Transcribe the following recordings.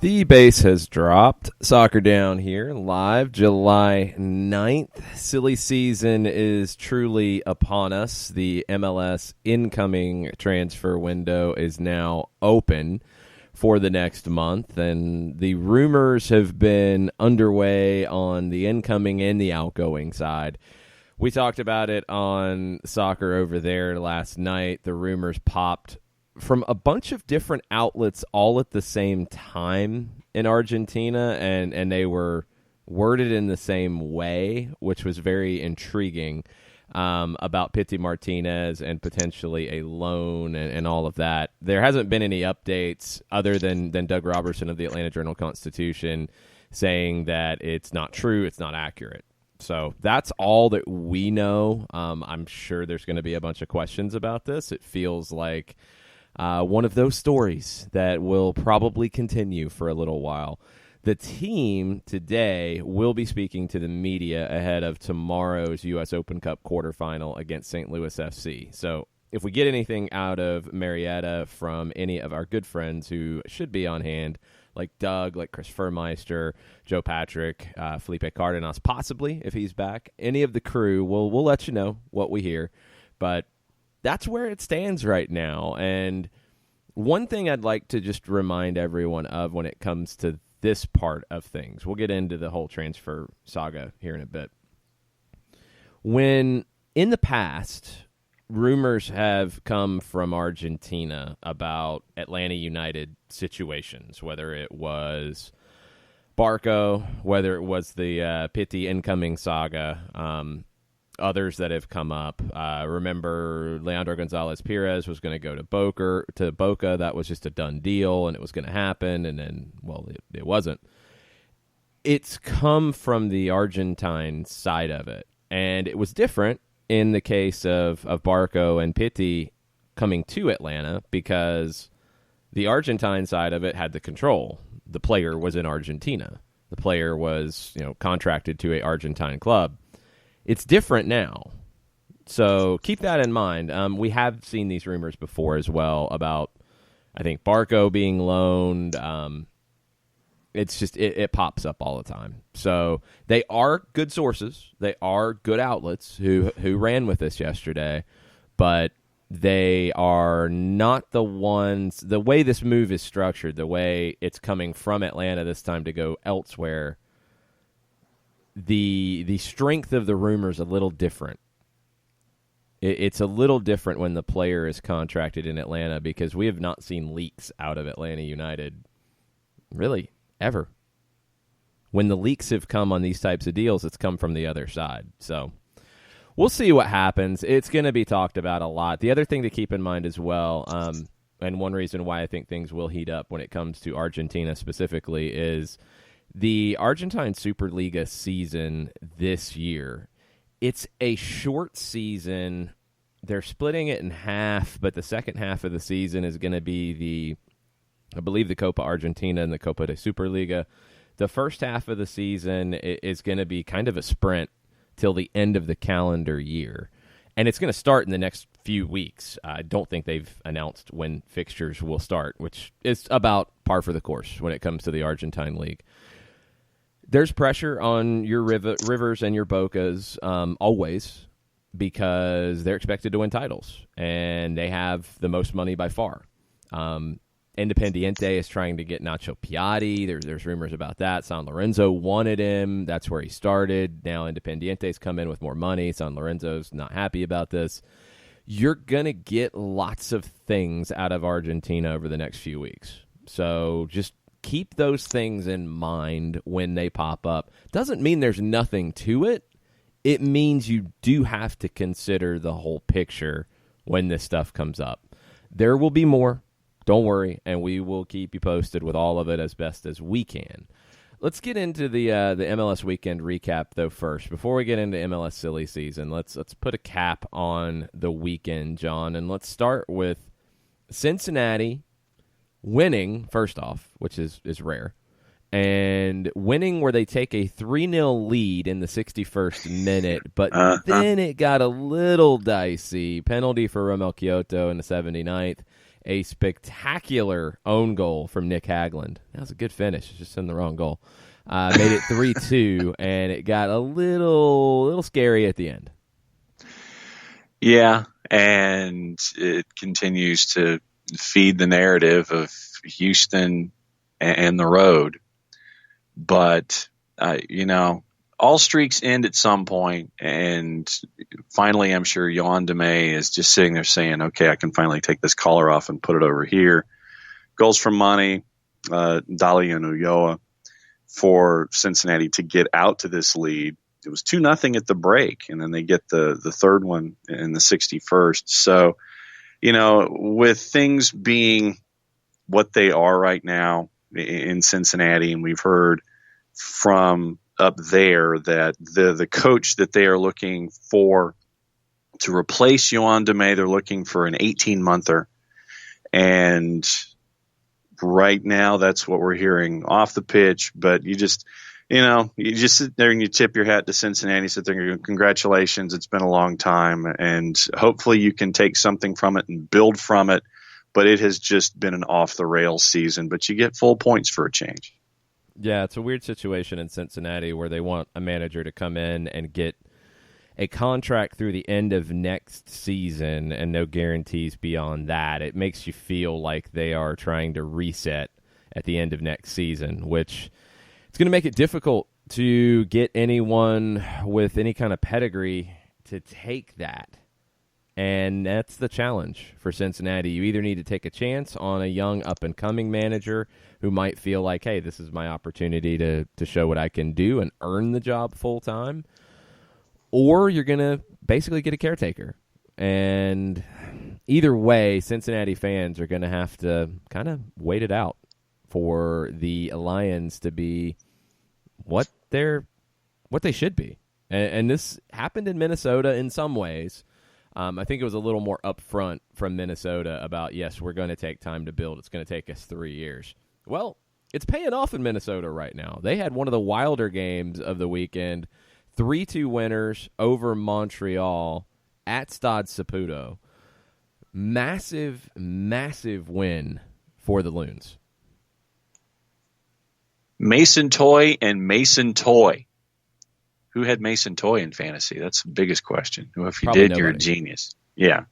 The base has dropped. Soccer Down here, live July 9th. Silly season is truly upon us. The MLS incoming transfer window is now open for the next month, and the rumors have been underway on the incoming and the outgoing side. We talked about it on Soccer Over There last night. The rumors popped from a bunch of different outlets all at the same time in Argentina, and they were worded in the same way, which was very intriguing, about Pity Martinez and potentially a loan and all of that. There hasn't been any updates other than Doug Robertson of the Atlanta Journal-Constitution saying that it's not true, it's not accurate. So that's all that we know. I'm sure there's going to be a bunch of questions about this. It feels like one of those stories that will probably continue for a little while. The team today will be speaking to the media ahead of tomorrow's U.S. Open Cup quarterfinal against St. Louis FC. So if we get anything out of Marietta from any of our good friends who should be on hand, like Doug, like Chris Furmeister, Joe Patrick, Felipe Cardenas, possibly, if he's back, any of the crew, we'll let you know what we hear. But that's where it stands right now. And one thing I'd like to just remind everyone of when it comes to this part of things, we'll get into the whole transfer saga here in a bit. When in the past, rumors have come from Argentina about Atlanta United situations, whether it was Barco, whether it was the Pity incoming saga, others that have come up. Remember, Leandro Gonzalez Perez was going to go to Boca. That was just a done deal, and it was going to happen, and then, well, it wasn't. It's come from the Argentine side of it, and it was different in the case of Barco and Pity coming to Atlanta because the Argentine side of it had the control. The player was in Argentina. The player was, contracted to an Argentine club. It's different now. So keep that in mind. We have seen these rumors before as well about, I think, Barco being loaned. It's just, it pops up all the time. So they are good sources. They are good outlets who ran with this yesterday, but they are not the ones, the way this move is structured, the way it's coming from Atlanta this time to go elsewhere, the strength of the rumor is a little different. It's a little different when the player is contracted in Atlanta because we have not seen leaks out of Atlanta United really ever. When the leaks have come on these types of deals, it's come from the other side. So we'll see what happens. It's going to be talked about a lot. The other thing to keep in mind as well, and one reason why I think things will heat up when it comes to Argentina specifically, is the Argentine Superliga season this year. It's a short season. They're splitting it in half, but the second half of the season is going to be I believe the Copa Argentina and the Copa de Superliga. The first half of the season is going to be kind of a sprint till the end of the calendar year. And it's going to start in the next few weeks. I don't think they've announced when fixtures will start, which is about par for the course when it comes to the Argentine League. There's pressure on your Rivers and your Bocas always because they're expected to win titles, and they have the most money by far. Independiente is trying to get Nacho Piatti. There's rumors about that. San Lorenzo wanted him. That's where he started. Now Independiente's come in with more money. San Lorenzo's not happy about this. You're going to get lots of things out of Argentina over the next few weeks. So just keep those things in mind when they pop up. Doesn't mean there's nothing to it. It means you do have to consider the whole picture when this stuff comes up. There will be more. Don't worry, and we will keep you posted with all of it as best as we can. Let's get into the MLS weekend recap, though, first. Before we get into MLS silly season, let's put a cap on the weekend, John, and let's start with Cincinnati winning, first off, which is rare, and winning where they take a 3-0 lead in the 61st minute, but then it got a little dicey. Penalty for Romel Kyoto in the 79th. a spectacular own goal from Nick Hagland. That was a good finish, just in the wrong goal. Made it 3-2, and it got a little scary at the end. Yeah, and it continues to feed the narrative of Houston and the road. But, all streaks end at some point, and finally I'm sure Yohan Demay is just sitting there saying, okay, I can finally take this collar off and put it over here. Goals from Monty, Dali, and Ulloa for Cincinnati to get out to this lead. It was 2-0 at the break, and then they get the third one in the 61st. So, with things being what they are right now in Cincinnati, and we've heard from up there that the coach that they are looking for to replace Yohan Demay, they're looking for an 18-monther. And right now that's what we're hearing off the pitch. But you just sit there and you tip your hat to Cincinnati, sit there and go, congratulations, it's been a long time. And hopefully you can take something from it and build from it. But it has just been an off-the-rails season. But you get full points for a change. Yeah, it's a weird situation in Cincinnati where they want a manager to come in and get a contract through the end of next season and no guarantees beyond that. It makes you feel like they are trying to reset at the end of next season, which it's going to make it difficult to get anyone with any kind of pedigree to take that. And that's the challenge for Cincinnati. You either need to take a chance on a young up-and-coming manager who might feel like, hey, this is my opportunity to show what I can do and earn the job full-time, or you're going to basically get a caretaker. And either way, Cincinnati fans are going to have to kind of wait it out for the Lions to be what they should be. And this happened in Minnesota in some ways. I think it was a little more upfront from Minnesota about, yes, we're going to take time to build. It's going to take us 3 years. Well, it's paying off in Minnesota right now. They had one of the wilder games of the weekend, 3-2 winners over Montreal at Stade Saputo. Massive, massive win for the Loons. Mason Toye and Mason Toye. Who had Mason Toye in fantasy? That's the biggest question. Well, if you Probably did, nobody. You're a genius. Yeah.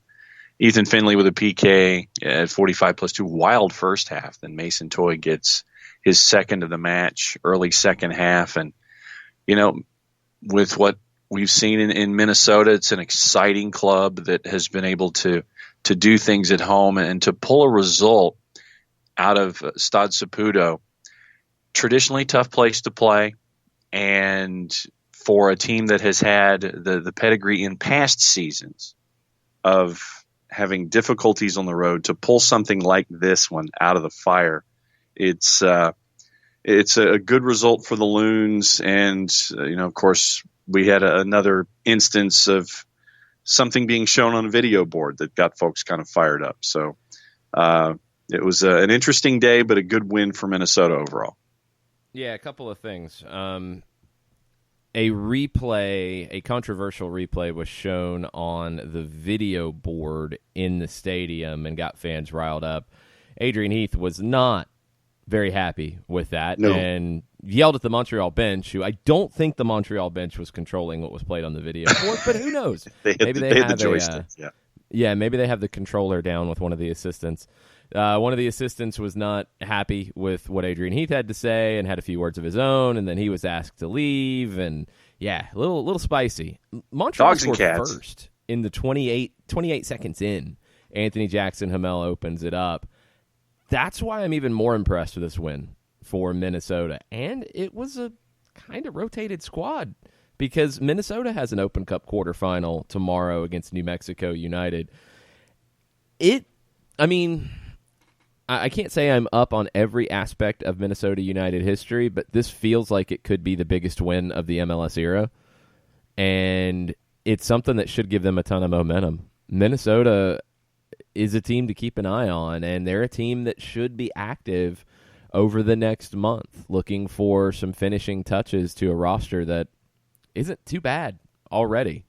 Ethan Finley with a PK at 45+2, wild first half. Then Mason Toye gets his second of the match, early second half. And, with what we've seen in Minnesota, it's an exciting club that has been able to do things at home and to pull a result out of Stade Saputo. Traditionally tough place to play. And for a team that has had the pedigree in past seasons of having difficulties on the road, to pull something like this one out of the fire, it's a good result for the Loons. And, of course, we had another instance of something being shown on a video board that got folks kind of fired up. So it was an interesting day, but a good win for Minnesota overall. Yeah, a couple of things. A controversial replay was shown on the video board in the stadium and got fans riled up. Adrian Heath was not very happy with that and yelled at the Montreal bench, who I don't think the Montreal bench was controlling what was played on the video board, but who knows? Maybe they have the joysticks, maybe they have the controller down with one of the assistants. One of the assistants was not happy with what Adrian Heath had to say and had a few words of his own, and then he was asked to leave, and a little spicy. Montreal scored first in the 28 seconds in. Anthony Jackson-Hamel opens it up. That's why I'm even more impressed with this win for Minnesota, and it was a kind of rotated squad because Minnesota has an Open Cup quarterfinal tomorrow against New Mexico United. I can't say I'm up on every aspect of Minnesota United history, but this feels like it could be the biggest win of the MLS era, and it's something that should give them a ton of momentum. Minnesota is a team to keep an eye on, and they're a team that should be active over the next month, looking for some finishing touches to a roster that isn't too bad already.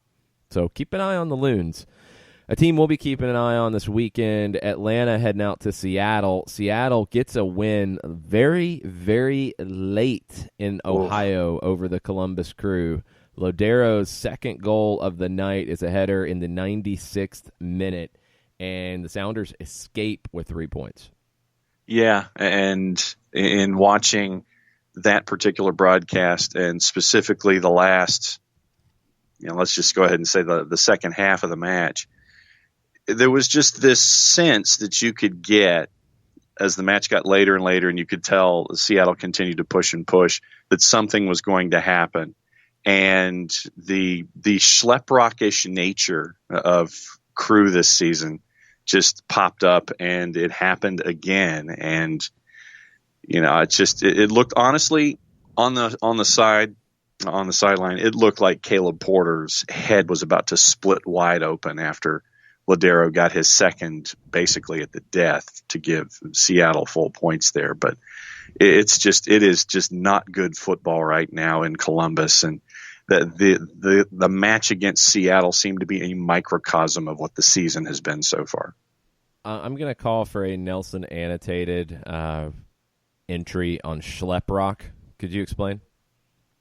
So keep an eye on the Loons. A team we'll be keeping an eye on this weekend, Atlanta heading out to Seattle. Seattle gets a win very, very late in Ohio over the Columbus Crew. Lodero's second goal of the night is a header in the 96th minute, and the Sounders escape with 3 points. Yeah, and in watching that particular broadcast, and specifically the last, let's just go ahead and say the second half of the match, there was just this sense that you could get as the match got later and later, and you could tell Seattle continued to push and push, that something was going to happen. And the schleprockish nature of Crew this season just popped up, and it happened again. And it looked, honestly, on the sideline, it looked like Caleb Porter's head was about to split wide open after Lodero got his second, basically at the death, to give Seattle full points there. But it is just not good football right now in Columbus, and the match against Seattle seemed to be a microcosm of what the season has been so far. I'm going to call for a Nelson annotated entry on Schleprock. Could you explain?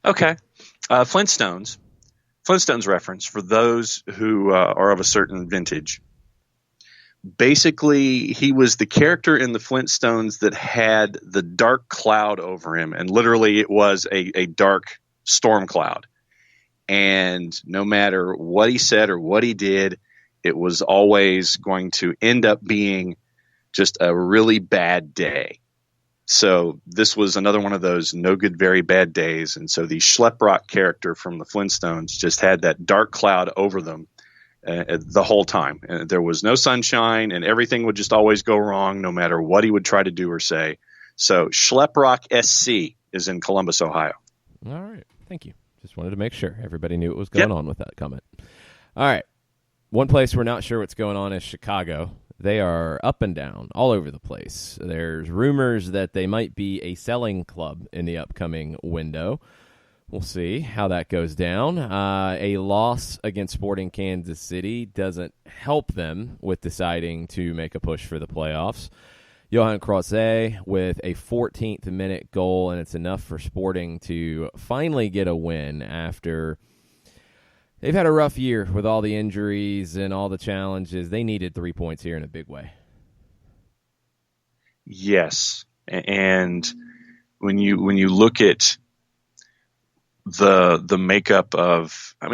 Okay. Flintstones reference for those who are of a certain vintage. Basically, he was the character in the Flintstones that had the dark cloud over him, and literally it was a dark storm cloud. And no matter what he said or what he did, it was always going to end up being just a really bad day. So this was another one of those no good, very bad days. And so the Schleprock character from the Flintstones just had that dark cloud over them the whole time. And there was no sunshine, and everything would just always go wrong no matter what he would try to do or say. So Schleprock SC is in Columbus, Ohio. All right. Thank you. Just wanted to make sure everybody knew what was going on with that comment. All right. One place we're not sure what's going on is Chicago. They are up and down all over the place. There's rumors that they might be a selling club in the upcoming window. We'll see how that goes down. A loss against Sporting Kansas City doesn't help them with deciding to make a push for the playoffs. Johan Croce with a 14th minute goal, and it's enough for Sporting to finally get a win after they've had a rough year with all the injuries and all the challenges. They needed 3 points here in a big way. Yes, and when you look at the makeup of, all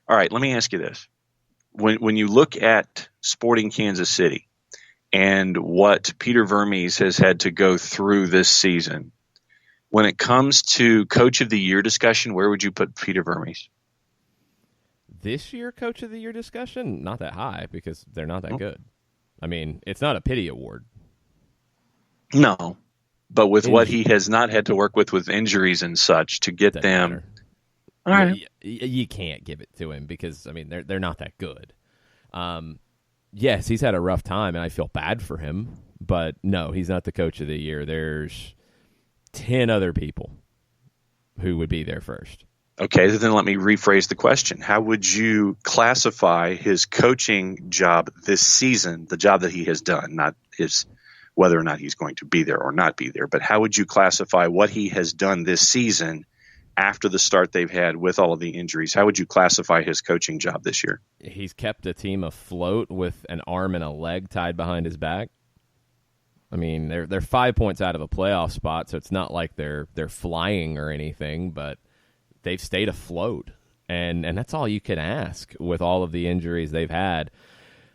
right, let me ask you this: when you look at Sporting Kansas City and what Peter Vermes has had to go through this season, when it comes to Coach of the Year discussion, where would you put Peter Vermes? This year, Coach of the Year discussion? Not that high, because they're not that good. It's not a pity award. No, but with what he has not had to work with injuries and such to get them. Matter. All right. You can't give it to him because, they're not that good. Yes, he's had a rough time, and I feel bad for him. But, no, he's not the Coach of the Year. There's 10 other people who would be there first. Okay, then let me rephrase the question. How would you classify his coaching job this season, the job that he has done, not his whether or not he's going to be there or not be there, but how would you classify what he has done this season after the start they've had with all of the injuries? How would you classify his coaching job this year? He's kept a team afloat with an arm and a leg tied behind his back. They're 5 points out of a playoff spot, so it's not like they're flying or anything, but they've stayed afloat, and that's all you can ask with all of the injuries they've had.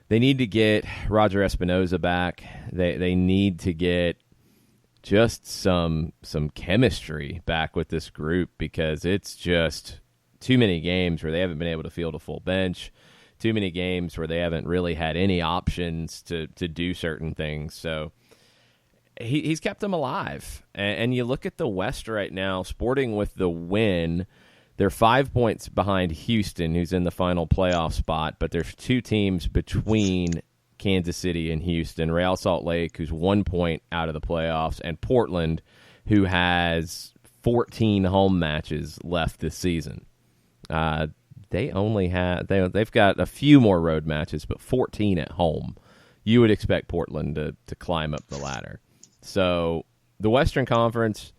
They need to get Roger Espinoza back. They need to get just some chemistry back with this group, because it's just too many games where they haven't been able to field a full bench, too many games where they haven't really had any options to do certain things. So he's kept them alive. And you look at the West right now, Sporting with the win, they're 5 points behind Houston, who's in the final playoff spot, but there's two teams between Kansas City and Houston, Real Salt Lake, who's 1 point out of the playoffs, and Portland, who has 14 home matches left this season. they only have they've got a few more road matches, but 14 at home. You would expect Portland to climb up the ladder. So the Western Conference,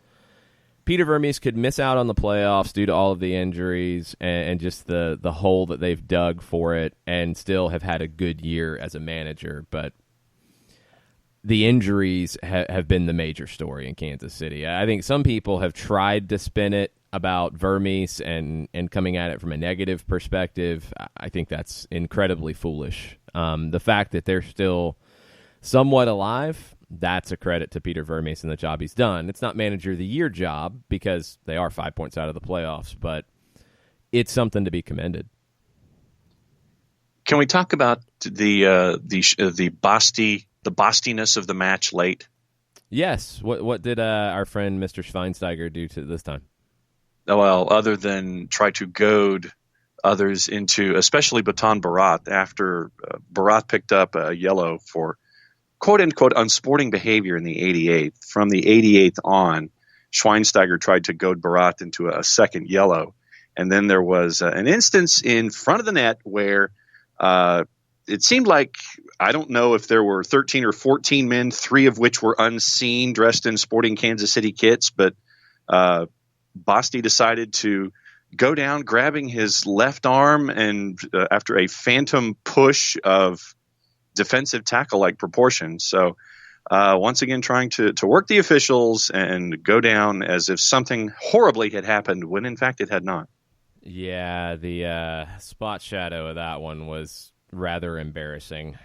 Peter Vermes could miss out on the playoffs due to all of the injuries and just the hole that they've dug for it, and still have had a good year as a manager. But the injuries have been the major story in Kansas City. I think some people have tried to spin it about Vermes and coming at it from a negative perspective. I think that's incredibly foolish. The fact that they're still somewhat alive, that's a credit to Peter Vermes and the job he's done. It's not manager of the year job because they are 5 points out of the playoffs, but it's something to be commended. Can we talk about the Bostiness of the match late? Yes. What did our friend Mr. Schweinsteiger do to this time? Well, other than try to goad others into, especially Batan Barat, after Barat picked up a yellow for quote-unquote unsporting behavior in the 88th. From the 88th on, Schweinsteiger tried to goad Barat into a second yellow. And then there was an instance in front of the net where it seemed like, I don't know if there were 13 or 14 men, 3 of which were unseen, dressed in sporting Kansas City kits, but Basti decided to go down, grabbing his left arm, and after a phantom push of defensive tackle-like proportions. So once again, trying to work the officials and go down as if something horribly had happened when in fact it had not. Yeah, the spot shadow of that one was rather embarrassing.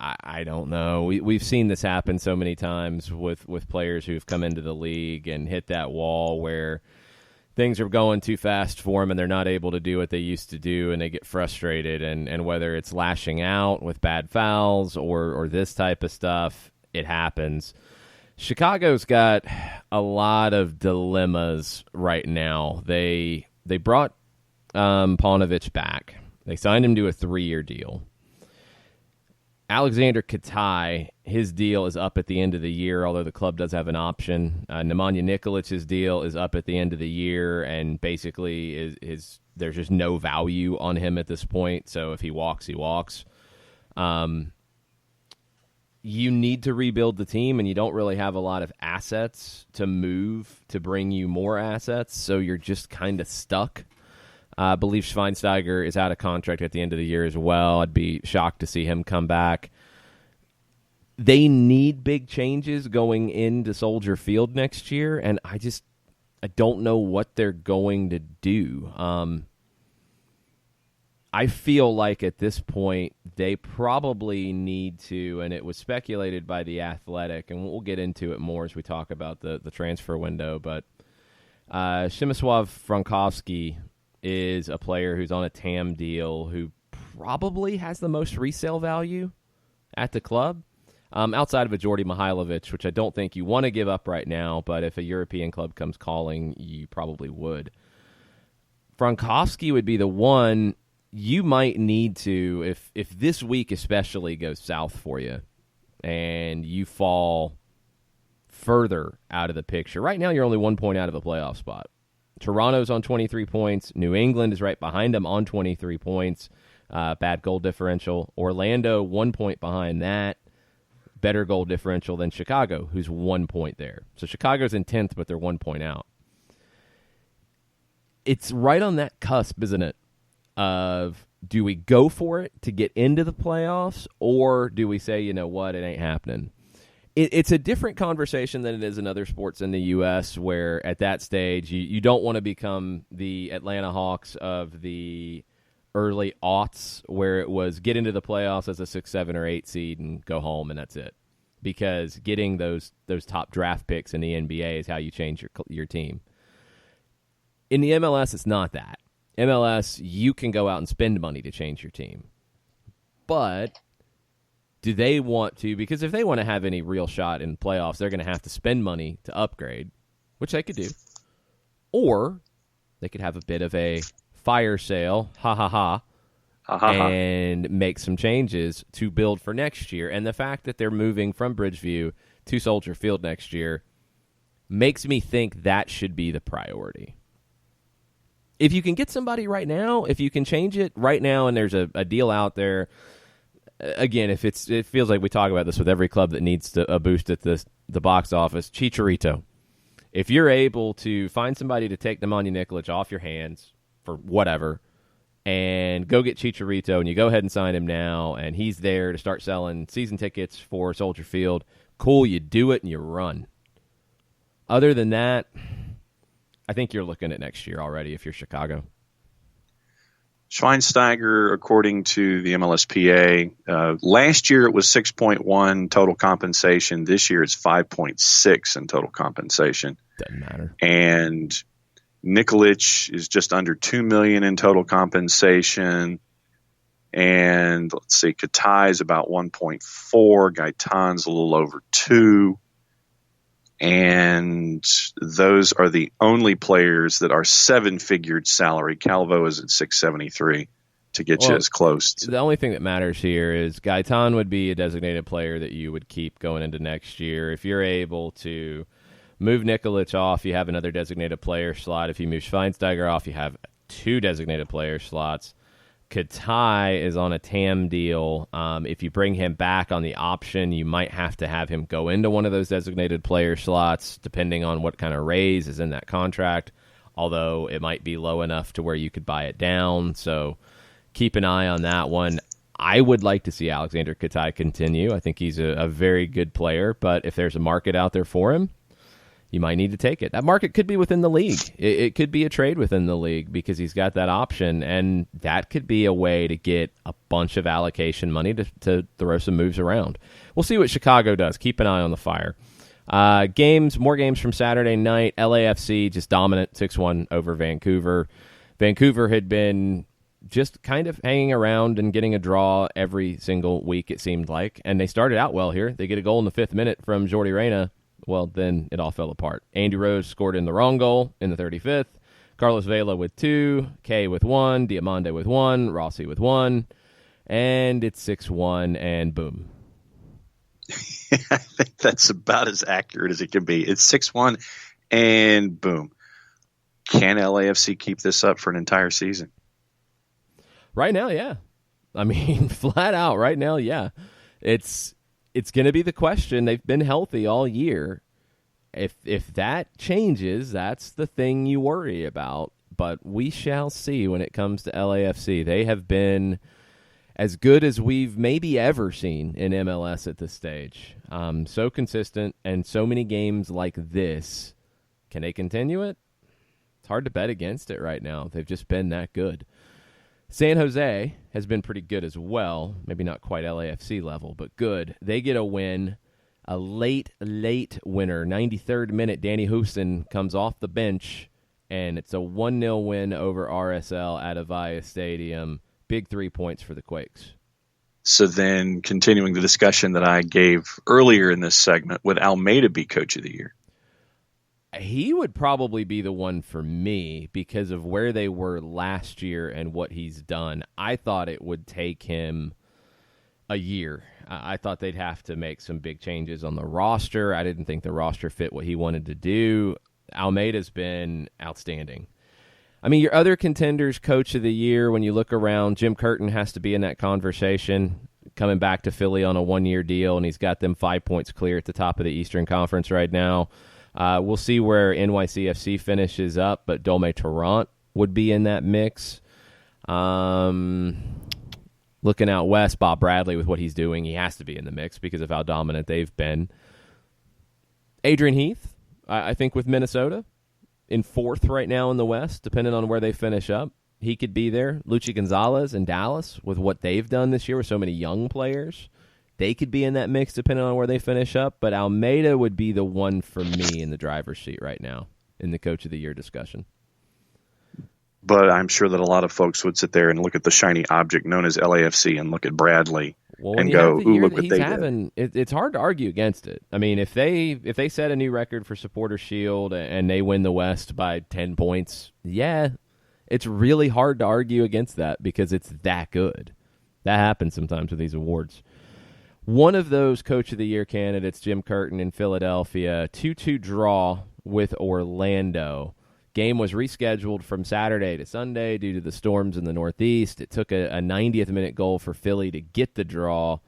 I don't know. We've seen this happen so many times with players who've come into the league and hit that wall where things are going too fast for them and they're not able to do what they used to do, and they get frustrated. And whether it's lashing out with bad fouls or this type of stuff, it happens. Chicago's got a lot of dilemmas right now. They brought Paunovic back. They signed him to a 3-year deal. Alexander Katai, his deal is up at the end of the year, although the club does have an option. Nemanja Nikolić's deal is up at the end of the year, and basically there's just no value on him at this point. So if he walks, he walks. You need to rebuild the team, and you don't really have a lot of assets to move to bring you more assets, so you're just kind of stuck. I believe Schweinsteiger is out of contract at the end of the year as well. I'd be shocked to see him come back. They need big changes going into Soldier Field next year, and I don't know what they're going to do. I feel like at this point they probably need to, and it was speculated by The Athletic, and we'll get into it more as we talk about the transfer window, but Przemysław Frankowski is a player who's on a TAM deal who probably has the most resale value at the club, outside of a Jordi Mihailovic, which I don't think you want to give up right now, but if a European club comes calling, you probably would. Frankowski would be the one you might need to, if this week especially goes south for you and you fall further out of the picture. Right now you're only 1 point out of a playoff spot. Toronto's on 23 points. New England is right behind them on 23 points. Bad goal differential. Orlando, 1 point behind that. Better goal differential than Chicago, who's 1 point there. So Chicago's in 10th, but they're 1 point out. It's right on that cusp, isn't it, of do we go for it to get into the playoffs, or do we say, you know what, it ain't happening? It's a different conversation than it is in other sports in the U.S., where at that stage you don't want to become the Atlanta Hawks of the early aughts, where it was get into the playoffs as a 6, 7, or 8 seed and go home, and that's it. Because getting those top draft picks in the NBA is how you change your team. In the MLS, it's not that. MLS, you can go out and spend money to change your team. But do they want to? Because if they want to have any real shot in playoffs, they're going to have to spend money to upgrade, which they could do. Or they could have a bit of a fire sale, and make some changes to build for next year. And the fact that they're moving from Bridgeview to Soldier Field next year makes me think that should be the priority. if you can get somebody right now, if you can change it right now, and there's a deal out there. Again, it feels like we talk about this with every club that needs a boost at the box office. Chicharito. If you're able to find somebody to take Nemanja Nikolic off your hands for whatever, and go get Chicharito, and you go ahead and sign him now, and he's there to start selling season tickets for Soldier Field, cool, you do it and you run. Other than that, I think you're looking at next year already if you're Chicago. Schweinsteiger, according to the MLSPA, last year it was 6.1 total compensation. This year it's 5.6 in total compensation. Doesn't matter. And Nikolic is just under $2 million in total compensation. And let's see, Katai is about 1.4. Gaitan's a little over 2. And those are the only players that are seven-figured salary. Calvo is at 673 to get you as close. The only thing that matters here is Gaitan would be a designated player that you would keep going into next year. If you're able to move Nikolic off, you have another designated player slot. If you move Schweinsteiger off, you have 2 designated player slots. Katai is on a TAM deal. If you bring him back on the option, you might have to have him go into one of those designated player slots, depending on what kind of raise is in that contract, although it might be low enough to where you could buy it down. So keep an eye on that one. I would like to see Alexander Katai continue. I think he's a very good player, but if there's a market out there for him, you might need to take it. That market could be within the league. It could be a trade within the league because he's got that option, and that could be a way to get a bunch of allocation money to throw some moves around. We'll see what Chicago does. Keep an eye on the fire. More games from Saturday night. LAFC just dominant, 6-1 over Vancouver. Vancouver had been just kind of hanging around and getting a draw every single week, it seemed like, and they started out well here. They get a goal in the 5th minute from Jordi Reyna. Well, then it all fell apart. Andy Rose scored in the wrong goal in the 35th. Carlos Vela with 2. Kay with 1. Diamande with 1. Rossi with 1. And it's 6-1, and boom. I think that's about as accurate as it can be. It's 6-1, and boom. Can LAFC keep this up for an entire season? Right now, yeah. I mean, flat out, right now, yeah. It's going to be the question. They've been healthy all year. If that changes, that's the thing you worry about. But we shall see when it comes to LAFC. They have been as good as we've maybe ever seen in MLS at this stage. So consistent and so many games like this. Can they continue it? It's hard to bet against it right now. They've just been that good. San Jose has been pretty good as well. Maybe not quite LAFC level, but good. They get a win, a late winner. 93rd minute, Danny Houston comes off the bench, and it's a 1-0 win over RSL at Avaya Stadium. Big 3 points for the Quakes. So then, continuing the discussion that I gave earlier in this segment, would Almeida be Coach of the Year? He would probably be the one for me because of where they were last year and what he's done. I thought it would take him a year. I thought they'd have to make some big changes on the roster. I didn't think the roster fit what he wanted to do. Almeida's been outstanding. I mean, your other contenders, Coach of the Year, when you look around, Jim Curtin has to be in that conversation, coming back to Philly on a 1-year deal, and he's got them 5 points clear at the top of the Eastern Conference right now. We'll see where NYCFC finishes up, but Dome Tarrant would be in that mix. Looking out west, Bob Bradley with what he's doing, he has to be in the mix because of how dominant they've been. Adrian Heath, I think with Minnesota, in 4th right now in the West, depending on where they finish up. He could be there. Luchi Gonzalez in Dallas with what they've done this year with so many young players. They could be in that mix depending on where they finish up, but Almeida would be the one for me in the driver's seat right now in the Coach of the Year discussion. But I'm sure that a lot of folks would sit there and look at the shiny object known as LAFC and look at Bradley and go, "Ooh, look what they did." It's hard to argue against it. I mean, if they set a new record for Supporter Shield and they win the West by 10 points, yeah, it's really hard to argue against that because it's that good. That happens sometimes with these awards. One of those Coach of the Year candidates, Jim Curtin in Philadelphia, 2-2 draw with Orlando. Game was rescheduled from Saturday to Sunday due to the storms in the Northeast. It took a 90th minute goal for Philly to get the draw,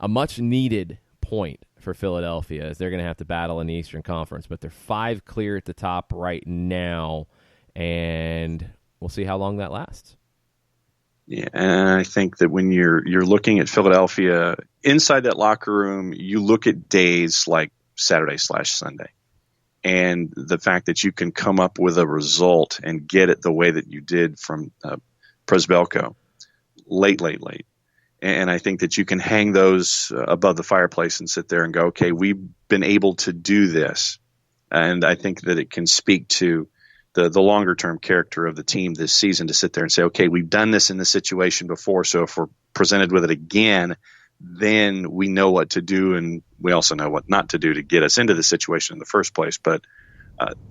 a much-needed point for Philadelphia as they're going to have to battle in the Eastern Conference. But they're 5 clear at the top right now, and we'll see how long that lasts. Yeah, and I think that when you're looking at Philadelphia, inside that locker room, you look at days like Saturday/Sunday. And the fact that you can come up with a result and get it the way that you did from Presbelco late. And I think that you can hang those above the fireplace and sit there and go, okay, we've been able to do this. And I think that it can speak to the longer-term character of the team this season to sit there and say, okay, we've done this in this situation before, so if we're presented with it again, then we know what to do, and we also know what not to do to get us into the situation in the first place. But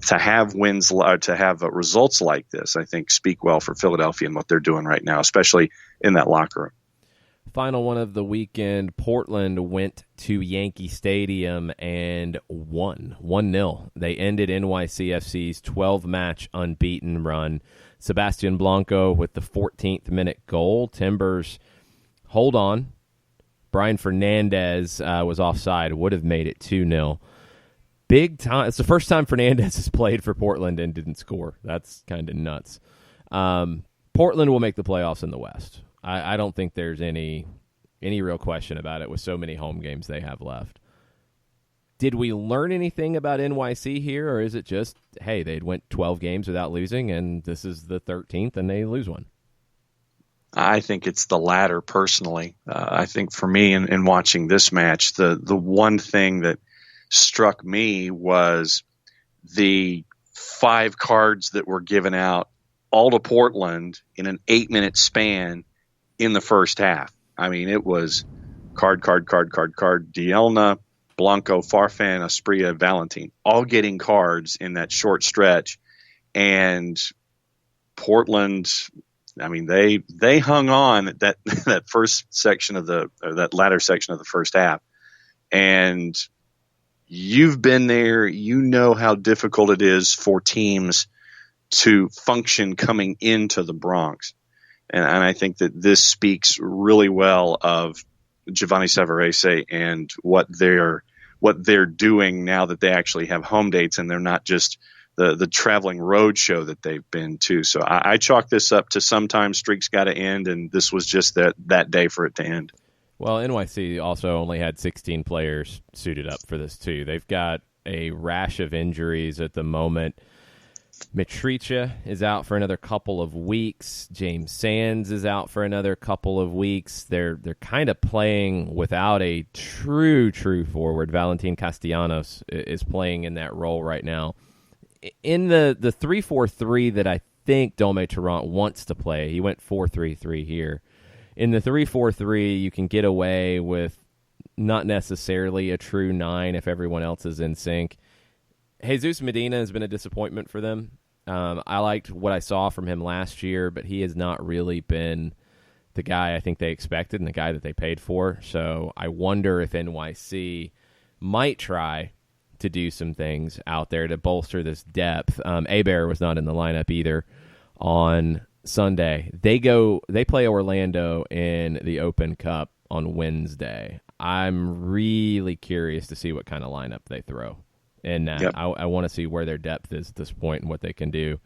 to have results like this, I think speak well for Philadelphia and what they're doing right now, especially in that locker room. Final one of the weekend, Portland went to Yankee Stadium and won 1-0. They ended NYCFC's 12-match unbeaten run. Sebastian Blanco with the 14th minute goal. Timbers hold on. Brian Fernandez was offside, would have made it 2-0. Big time. It's the first time Fernandez has played for Portland and didn't score. That's kind of nuts. Portland will make the playoffs in the West. I don't think there's any real question about it with so many home games they have left. Did we learn anything about NYC here, or is it just, hey, they went 12 games without losing, and this is the 13th, and they lose one? I think it's the latter, personally. I think for me in watching this match, the one thing that struck me was the 5 cards that were given out all to Portland in an 8-minute span in the first half. I mean, it was card, Dielna, Blanco, Farfan, Asprilla, Valentin, all getting cards in that short stretch. And Portland, I mean, they hung on that first section of that latter section of the first half. And you've been there, you know how difficult it is for teams to function coming into the Bronx. And I think that this speaks really well of Giovanni Savarese and what they're doing now that they actually have home dates and they're not just the traveling road show that they've been to. So I chalk this up to sometimes streaks got to end, and this was just that day for it to end. Well, NYC also only had 16 players suited up for this too. They've got a rash of injuries at the moment. Mitricha is out for another couple of weeks. James Sands is out for another couple of weeks. They're kind of playing without a true forward. Valentin Castellanos is playing in that role right now. In the 3-4-3 that I think Dome Tarrant wants to play, he went 4-3-3 here. In the 3-4-3, you can get away with not necessarily a true 9 if everyone else is in sync. Jesus Medina has been a disappointment for them. I liked what I saw from him last year, but he has not really been the guy I think they expected and the guy that they paid for. So I wonder if NYC might try to do some things out there to bolster this depth. Hebert was not in the lineup either on Sunday. They play Orlando in the Open Cup on Wednesday. I'm really curious to see what kind of lineup they throw in that. Yep. I want to see where their depth is at this point and what they can do.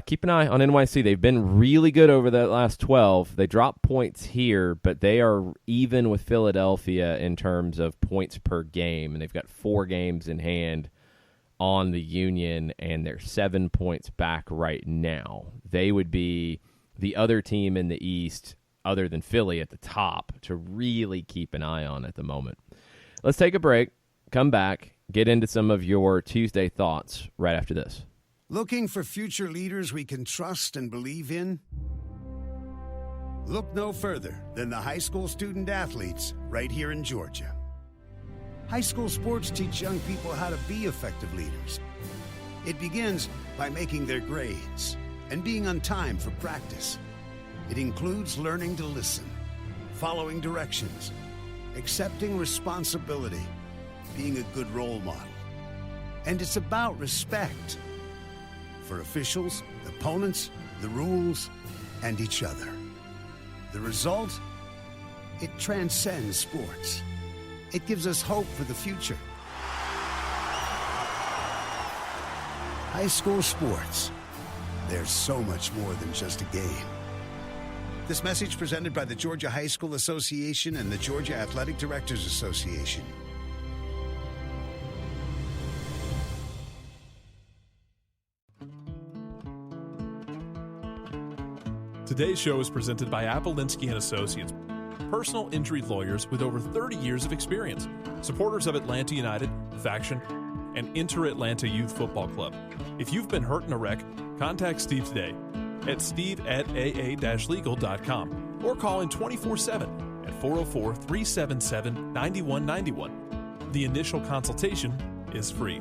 Keep an eye on NYC. They've been really good over the last 12. They dropped points here, but they are even with Philadelphia in terms of points per game, and they've got 4 games in hand on the Union, and they're 7 points back right now. They would be the other team in the East, other than Philly, at the top to really keep an eye on at the moment. Let's take a break, come back, get into some of your Tuesday thoughts right after this. Looking for future leaders we can trust and believe in? Look no further than the high school student athletes right here in Georgia. High school sports teach young people how to be effective leaders. It begins by making their grades and being on time for practice. It includes learning to listen, following directions, accepting responsibility, being a good role model. And it's about respect. for officials, opponents, the rules, and each other. The result? It transcends sports. It gives us hope for the future. High school sports. There's so much more than just a game. This message presented by the Georgia High School Association and the Georgia Athletic Directors Association. Today's show is presented by Appolinsky & Associates, personal injury lawyers with over 30 years of experience, supporters of Atlanta United, Faction, and Inter-Atlanta Youth Football Club. If you've been hurt in a wreck, contact Steve today at steve@aa-legal.com or call in 24/7 at 404-377-9191. The initial consultation is free.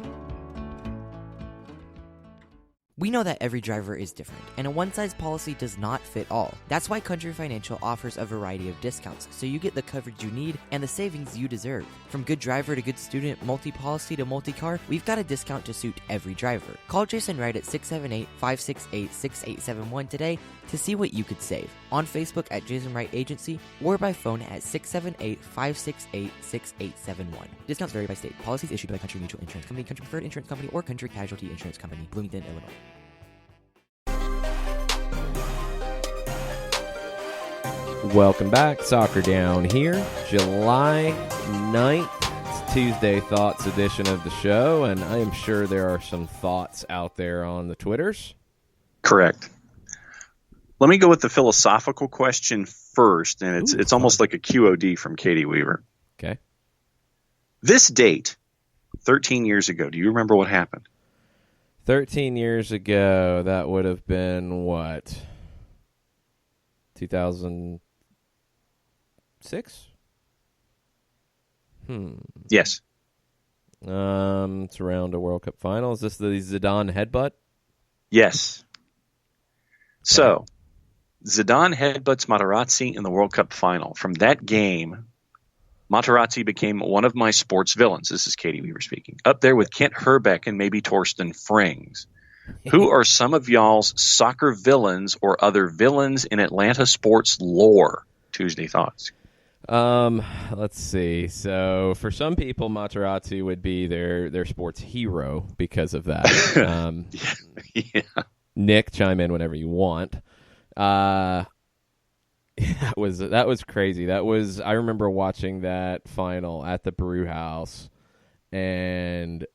We know that every driver is different, and a one-size policy does not fit all. That's why Country Financial offers a variety of discounts, so you get the coverage you need and the savings you deserve. From good driver to good student, multi-policy to multi-car, we've got a discount to suit every driver. Call Jason Wright at 678-568-6871 today to see what you could save. On Facebook at Jason Wright Agency or by phone at 678-568-6871. Discounts vary by state. Policies issued by Country Mutual Insurance Company, Country Preferred Insurance Company, or Country Casualty Insurance Company, Bloomington, Illinois. Welcome back. Soccer Down here, July 9th. It's Tuesday Thoughts edition of the show, and I am sure there are some thoughts out there on the Twitters. Correct. Let me go with the philosophical question first, and it's almost like a QOD from Katie Weaver. Okay. This date, 13 years ago, do you remember what happened? 13 years ago, that would have been what? 2006? Yes. It's around a World Cup final. Is this the Zidane headbutt? Yes. So, Zidane headbutts Materazzi in the World Cup final. From that game, Materazzi became one of my sports villains. This is Katie Weaver speaking. Up there with Kent Herbeck and maybe Torsten Frings. Who are some of y'all's soccer villains or other villains in Atlanta sports lore? Tuesday Thoughts. Let's see. So for some people, Materazzi would be their sports hero because of that. Yeah. Nick, chime in whenever you want. That was crazy. I remember watching that final at the Brew House, and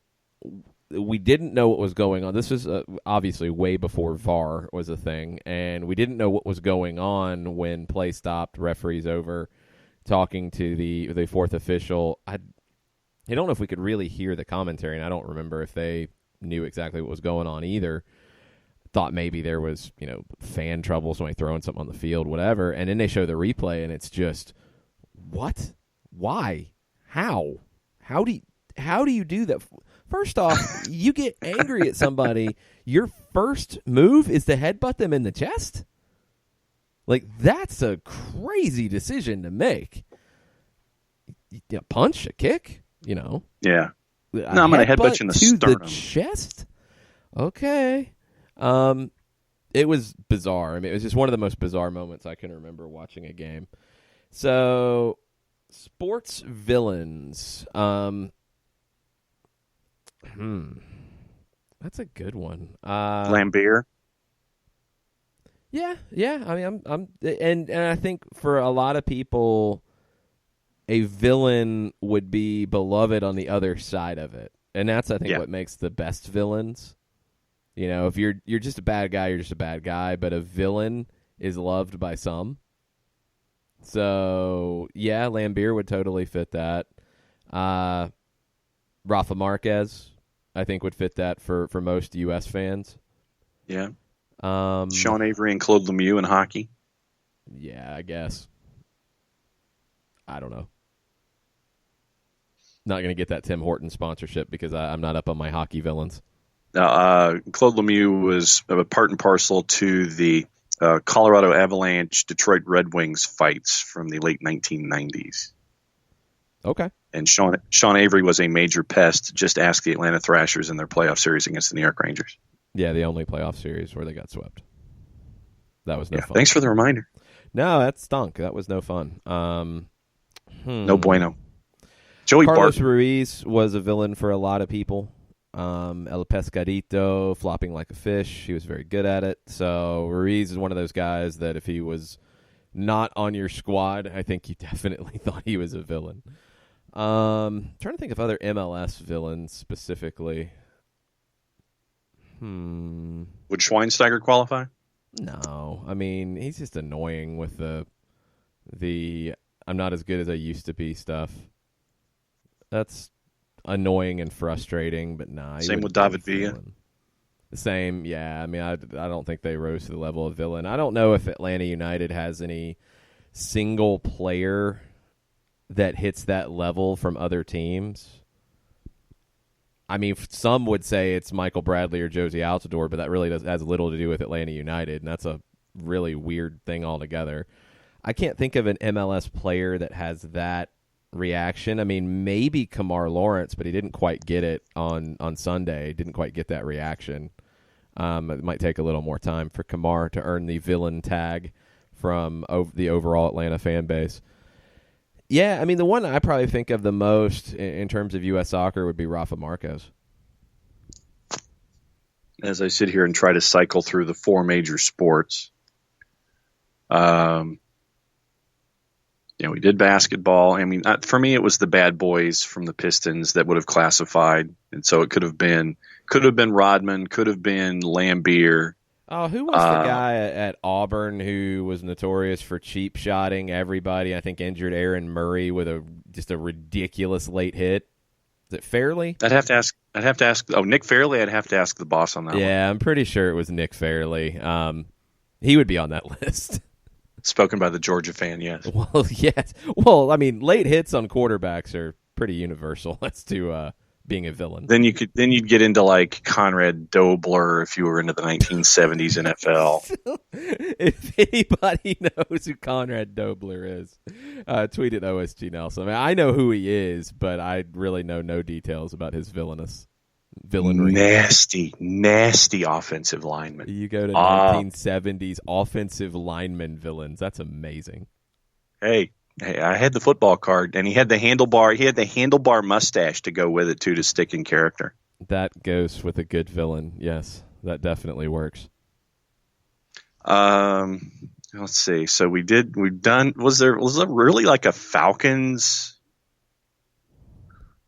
we didn't know what was going on. This was obviously way before VAR was a thing, and we didn't know what was going on when play stopped. Referees over talking to the fourth official. I don't know if we could really hear the commentary, and I don't remember if they knew exactly what was going on either. Thought maybe there was, fan trouble, somebody throwing something on the field, whatever. And then they show the replay, and it's just, what? Why? How? How do you do that? First off, you get angry at somebody. Your first move is to headbutt them in the chest? Like, that's a crazy decision to make. A punch, a kick, Yeah. No, I'm going to headbutt you in the sternum. The chest? Okay. It was bizarre. I mean, it was just one of the most bizarre moments I can remember watching a game. So, sports villains. That's a good one. Lambier. Yeah. I mean, and I think for a lot of people, a villain would be beloved on the other side of it, and that's I think what makes the best villains. If you're just a bad guy, you're just a bad guy, but a villain is loved by some. So, yeah, Lambier would totally fit that. Rafa Marquez, I think, would fit that for most U.S. fans. Yeah. Sean Avery and Claude Lemieux in hockey. Yeah, I guess. I don't know. Not going to get that Tim Horton sponsorship because I'm not up on my hockey villains. Claude Lemieux was a part and parcel to the Colorado Avalanche, Detroit Red Wings fights from the late 1990s. Okay. And Sean Avery was a major pest. Just ask the Atlanta Thrashers in their playoff series against the New York Rangers. Yeah, the only playoff series where they got swept. That was no fun. Thanks for the reminder. No, that stunk. That was no fun. No bueno. Joey Carlos Barton. Ruiz was a villain for a lot of people. El Pescadito, flopping like a fish. He was very good at it. So Ruiz is one of those guys that if he was not on your squad, I think you definitely thought he was a villain. Trying to think of other MLS villains specifically. Would Schweinsteiger qualify? No. I mean, he's just annoying with the I'm not as good as I used to be stuff. That's annoying and frustrating, but nah. Same with David Villa. The same, yeah. I mean, I don't think they rose to the level of villain. I don't know if Atlanta United has any single player that hits that level from other teams. I mean, some would say it's Michael Bradley or Josie Altidore, but that really has little to do with Atlanta United, and that's a really weird thing altogether. I can't think of an MLS player that has that reaction. I mean, maybe Kamar Lawrence, but he didn't quite get it on Sunday. Didn't quite get that reaction. It might take a little more time for Kamar to earn the villain tag from the overall Atlanta fan base. Yeah, I mean, the one I probably think of the most in terms of U.S. soccer would be Rafa Marcos. As I sit here and try to cycle through the four major sports, we did basketball. I mean, for me, it was the bad boys from the Pistons that would have classified, and so it could have been Rodman, could have been Lambier. Oh, who was the guy at Auburn who was notorious for cheap shotting everybody? I think injured Aaron Murray with just a ridiculous late hit. Is it Fairley? I'd have to ask. Oh, Nick Fairley. I'd have to ask the boss on that. Yeah, I'm pretty sure it was Nick Fairley. He would be on that list. Spoken by the Georgia fan, yes. Well, yes. Well, I mean, late hits on quarterbacks are pretty universal as to being a villain. Then you'd get into like Conrad Dobler if you were into the 1970s NFL. If anybody knows who Conrad Dobler is, tweet at OSG Nelson. I mean, I know who he is, but I really know no details about his villainry. Nasty offensive lineman. You go to 1970s offensive lineman villains. That's amazing. Hey, I had the football card, and he had the handlebar. He had the handlebar mustache to go with it too, to stick in character. That goes with a good villain. Yes, that definitely works. Let's see. So we've done. Was there really like a Falcons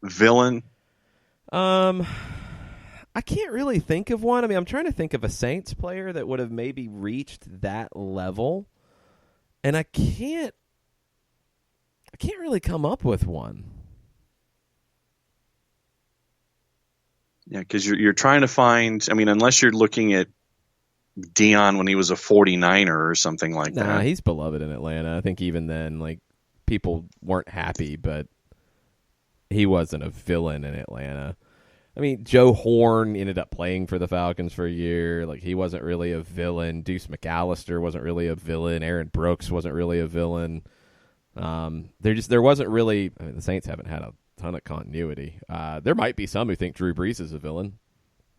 villain? I can't really think of one. I mean, I'm trying to think of a Saints player that would have maybe reached that level, and I can't really come up with one. Yeah, because you're trying to find. I mean, unless you're looking at Dion when he was a 49er or something like that. Nah, he's beloved in Atlanta. I think even then, like, people weren't happy, but he wasn't a villain in Atlanta. I mean, Joe Horn ended up playing for the Falcons for a year. Like, he wasn't really a villain. Deuce McAllister wasn't really a villain. Aaron Brooks wasn't really a villain. There wasn't really. I mean, the Saints haven't had a ton of continuity. There might be some who think Drew Brees is a villain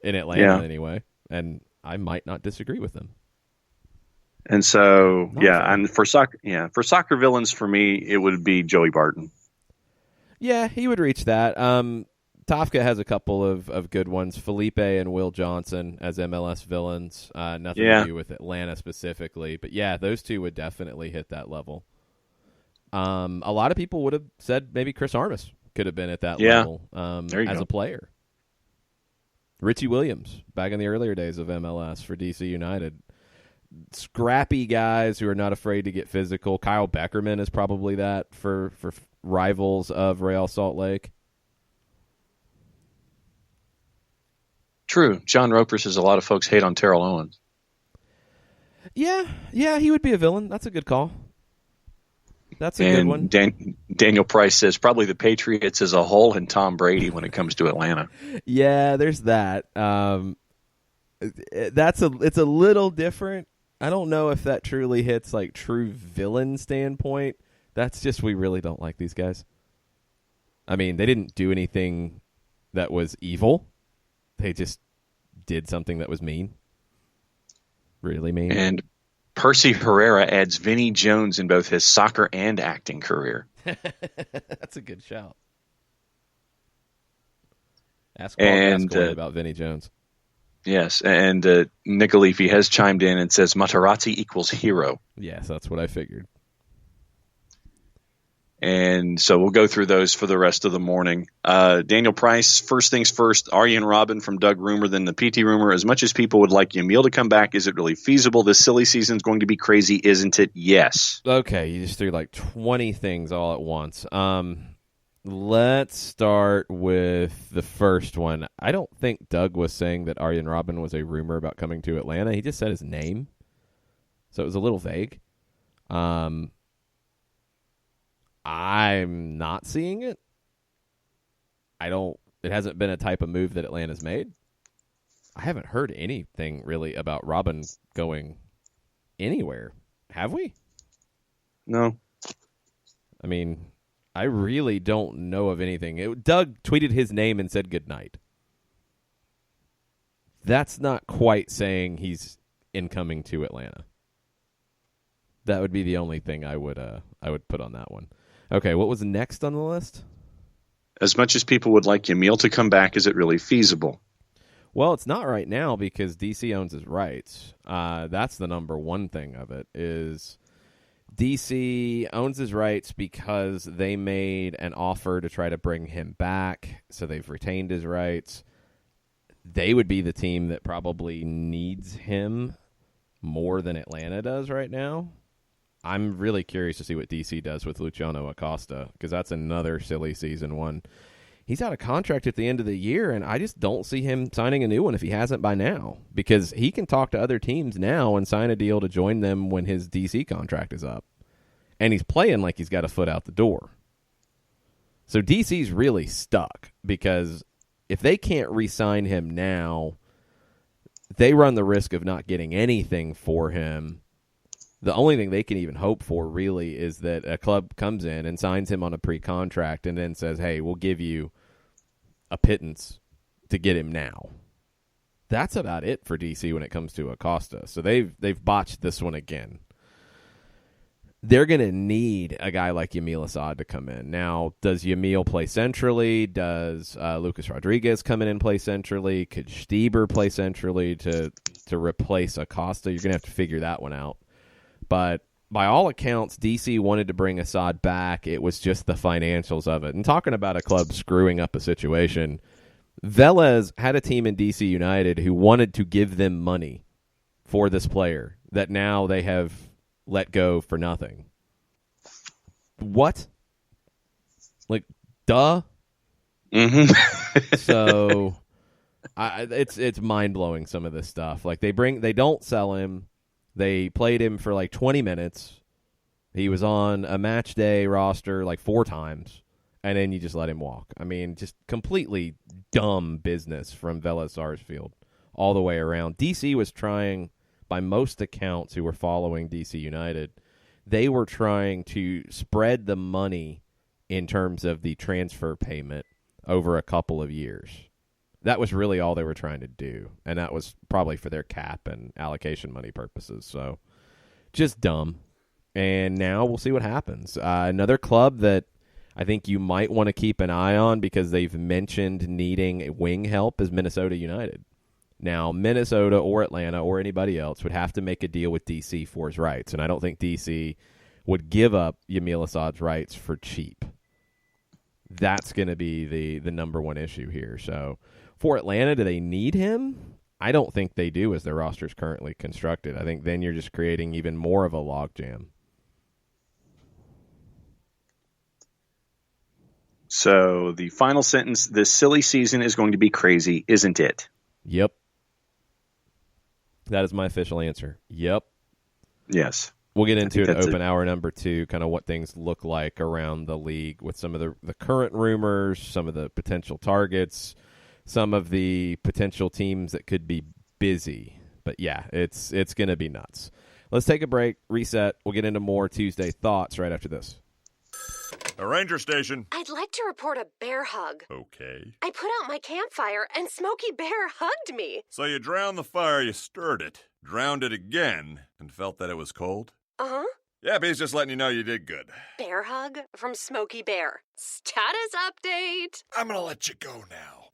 in Atlanta anyway, and I might not disagree with them. And so, and for soccer villains, for me, it would be Joey Barton. Yeah, he would reach that. Tafka has a couple of good ones. Felipe and Will Johnson as MLS villains. Nothing to do with Atlanta specifically. But yeah, those two would definitely hit that level. A lot of people would have said maybe Chris Armas could have been at that level as a player. Richie Williams, back in the earlier days of MLS for DC United. Scrappy guys who are not afraid to get physical. Kyle Beckerman is probably that for rivals of Real Salt Lake. True. John Roper says a lot of folks hate on Terrell Owens. Yeah, he would be a villain. That's a good call. That's a good one. Daniel Price says probably the Patriots as a whole and Tom Brady when it comes to Atlanta. Yeah, there's that. It's a little different. I don't know if that truly hits like true villain standpoint. That's just we really don't like these guys. I mean, they didn't do anything that was evil. They just did something that was mean. Really mean. And Percy Herrera adds Vinnie Jones in both his soccer and acting career. That's a good shout. Ask Gascoigne about Vinnie Jones. Yes, and Nicolifi has chimed in and says Materazzi equals hero. Yes, that's what I figured. And so we'll go through those for the rest of the morning. Daniel Price, first things first, Arjen Robben from Doug Rumor, then the PT Rumor. As much as people would like Yamil to come back, is it really feasible? This silly season is going to be crazy, isn't it? Yes. Okay, you just threw like 20 things all at once. Let's start with the first one. I don't think Doug was saying that Arjen Robben was a rumor about coming to Atlanta. He just said his name. So it was a little vague. I'm not seeing it. It hasn't been a type of move that Atlanta's made. I haven't heard anything really about Robben going anywhere. Have we? No. I mean, I really don't know of anything. Doug tweeted his name and said goodnight. That's not quite saying he's incoming to Atlanta. That would be the only thing I would put on that one. Okay, what was next on the list? As much as people would like Yamil to come back, is it really feasible? Well, it's not right now because DC owns his rights. That's the number one thing of it is DC owns his rights because they made an offer to try to bring him back, so they've retained his rights. They would be the team that probably needs him more than Atlanta does right now. I'm really curious to see what DC does with Luciano Acosta because that's another silly season one. He's out of contract at the end of the year, and I just don't see him signing a new one if he hasn't by now because he can talk to other teams now and sign a deal to join them when his DC contract is up. And he's playing like he's got a foot out the door. So DC's really stuck because if they can't re-sign him now, they run the risk of not getting anything for him. The only thing they can even hope for, really, is that a club comes in and signs him on a pre-contract and then says, hey, we'll give you a pittance to get him now. That's about it for DC when it comes to Acosta. So they've botched this one again. They're going to need a guy like Yamil Asad to come in. Now, does Yamil play centrally? Does Lucas Rodriguez come in and play centrally? Could Stieber play centrally to replace Acosta? You're going to have to figure that one out. But by all accounts, DC wanted to bring Assad back. It was just the financials of it. And talking about a club screwing up a situation, Velez had a team in DC United who wanted to give them money for this player that now they have let go for nothing. What? Like, duh? Mm-hmm. So, it's mind-blowing, some of this stuff. Like, they don't sell him. They played him for like 20 minutes. He was on a match day roster like 4 times, and then you just let him walk. I mean, just completely dumb business from Velez Sarsfield all the way around. DC was trying, by most accounts who were following DC United, they were trying to spread the money in terms of the transfer payment over a couple of years. That was really all they were trying to do, and that was probably for their cap and allocation money purposes. So just dumb. And now we'll see what happens. Another club that I think you might want to keep an eye on because they've mentioned needing wing help is Minnesota United. Now, Minnesota or Atlanta or anybody else would have to make a deal with DC for his rights, and I don't think DC would give up Yamil Assad's rights for cheap. That's going to be the number one issue here. So for Atlanta, do they need him? I don't think they do as their roster is currently constructed. I think then you're just creating even more of a logjam. So the final sentence, this silly season is going to be crazy, isn't it? Yep. That is my official answer. Yep. Yes. We'll get into it in open hour number 2, kind of what things look like around the league with some of the current rumors, some of the potential targets, some of the potential teams that could be busy. But yeah, it's going to be nuts. Let's take a break, reset. We'll get into more Tuesday thoughts right after this. A ranger station. I'd like to report a bear hug. Okay. I put out my campfire and Smokey Bear hugged me. So you drowned the fire, you stirred it, drowned it again, and felt that it was cold? Uh-huh. Yep, he's just letting you know you did good. Bear hug from Smokey Bear. Status update. I'm gonna let you go now.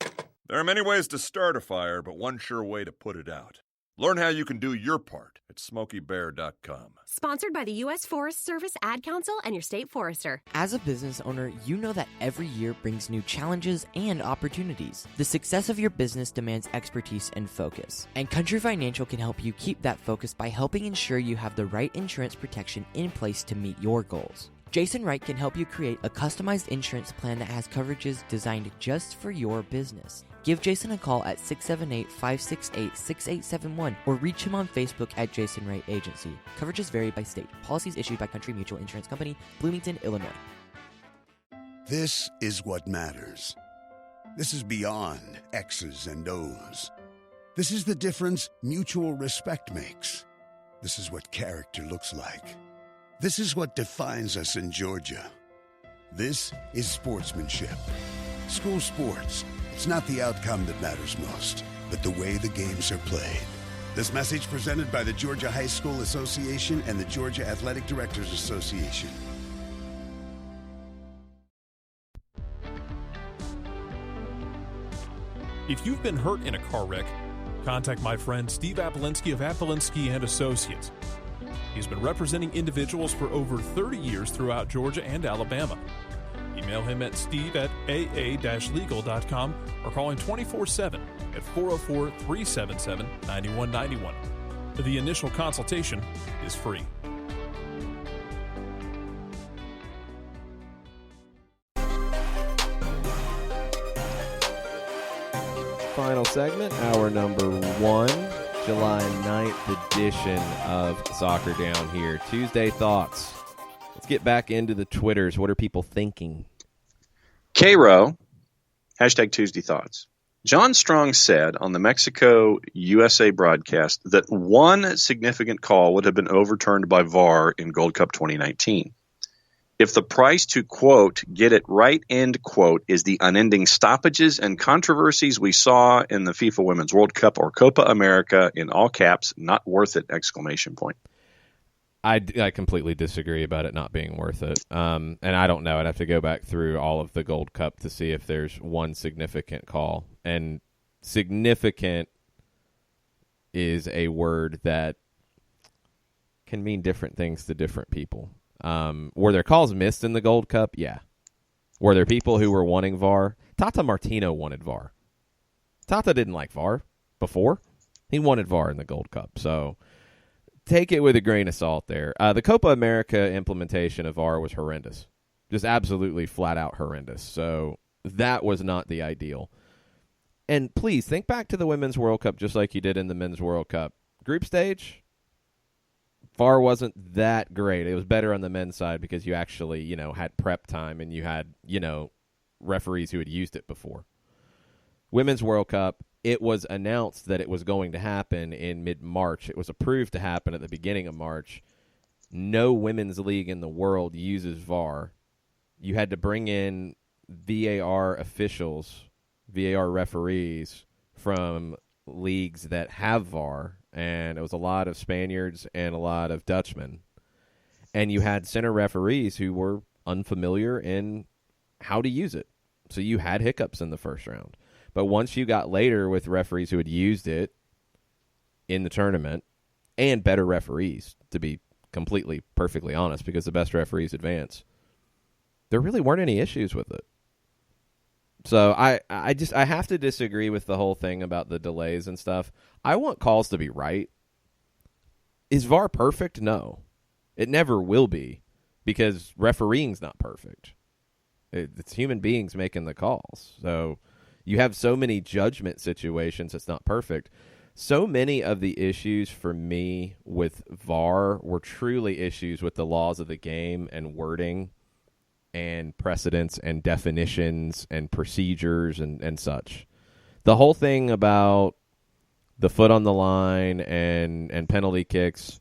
There are many ways to start a fire, but one sure way to put it out. Learn how you can do your part at SmokeyBear.com. Sponsored by the U.S. Forest Service, Ad Council, and your state forester. As a business owner, you know that every year brings new challenges and opportunities. The success of your business demands expertise and focus. And Country Financial can help you keep that focus by helping ensure you have the right insurance protection in place to meet your goals. Jason Wright can help you create a customized insurance plan that has coverages designed just for your business. Give Jason a call at 678-568-6871 or reach him on Facebook at Jason Wright Agency. Coverages vary by state. Policies issued by Country Mutual Insurance Company, Bloomington, Illinois. This is what matters. This is beyond X's and O's. This is the difference mutual respect makes. This is what character looks like. This is what defines us in Georgia. This is sportsmanship. School sports. It's not the outcome that matters most, but the way the games are played. This message presented by the Georgia High School Association and the Georgia Athletic Directors Association. If you've been hurt in a car wreck, contact my friend Steve Apolinsky of Apolinsky and Associates. He's been representing individuals for over 30 years throughout Georgia and Alabama. Email him at steve@aa-legal.com or call him 24/7 at 404-377-9191. The initial consultation is free. Final segment, hour number 1, July 9th edition of Soccer Down here. Tuesday thoughts. Let's get back into the Twitters. What are people thinking? K-Row, hashtag Tuesday Thoughts. John Strong said on the Mexico-USA broadcast that one significant call would have been overturned by VAR in Gold Cup 2019. If the price to, quote, get it right, end quote, is the unending stoppages and controversies we saw in the FIFA Women's World Cup or Copa America, in all caps, not worth it, exclamation point. I completely disagree about it not being worth it. And I don't know. I'd have to go back through all of the Gold Cup to see if there's one significant call. And significant is a word that can mean different things to different people. Were there calls missed in the Gold Cup? Yeah. Were there people who were wanting VAR? Tata Martino wanted VAR. Tata didn't like VAR before. He wanted VAR in the Gold Cup. So take it with a grain of salt there. The Copa America implementation of VAR was horrendous. Just absolutely flat out horrendous. So that was not the ideal. And please, think back to the Women's World Cup just like you did in the Men's World Cup. Group stage, VAR wasn't that great. It was better on the men's side because you actually, had prep time and you had, referees who had used it before. Women's World Cup, it was announced that it was going to happen in mid-March. It was approved to happen at the beginning of March. No women's league in the world uses VAR. You had to bring in VAR officials, VAR referees from leagues that have VAR, and it was a lot of Spaniards and a lot of Dutchmen. And you had center referees who were unfamiliar in how to use it. So you had hiccups in the first round. But once you got later with referees who had used it in the tournament, and better referees, to be completely, perfectly honest, because the best referees advance, there really weren't any issues with it. So I have to disagree with the whole thing about the delays and stuff. I want calls to be right. Is VAR perfect? No. It never will be, because refereeing's not perfect. It's human beings making the calls. So you have so many judgment situations, it's not perfect. So many of the issues for me with VAR were truly issues with the laws of the game and wording and precedents and definitions and procedures and such. The whole thing about the foot on the line and penalty kicks,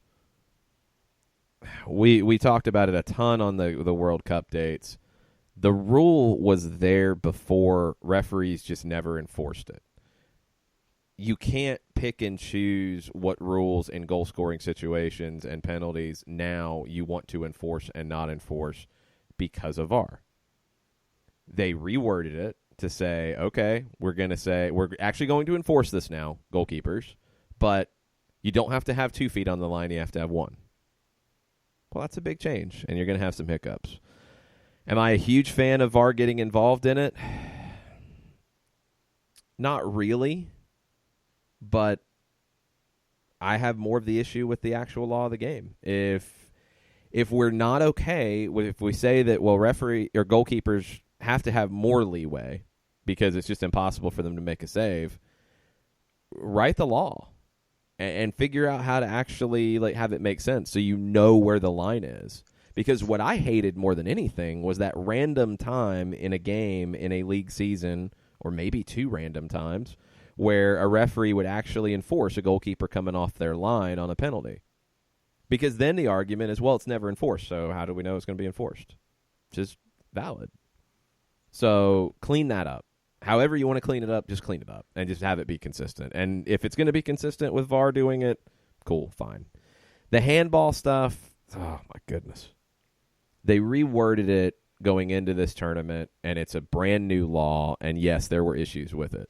we talked about it a ton on the World Cup dates. The rule was there before. Referees just never enforced it. You can't pick and choose what rules in goal-scoring situations and penalties now you want to enforce and not enforce because of VAR. They reworded it to say, okay, we're actually going to enforce this now, goalkeepers, but you don't have to have 2 feet on the line, you have to have 1. Well, that's a big change, and you're going to have some hiccups. Am I a huge fan of VAR getting involved in it? Not really, but I have more of the issue with the actual law of the game. If we're not okay, if we say that, well, referee or goalkeepers have to have more leeway because it's just impossible for them to make a save, write the law and figure out how to actually have it make sense so you know where the line is. Because what I hated more than anything was that random time in a game in a league season, or maybe 2 random times, where a referee would actually enforce a goalkeeper coming off their line on a penalty. Because then the argument is, well, it's never enforced, so how do we know it's going to be enforced? Which is valid. So clean that up. However you want to clean it up, just clean it up and just have it be consistent. And if it's going to be consistent with VAR doing it, cool, fine. The handball stuff, oh my goodness. They reworded it going into this tournament, and it's a brand new law, and yes, there were issues with it.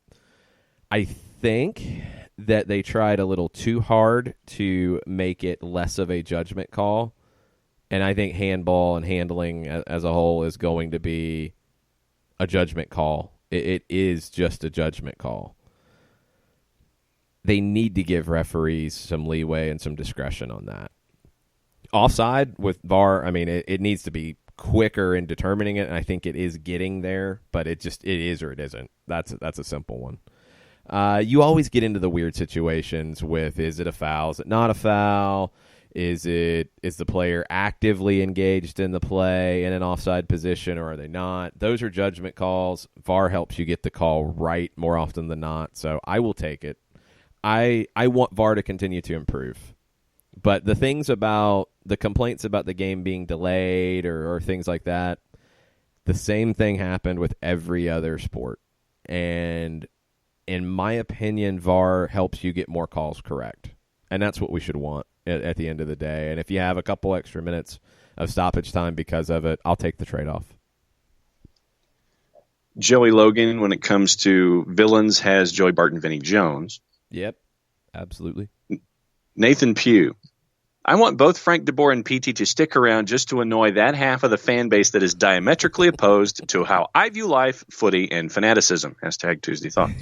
I think that they tried a little too hard to make it less of a judgment call, and I think handball and handling as a whole is going to be a judgment call. It is just a judgment call. They need to give referees some leeway and some discretion on that. Offside with VAR, I mean, it needs to be quicker in determining it, and I think it is getting there, but it is or it isn't. That's a simple one. You always get into the weird situations with, is it a foul? Is it not a foul? Is the player actively engaged in the play in an offside position, or are they not? Those are judgment calls. VAR helps you get the call right more often than not, so I will take it. I want VAR to continue to improve. But the things about the complaints about the game being delayed or things like that, the same thing happened with every other sport. And in my opinion, VAR helps you get more calls correct. And that's what we should want at the end of the day. And if you have a couple extra minutes of stoppage time because of it, I'll take the trade-off. Joey Logan, when it comes to villains, has Joey Barton, Vinnie Jones. Yep, absolutely. Nathan Pugh. I want both Frank DeBoer and PT to stick around just to annoy that half of the fan base that is diametrically opposed to how I view life, footy, and fanaticism. # Tuesday Thoughts.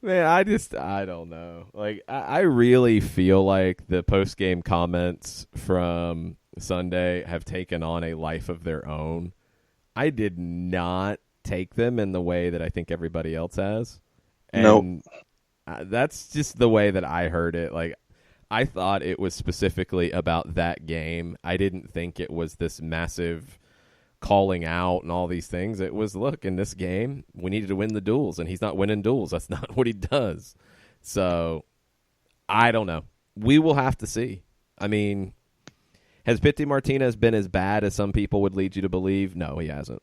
Man, I don't know. I really feel like the post-game comments from Sunday have taken on a life of their own. I did not take them in the way that I think everybody else has. And nope. That's just the way that I heard it. I thought it was specifically about that game. I didn't think it was this massive calling out and all these things. It was, look, in this game, we needed to win the duels, and he's not winning duels. That's not what he does. So, I don't know. We will have to see. I mean, has Pity Martinez been as bad as some people would lead you to believe? No, he hasn't.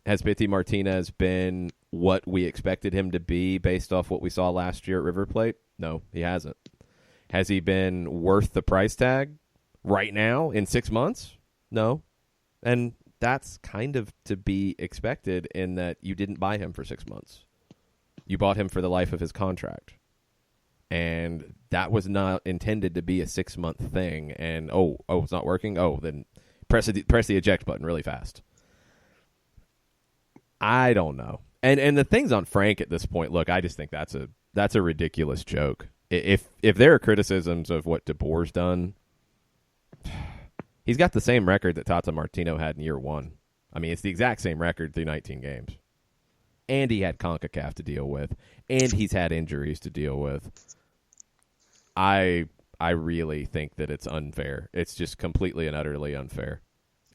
Has Pity Martinez been what we expected him to be based off what we saw last year at River Plate? No, he hasn't. Has he been worth the price tag right now in 6 months? No. And that's kind of to be expected in that you didn't buy him for 6 months. You bought him for the life of his contract. And that was not intended to be a 6-month thing. And, it's not working? Oh, then press the eject button really fast. I don't know. And the things on Frank at this point, look, I just think that's a ridiculous joke. If there are criticisms of what DeBoer's done, he's got the same record that Tata Martino had in year one. I mean, it's the exact same record through 19 games. And he had CONCACAF to deal with. And he's had injuries to deal with. I really think that it's unfair. It's just completely and utterly unfair.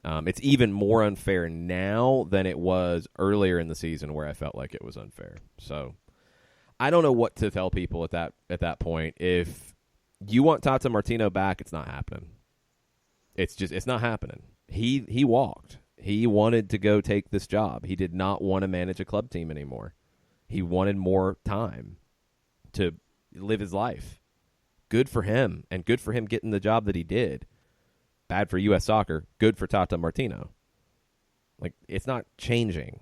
It's even more unfair now than it was earlier in the season where I felt like it was unfair. So I don't know what to tell people at that point. If you want Tata Martino back, it's not happening. It's not happening. He walked. He wanted to go take this job. He did not want to manage a club team anymore. He wanted more time to live his life. Good for him, and good for him getting the job that he did. Bad for U.S. Soccer. Good for Tata Martino. Like, it's not changing.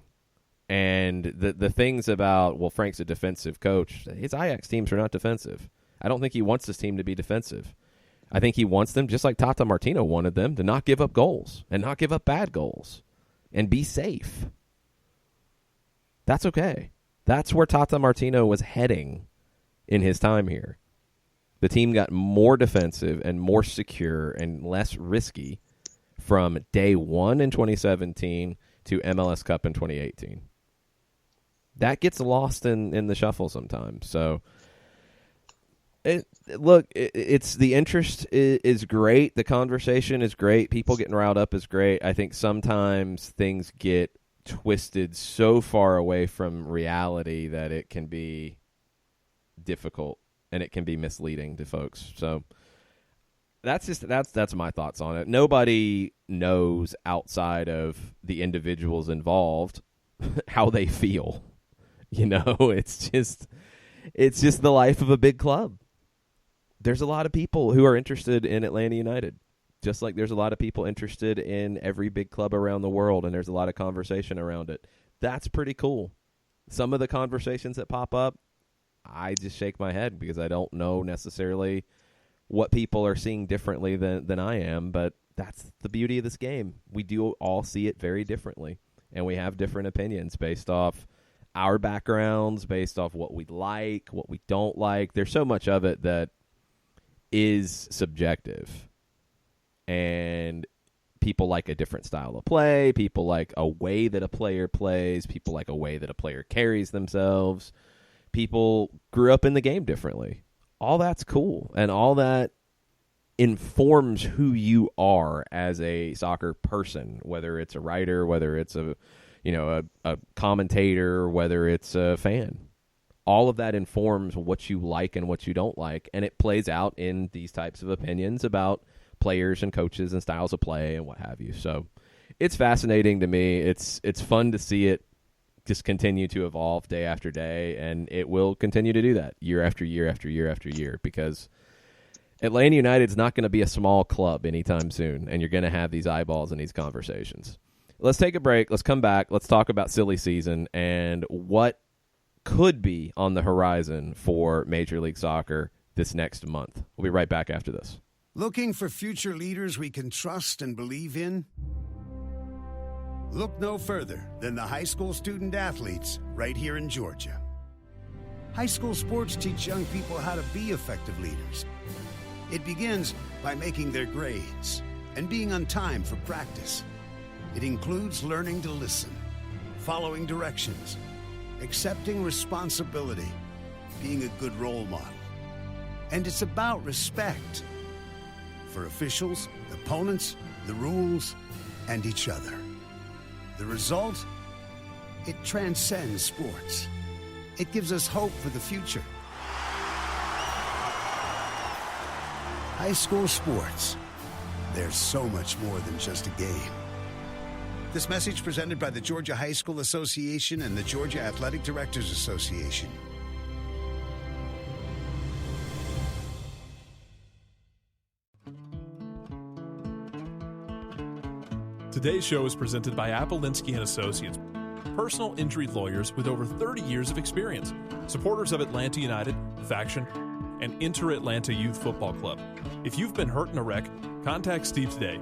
And the things about, well, Frank's a defensive coach. His Ajax teams are not defensive. I don't think he wants this team to be defensive. I think he wants them, just like Tata Martino wanted them, to not give up goals and not give up bad goals and be safe. That's okay. That's where Tata Martino was heading in his time here. The team got more defensive and more secure and less risky from day one in 2017 to MLS Cup in 2018. That gets lost in the shuffle sometimes. So, it's the interest is great. The conversation is great. People getting riled up is great. I think sometimes things get twisted so far away from reality that it can be difficult and it can be misleading to folks. So that's my thoughts on it. Nobody knows outside of the individuals involved how they feel. You know, it's just the life of a big club. There's a lot of people who are interested in Atlanta United, just like there's a lot of people interested in every big club around the world, and there's a lot of conversation around it. That's pretty cool. Some of the conversations that pop up, I just shake my head because I don't know necessarily what people are seeing differently than I am, but that's the beauty of this game. We do all see it very differently, and we have different opinions based off our backgrounds, based off what we like, what we don't like. There's so much of it that is subjective, and people like a different style of play. People like a way that a player plays. People like a way that a player carries themselves. People grew up in the game differently. All that's cool, and all that informs who you are as a soccer person, whether it's a writer, whether it's a commentator, whether it's a fan. All of that informs what you like and what you don't like, and it plays out in these types of opinions about players and coaches and styles of play and what have you. So it's fascinating to me. It's fun to see it just continue to evolve day after day, and it will continue to do that year after year after year after year, because Atlanta United's not going to be a small club anytime soon, and you're going to have these eyeballs and these conversations. Let's take a break. Let's come back. Let's talk about silly season and what could be on the horizon for Major League Soccer this next month. We'll be right back after this. Looking for future leaders we can trust and believe in? Look no further than the high school student athletes right here in Georgia. High school sports teach young people how to be effective leaders. It begins by making their grades and being on time for practice. It includes learning to listen, following directions, accepting responsibility, being a good role model. And it's about respect for officials, opponents, the rules, and each other. The result? It transcends sports. It gives us hope for the future. High school sports. There's so much more than just a game. This message presented by the Georgia High School Association and the Georgia Athletic Directors Association. Today's show is presented by Appolinsky & Associates, personal injury lawyers with over 30 years of experience, supporters of Atlanta United, Faction, and Inter-Atlanta Youth Football Club. If you've been hurt in a wreck, contact Steve today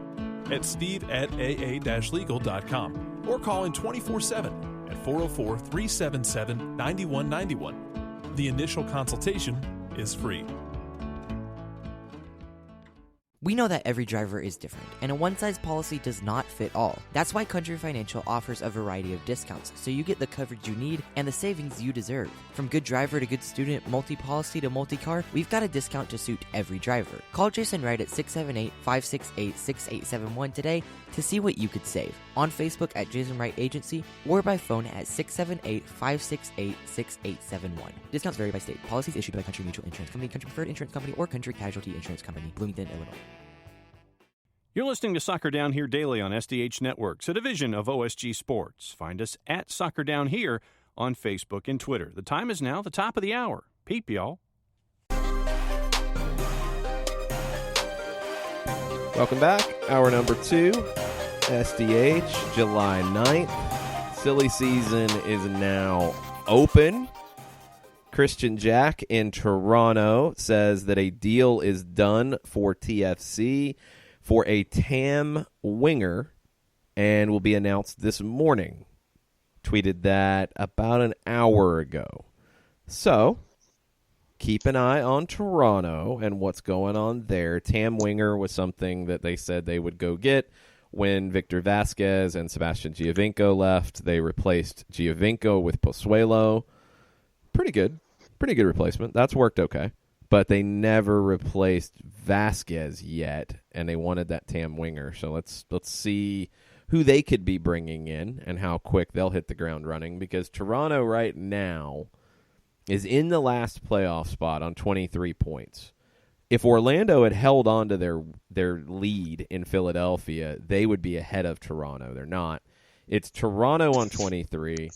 at steve@aa-legal.com or call in 24/7 at 404-377-9191. The initial consultation is free. We know that every driver is different, and a one-size policy does not fit all. That's why Country Financial offers a variety of discounts, so you get the coverage you need and the savings you deserve. From good driver to good student, multi-policy to multi-car, we've got a discount to suit every driver. Call Jason Wright at 678-568-6871 today to see what you could save. On Facebook at Jason Wright Agency or by phone at 678-568-6871. Discounts vary by state. Policies issued by Country Mutual Insurance Company, Country Preferred Insurance Company, or Country Casualty Insurance Company, Bloomington, Illinois. You're listening to Soccer Down Here daily on SDH Networks, a division of OSG Sports. Find us at Soccer Down Here on Facebook and Twitter. The time is now the top of the hour. Peep, y'all. Welcome back. Hour number 2, SDH, July 9th. Silly season is now open. Christian Jack in Toronto says that a deal is done for TFC for a TAM winger and will be announced this morning. Tweeted that about an hour ago. So, keep an eye on Toronto and what's going on there. TAM winger was something that they said they would go get when Victor Vasquez and Sebastian Giovinco left. They replaced Giovinco with Pozuelo. Pretty good replacement. That's worked okay. But they never replaced Vasquez yet, and they wanted that TAM winger. So let's see who they could be bringing in and how quick they'll hit the ground running, because Toronto right now is in the last playoff spot on 23 points. If Orlando had held on to their lead in Philadelphia, they would be ahead of Toronto. They're not. It's Toronto on 23,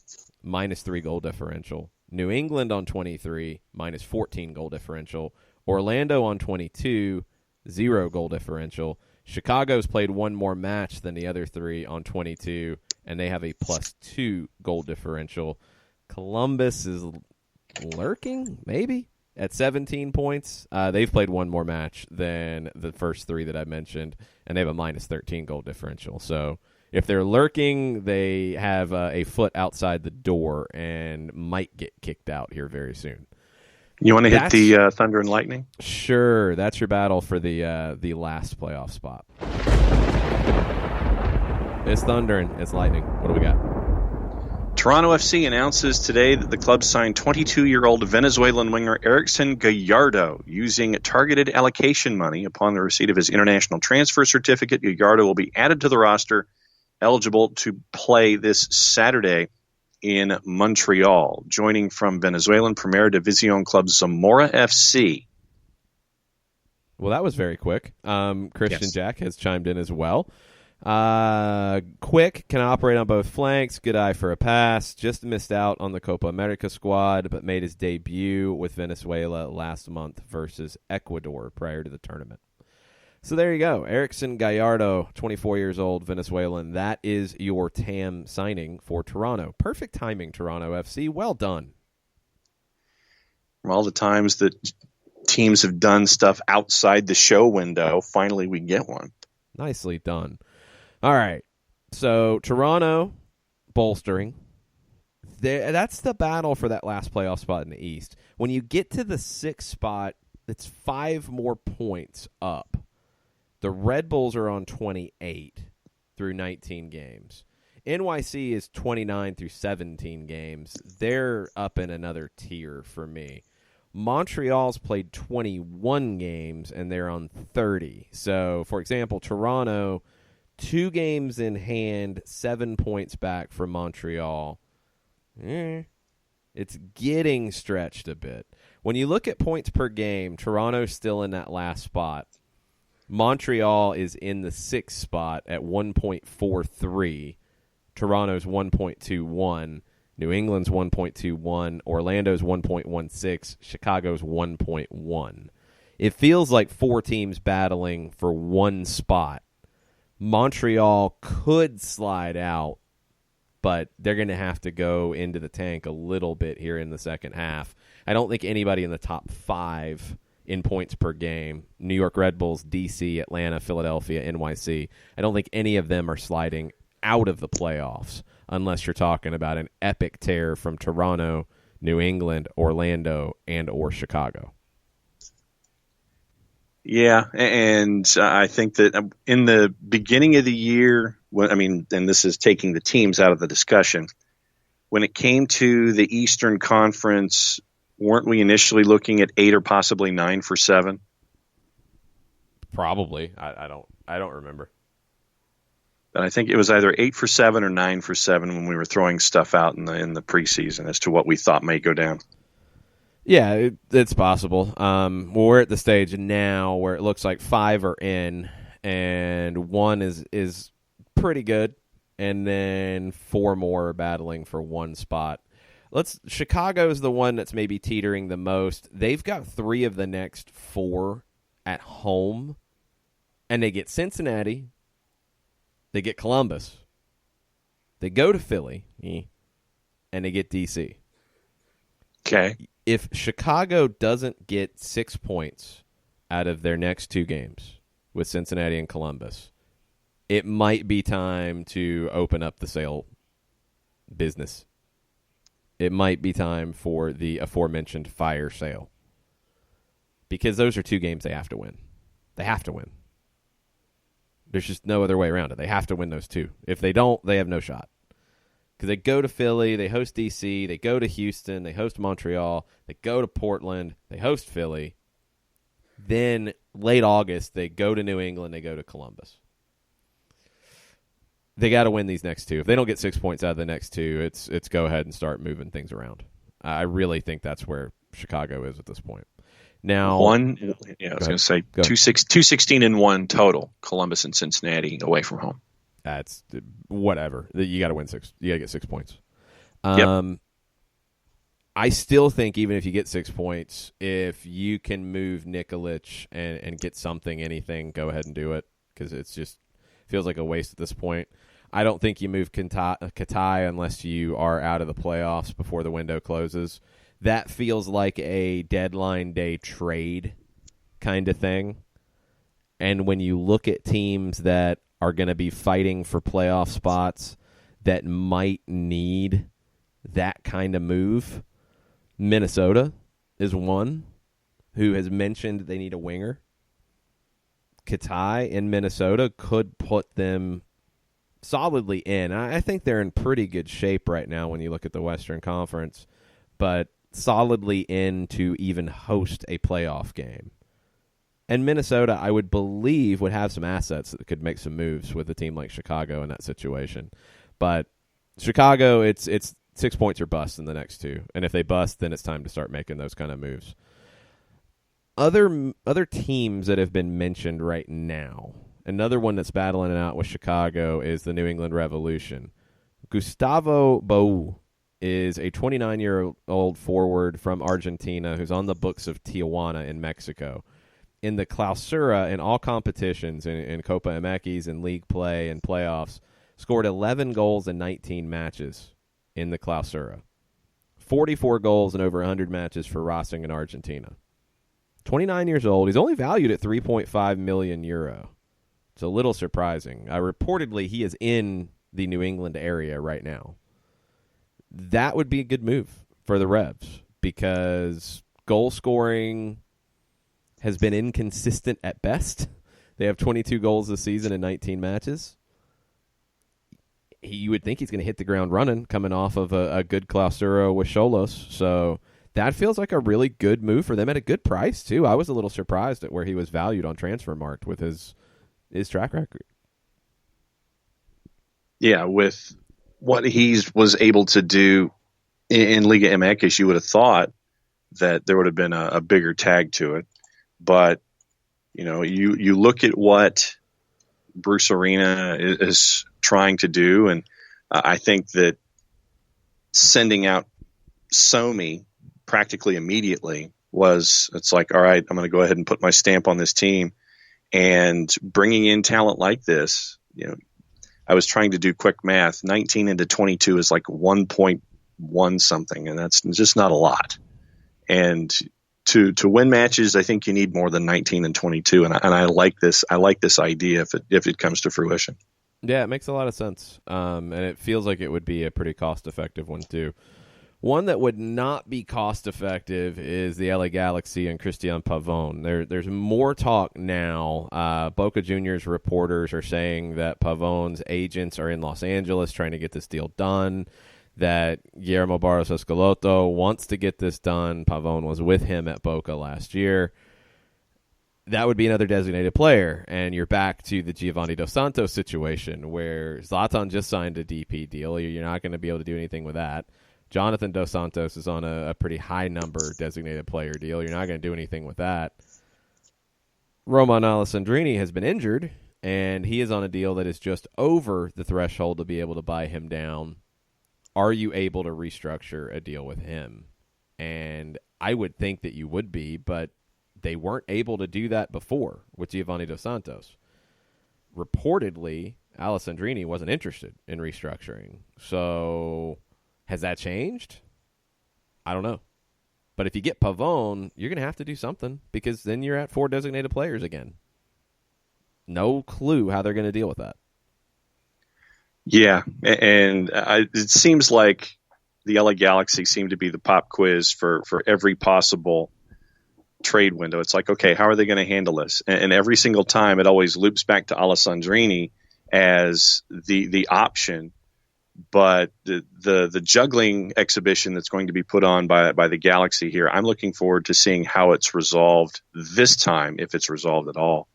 minus 3 goal differential. New England on 23, minus 14 goal differential. Orlando on 22, 0 goal differential. Chicago's played one more match than the other three on 22, and they have a plus 2 goal differential. Columbus is lurking, maybe, at 17 points. They've played one more match than the first three that I mentioned, and they have a minus 13 goal differential. So if they're lurking, they have a foot outside the door and might get kicked out here very soon. You want to hit the Thunder and Lightning? Sure. That's your battle for the last playoff spot. It's Thunder and it's Lightning. What do we got? Toronto FC announces today that the club signed 22-year-old Venezuelan winger Erickson Gallardo using targeted allocation money. Upon the receipt of his international transfer certificate, Gallardo will be added to the roster, eligible to play this Saturday in Montreal, joining from Venezuelan Primera División club Zamora FC. Well, that was very quick. Christian Jack has chimed in as well. Quick, can operate on both flanks, good eye for a pass, just missed out on the Copa America squad, but made his debut with Venezuela last month versus Ecuador prior to the tournament. So there you go. Erickson Gallardo, 24 years old, Venezuelan. That is your TAM signing for Toronto. Perfect timing, Toronto FC. Well done. From all the times that teams have done stuff outside the show window, finally we get one. Nicely done. All right. So Toronto bolstering. That's the battle for that last playoff spot in the East. When you get to the 6th spot, it's 5 more points up. The Red Bulls are on 28 through 19 games. NYC is 29 through 17 games. They're up in another tier for me. Montreal's played 21 games, and they're on 30. So, for example, Toronto, 2 games in hand, 7 points back from Montreal. It's getting stretched a bit. When you look at points per game, Toronto's still in that last spot. Montreal is in the 6th spot at 1.43. Toronto's 1.21. New England's 1.21. Orlando's 1.16. Chicago's 1.1. It feels like 4 teams battling for one spot. Montreal could slide out, but they're going to have to go into the tank a little bit here in the second half. I don't think anybody in the top 5 in points per game, New York Red Bulls, DC, Atlanta, Philadelphia, NYC, I don't think any of them are sliding out of the playoffs unless you're talking about an epic tear from Toronto, New England, Orlando, and or Chicago. Yeah, and I think that in the beginning of the year, and this is taking the teams out of the discussion, when it came to the Eastern Conference, weren't we initially looking at 8 or possibly 9 for 7? Probably. I don't remember. But I think it was either 8 for 7 or 9 for 7 when we were throwing stuff out in the preseason as to what we thought may go down. Yeah, it's possible. We're at the stage now where it looks like 5 are in, and one is pretty good, and then 4 more are battling for one spot. Chicago's the one that's maybe teetering the most. They've got 3 of the next 4 at home, and they get Cincinnati, they get Columbus, they go to Philly, and they get DC. Okay. If Chicago doesn't get 6 points out of their next 2 games with Cincinnati and Columbus, it might be time to open up the sale business. It might be time for the aforementioned fire sale. Because those are 2 games they have to win. They have to win. There's just no other way around it. They have to win those 2. If they don't, they have no shot. Because they go to Philly, they host DC, they go to Houston, they host Montreal, they go to Portland, they host Philly. Then, late August, they go to New England, they go to Columbus. They got to win these next 2. If they don't get 6 points out of the next 2, it's go ahead and start moving things around. I really think that's where Chicago is at this point. Now, I was going to say 216-1 total. Columbus and Cincinnati away from home. That's whatever. You got to win 6. You got to get 6 points. Yep. I still think even if you get 6 points, if you can move Nikolic and get something, anything, go ahead and do it, because it's just feels like a waste at this point. I don't think you move Katai unless you are out of the playoffs before the window closes. That feels like a deadline day trade kind of thing. And when you look at teams that are going to be fighting for playoff spots that might need that kind of move, Minnesota is one who has mentioned they need a winger. Katai in Minnesota could put them solidly in. I think they're in pretty good shape right now when you look at the Western Conference, but solidly in to even host a playoff game. And Minnesota, I would believe, would have some assets that could make some moves with a team like Chicago in that situation. But Chicago, it's 6 points or bust in the next 2. And if they bust, then it's time to start making those kind of moves. Other teams that have been mentioned right now, another one that's battling it out with Chicago is the New England Revolution. Gustavo Bou is a 29-year-old forward from Argentina who's on the books of Tijuana in Mexico. In the Clausura, in all competitions, in Copa MX, in league play and playoffs, scored 11 goals in 19 matches in the Clausura. 44 goals in over 100 matches for Racing in Argentina. 29 years old. He's only valued at 3.5 million euro. It's a little surprising. Reportedly, he is in the New England area right now. That would be a good move for the Revs because goal scoring has been inconsistent at best. They have 22 goals this season in 19 matches. You would think he's going to hit the ground running coming off of a good Clausura with Xolos. So that feels like a really good move for them at a good price, too. I was a little surprised at where he was valued on Transfermarkt with his track record. Yeah, with what he was able to do in Liga MX, you would have thought that there would have been a bigger tag to it. But, you look at what Bruce Arena is trying to do, and I think that sending out Somi practically immediately it's like, all right, I'm going to go ahead and put my stamp on this team. And bringing in talent like this, I was trying to do quick math. 19 into 22 is like 1.1 something, and that's just not a lot. And to win matches, I think you need more than 19 and 22, and I like this. I like this idea if it comes to fruition. Yeah, it makes a lot of sense, and it feels like it would be a pretty cost-effective one too. One that would not be cost-effective is the LA Galaxy and Christian Pavón. There's more talk now. Boca Juniors reporters are saying that Pavón's agents are in Los Angeles trying to get this deal done, that Guillermo Barros Escaloto wants to get this done. Pavón was with him at Boca last year. That would be another designated player, and you're back to the Giovanni Dos Santos situation where Zlatan just signed a DP deal. You're not going to be able to do anything with that. Jonathan Dos Santos is on a pretty high number designated player deal. You're not going to do anything with that. Roman Alessandrini has been injured, and he is on a deal that is just over the threshold to be able to buy him down. Are you able to restructure a deal with him? And I would think that you would be, but they weren't able to do that before with Giovanni Dos Santos. Reportedly, Alessandrini wasn't interested in restructuring. So has that changed? I don't know. But if you get Pavone, you're going to have to do something because then you're at 4 designated players again. No clue how they're going to deal with that. Yeah, and it seems like the LA Galaxy seem to be the pop quiz for every possible trade window. It's like, okay, how are they going to handle this? And every single time it always loops back to Alessandrini as the option. But the juggling exhibition that's going to be put on by the Galaxy here, I'm looking forward to seeing how it's resolved this time, if it's resolved at all.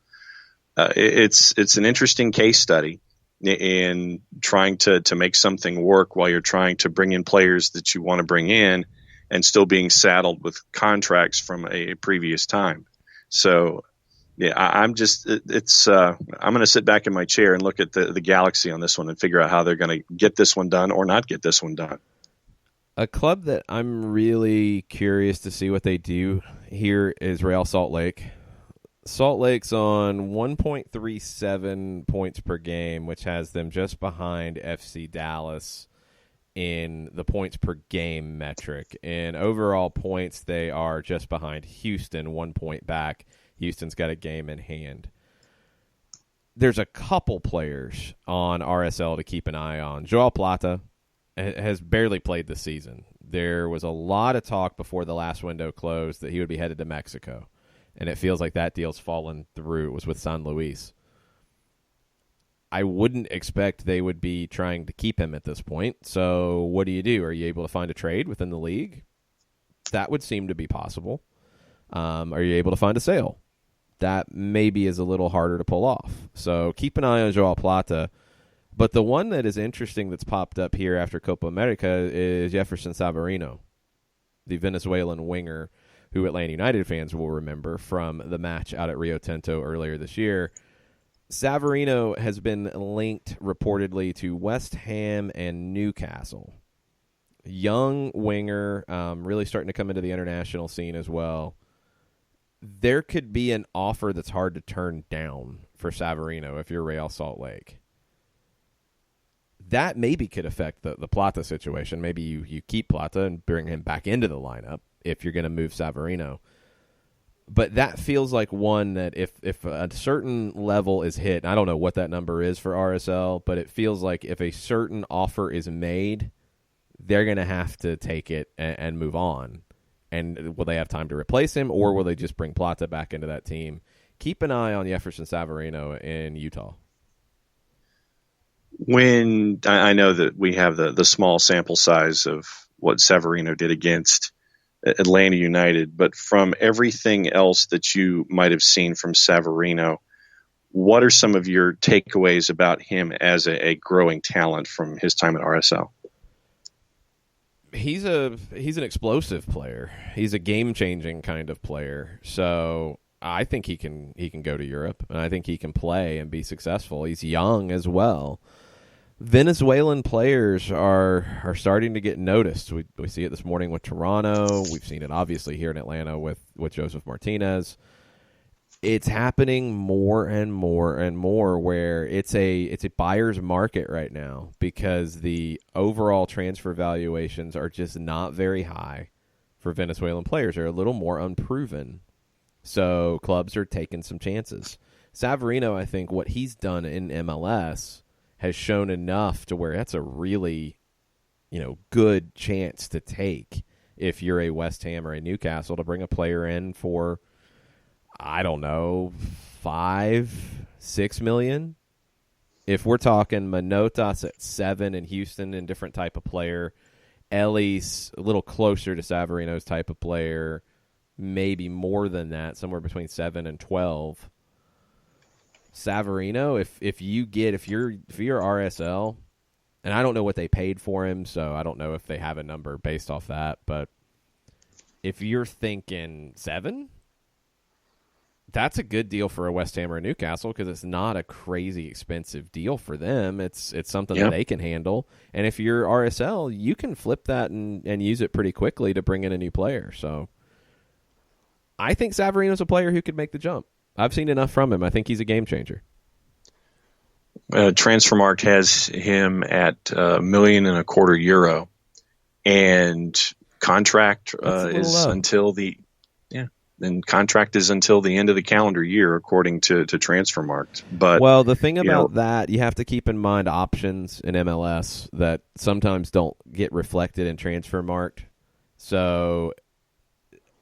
It's an interesting case study in trying to make something work while you're trying to bring in players that you want to bring in and still being saddled with contracts from a previous time. So, yeah, I'm going to sit back in my chair and look at the Galaxy on this one and figure out how they're going to get this one done or not get this one done. A club that I'm really curious to see what they do here is Real Salt Lake. Salt Lake's on 1.37 points per game, which has them just behind FC Dallas in the points per game metric. In overall points, they are just behind Houston, 1 point back. Houston's got a game in hand. There's a couple players on RSL to keep an eye on. Joao Plata has barely played this season. There was a lot of talk before the last window closed that he would be headed to Mexico, and it feels like that deal's fallen through. It was with San Luis. I wouldn't expect they would be trying to keep him at this point. So what do? Are you able to find a trade within the league? That would seem to be possible. Are you able to find a sale? That maybe is a little harder to pull off. So keep an eye on Joao Plata. But the one that is interesting that's popped up here after Copa America is Jefferson Savarino, the Venezuelan winger who Atlanta United fans will remember from the match out at Rio Tinto earlier this year. Savarino has been linked reportedly to West Ham and Newcastle. Young winger, really starting to come into the international scene as well. There could be an offer that's hard to turn down for Savarino if you're Real Salt Lake. That maybe could affect the Plata situation. Maybe you keep Plata and bring him back into the lineup if you're going to move Savarino. But that feels like one that if a certain level is hit, and I don't know what that number is for RSL, but it feels like if a certain offer is made, they're going to have to take it and move on. And will they have time to replace him, or will they just bring Plata back into that team? Keep an eye on Jefferson Savarino in Utah. When I know that we have the small sample size of what Savarino did against Atlanta United, but from everything else that you might have seen from Savarino, what are some of your takeaways about him as a growing talent from his time at RSL? He's an explosive player. He's a game-changing kind of player. So I think he can go to Europe, and I think he can play and be successful. He's young as well. Venezuelan players are starting to get noticed. We see it this morning with Toronto. We've seen it obviously here in Atlanta with Joseph Martinez. It's happening more and more and more where it's a buyer's market right now because the overall transfer valuations are just not very high for Venezuelan players. They're a little more unproven. So clubs are taking some chances. Savarino, I think what he's done in MLS has shown enough to where that's a really, good chance to take if you're a West Ham or a Newcastle to bring a player in for, I don't know, $5-6 million. If we're talking Manotas at 7 in Houston and different type of player, Ellis a little closer to Savarino's type of player, maybe more than that, somewhere between 7 and 12. Savarino, if you're RSL, and I don't know what they paid for him, so I don't know if they have a number based off that, but if you're thinking 7, that's a good deal for a West Ham or a Newcastle because it's not a crazy expensive deal for them. It's something that they can handle. And if you're RSL, you can flip that and use it pretty quickly to bring in a new player. So I think Savarino's a player who could make the jump. I've seen enough from him. I think he's a game changer. Transfermarkt has him at €1.25 million, and contract is until the contract is until the end of the calendar year, according to Transfermarkt. But the thing about that, you have to keep in mind options in MLS that sometimes don't get reflected in Transfermarkt. So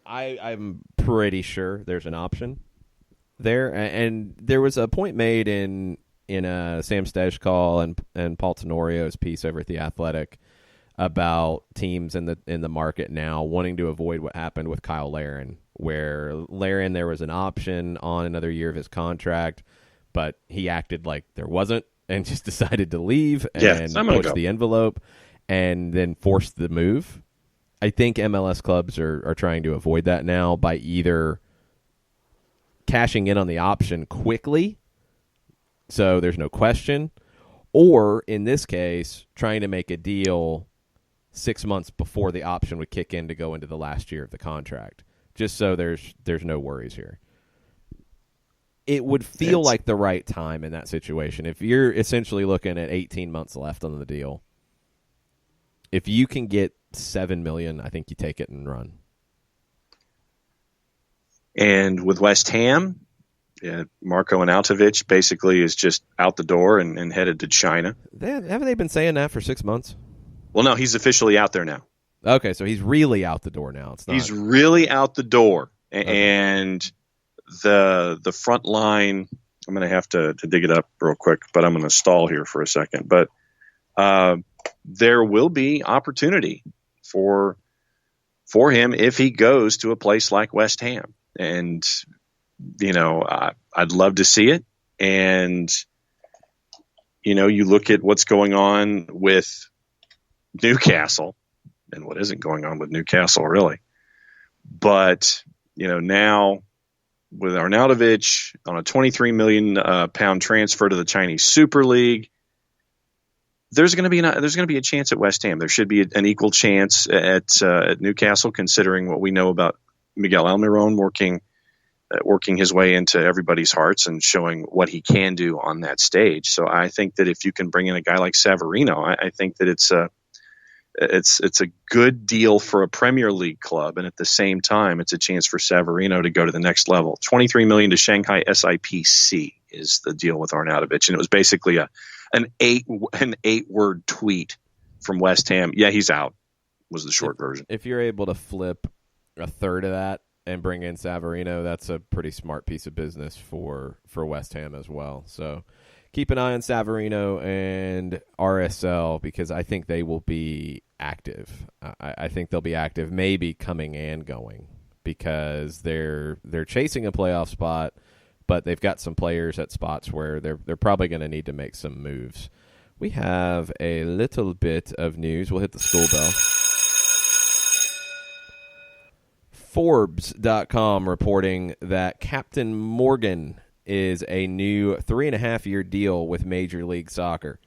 I'm pretty sure there's an option there, and there was a point made in Sam Stejskal and Paul Tenorio's piece over at The Athletic about teams in the market now wanting to avoid what happened with Kyle Larin, where Larin, there was an option on another year of his contract, but he acted like there wasn't and just decided to leave and push the envelope and then forced the move. I think MLS clubs are trying to avoid that now by either cashing in on the option quickly, so there's no question, or in this case, trying to make a deal 6 months before the option would kick in to go into the last year of the contract, just so there's no worries here. It would feel like the right time in that situation. If you're essentially looking at 18 months left on the deal, if you can get $7 million, I think you take it and run. And with West Ham, Marko Arnautovic basically is just out the door and headed to China. Haven't they been saying that for 6 months? Well, no, he's officially out there now. Okay, so he's really out the door now. He's really out the door. Okay. And the front line, I'm going to have to dig it up real quick, but I'm going to stall here for a second. But there will be opportunity for him if he goes to a place like West Ham. And, I'd love to see it. And, you look at what's going on with Newcastle and what isn't going on with Newcastle, really. But, now with Arnautovic on a £23 million pound transfer to the Chinese Super League, there's going to be a chance at West Ham. There should be an equal chance at Newcastle, considering what we know about Miguel Almiron working his way into everybody's hearts and showing what he can do on that stage. So I think that if you can bring in a guy like Savarino, I think that it's a good deal for a Premier League club, and at the same time, it's a chance for Savarino to go to the next level. $23 million to Shanghai SIPC is the deal with Arnautovic, and it was basically an eight-word tweet from West Ham. Yeah, he's out, was the short version. If you're able to flip a third of that and bring in Savarino, that's a pretty smart piece of business for West Ham as well. So keep an eye on Savarino and RSL because I think they will be active. I think they'll be active, maybe coming and going, because they're chasing a playoff spot, but they've got some players at spots where they're probably going to need to make some moves. We have a little bit of news. We'll hit the school bell. Forbes.com reporting that Captain Morgan is a new 3.5-year deal with Major League Soccer.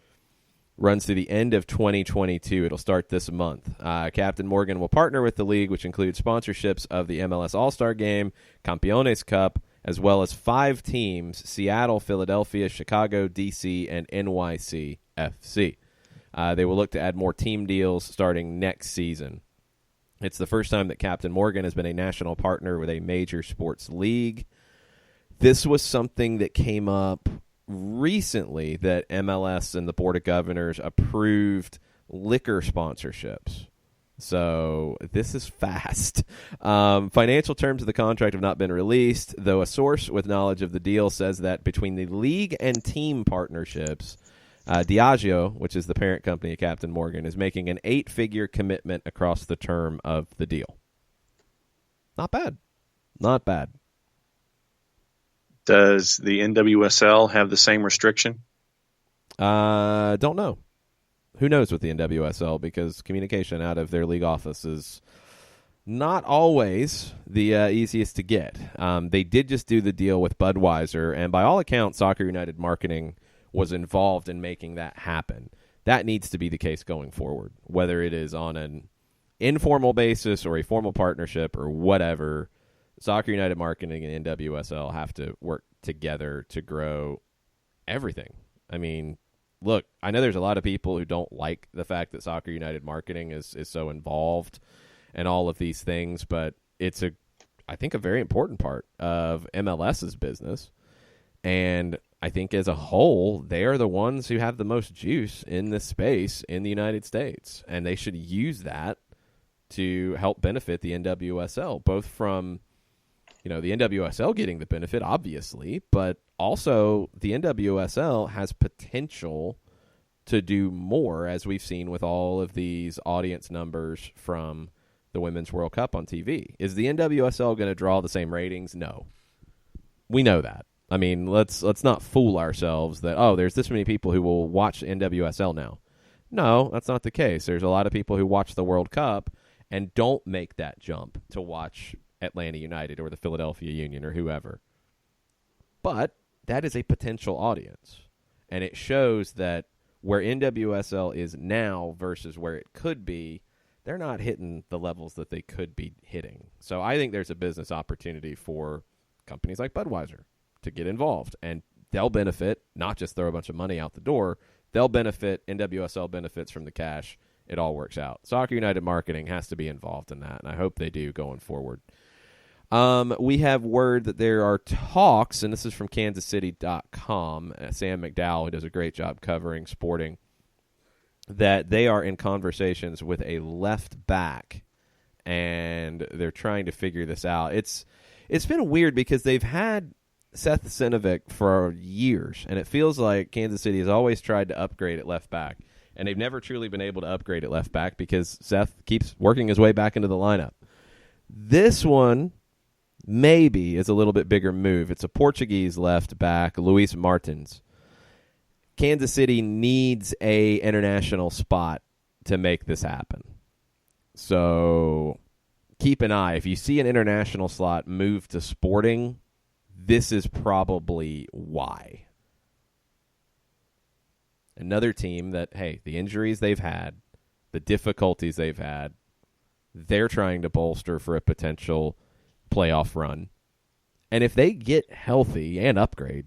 Runs to the end of 2022. It'll start this month. Captain Morgan will partner with the league, which includes sponsorships of the MLS All-Star Game, Campeones Cup, as well as 5 teams: Seattle, Philadelphia, Chicago, DC, and NYC FC. They will look to add more team deals starting next season. It's the first time that Captain Morgan has been a national partner with a major sports league. This was something that came up recently, that MLS and the Board of Governors approved liquor sponsorships. So this is fast. Financial terms of the contract have not been released, though a source with knowledge of the deal says that between the league and team partnerships, Diageo, which is the parent company of Captain Morgan, is making an 8-figure commitment across the term of the deal. Not bad. Not bad. Does the NWSL have the same restriction? Don't know. Who knows with the NWSL, because communication out of their league office is not always the easiest to get. They did just do the deal with Budweiser, and by all accounts, Soccer United Marketing was involved in making that happen. That needs to be the case going forward, whether it is on an informal basis or a formal partnership or whatever. Soccer United Marketing and NWSL have to work together to grow everything. I mean, look, I know there's a lot of people who don't like the fact that Soccer United Marketing is so involved and all of these things, but it's I think a very important part of MLS's business. And I think as a whole, they are the ones who have the most juice in this space in the United States, and they should use that to help benefit the NWSL, both from the NWSL getting the benefit, obviously, but also the NWSL has potential to do more, as we've seen with all of these audience numbers from the Women's World Cup on TV. Is the NWSL going to draw the same ratings? No. We know that. I mean, let's not fool ourselves that, there's this many people who will watch NWSL now. No, that's not the case. There's a lot of people who watch the World Cup and don't make that jump to watch Atlanta United or the Philadelphia Union or whoever. But that is a potential audience. And it shows that where NWSL is now versus where it could be, they're not hitting the levels that they could be hitting. So I think there's a business opportunity for companies like Budweiser to get involved. And they'll benefit, not just throw a bunch of money out the door. They'll benefit, NWSL benefits from the cash. It all works out. Soccer United Marketing has to be involved in that, and I hope they do going forward. We have word that there are talks, and this is from kansascity.com. Sam McDowell, who does a great job covering sporting, that they are in conversations with a left back, and they're trying to figure this out. It's been weird because they've had Seth Sinovic for years, and it feels like Kansas City has always tried to upgrade at left back, and they've never truly been able to upgrade at left back because Seth keeps working his way back into the lineup. This one maybe is a little bit bigger move. It's a Portuguese left back, Luis Martins. Kansas City needs a international spot to make this happen. So keep an eye. If you see an international slot move to Sporting, this is probably why. Another team that, hey, the injuries they've had, the difficulties they've had, they're trying to bolster for a potential playoff run. And if they get healthy and upgrade,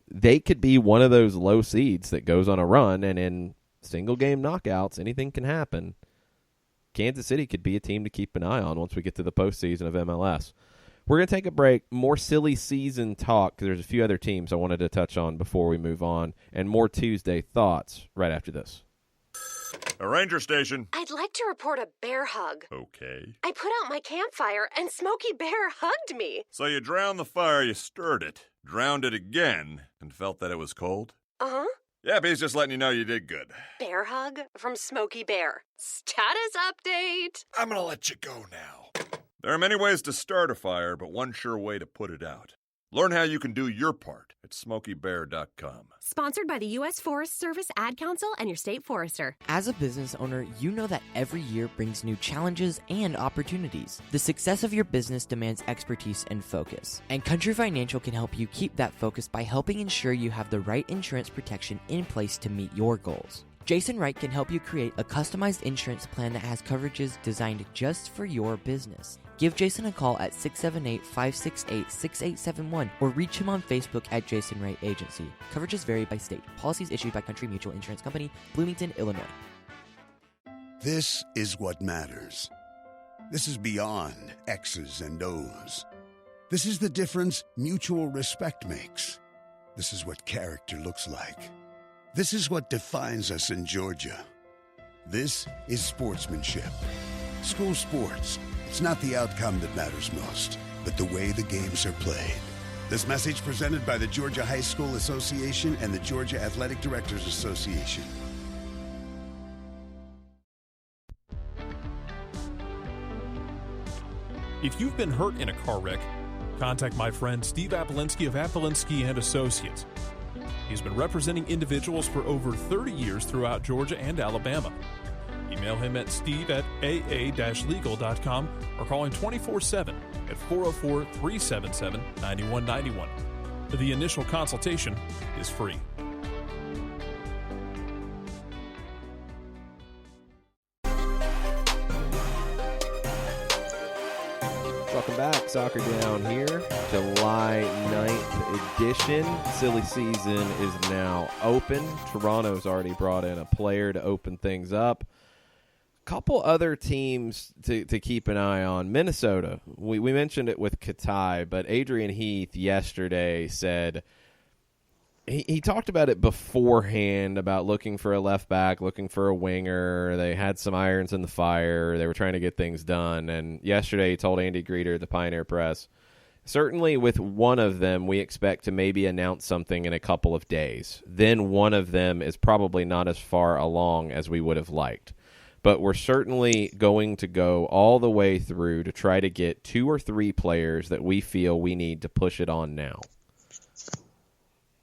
they could be one of those low seeds that goes on a run, and in single-game knockouts, anything can happen. Kansas City could be a team to keep an eye on once we get to the postseason of MLS. We're going to take a break. More silly season talk, because there's a few other teams I wanted to touch on before we move on, and more Tuesday thoughts right after this. A ranger station. I'd like to report a bear hug. Okay. I put out my campfire and Smokey Bear hugged me. So you drowned the fire, you stirred it, drowned it again, and felt that it was cold? Uh-huh. Yep, he's just letting you know you did good. Bear hug from Smokey Bear. Status update. I'm gonna let you go now. There are many ways to start a fire, but one sure way to put it out. Learn how you can do your part at SmokeyBear.com. Sponsored by the U.S. Forest Service Ad Council and your state forester. As a business owner, you know that every year brings new challenges and opportunities. The success of your business demands expertise and focus. And Country Financial can help you keep that focus by helping ensure you have the right insurance protection in place to meet your goals. Jason Wright can help you create a customized insurance plan that has coverages designed just for your business. Give Jason a call at 678-568-6871 or reach him on Facebook at Jason Wright Agency. Coverages vary by state. Policies issued by Country Mutual Insurance Company, Bloomington, Illinois. This is what matters. This is beyond X's and O's. This is the difference mutual respect makes. This is what character looks like. This is what defines us in Georgia. This is sportsmanship. School sports. It's not the outcome that matters most, but the way the games are played. This message presented by the Georgia High School Association and the Georgia Athletic Directors Association. If you've been hurt in a car wreck, contact my friend Steve Apolinsky of Apolinsky & Associates. He's been representing individuals for over 30 years throughout Georgia and Alabama. Email him at steve@aa-legal.com or call him 24/7 at 404-377-9191. The initial consultation is free. Welcome back. Soccer Down here, July 9th edition. Silly season is now open. Toronto's already brought in a player to open things up. Couple other teams to keep an eye on. Minnesota, we mentioned it with Katai, but Adrian Heath yesterday said he talked about it beforehand about looking for a left back, looking for a winger. They had some irons in the fire. They were trying to get things done. And yesterday he told Andy Greeter, the Pioneer Press, certainly with one of them, we expect to maybe announce something in a couple of days. Then one of them is probably not as far along as we would have liked. But we're certainly going to go all the way through to try to get 2 or 3 players that we feel we need to push it on now.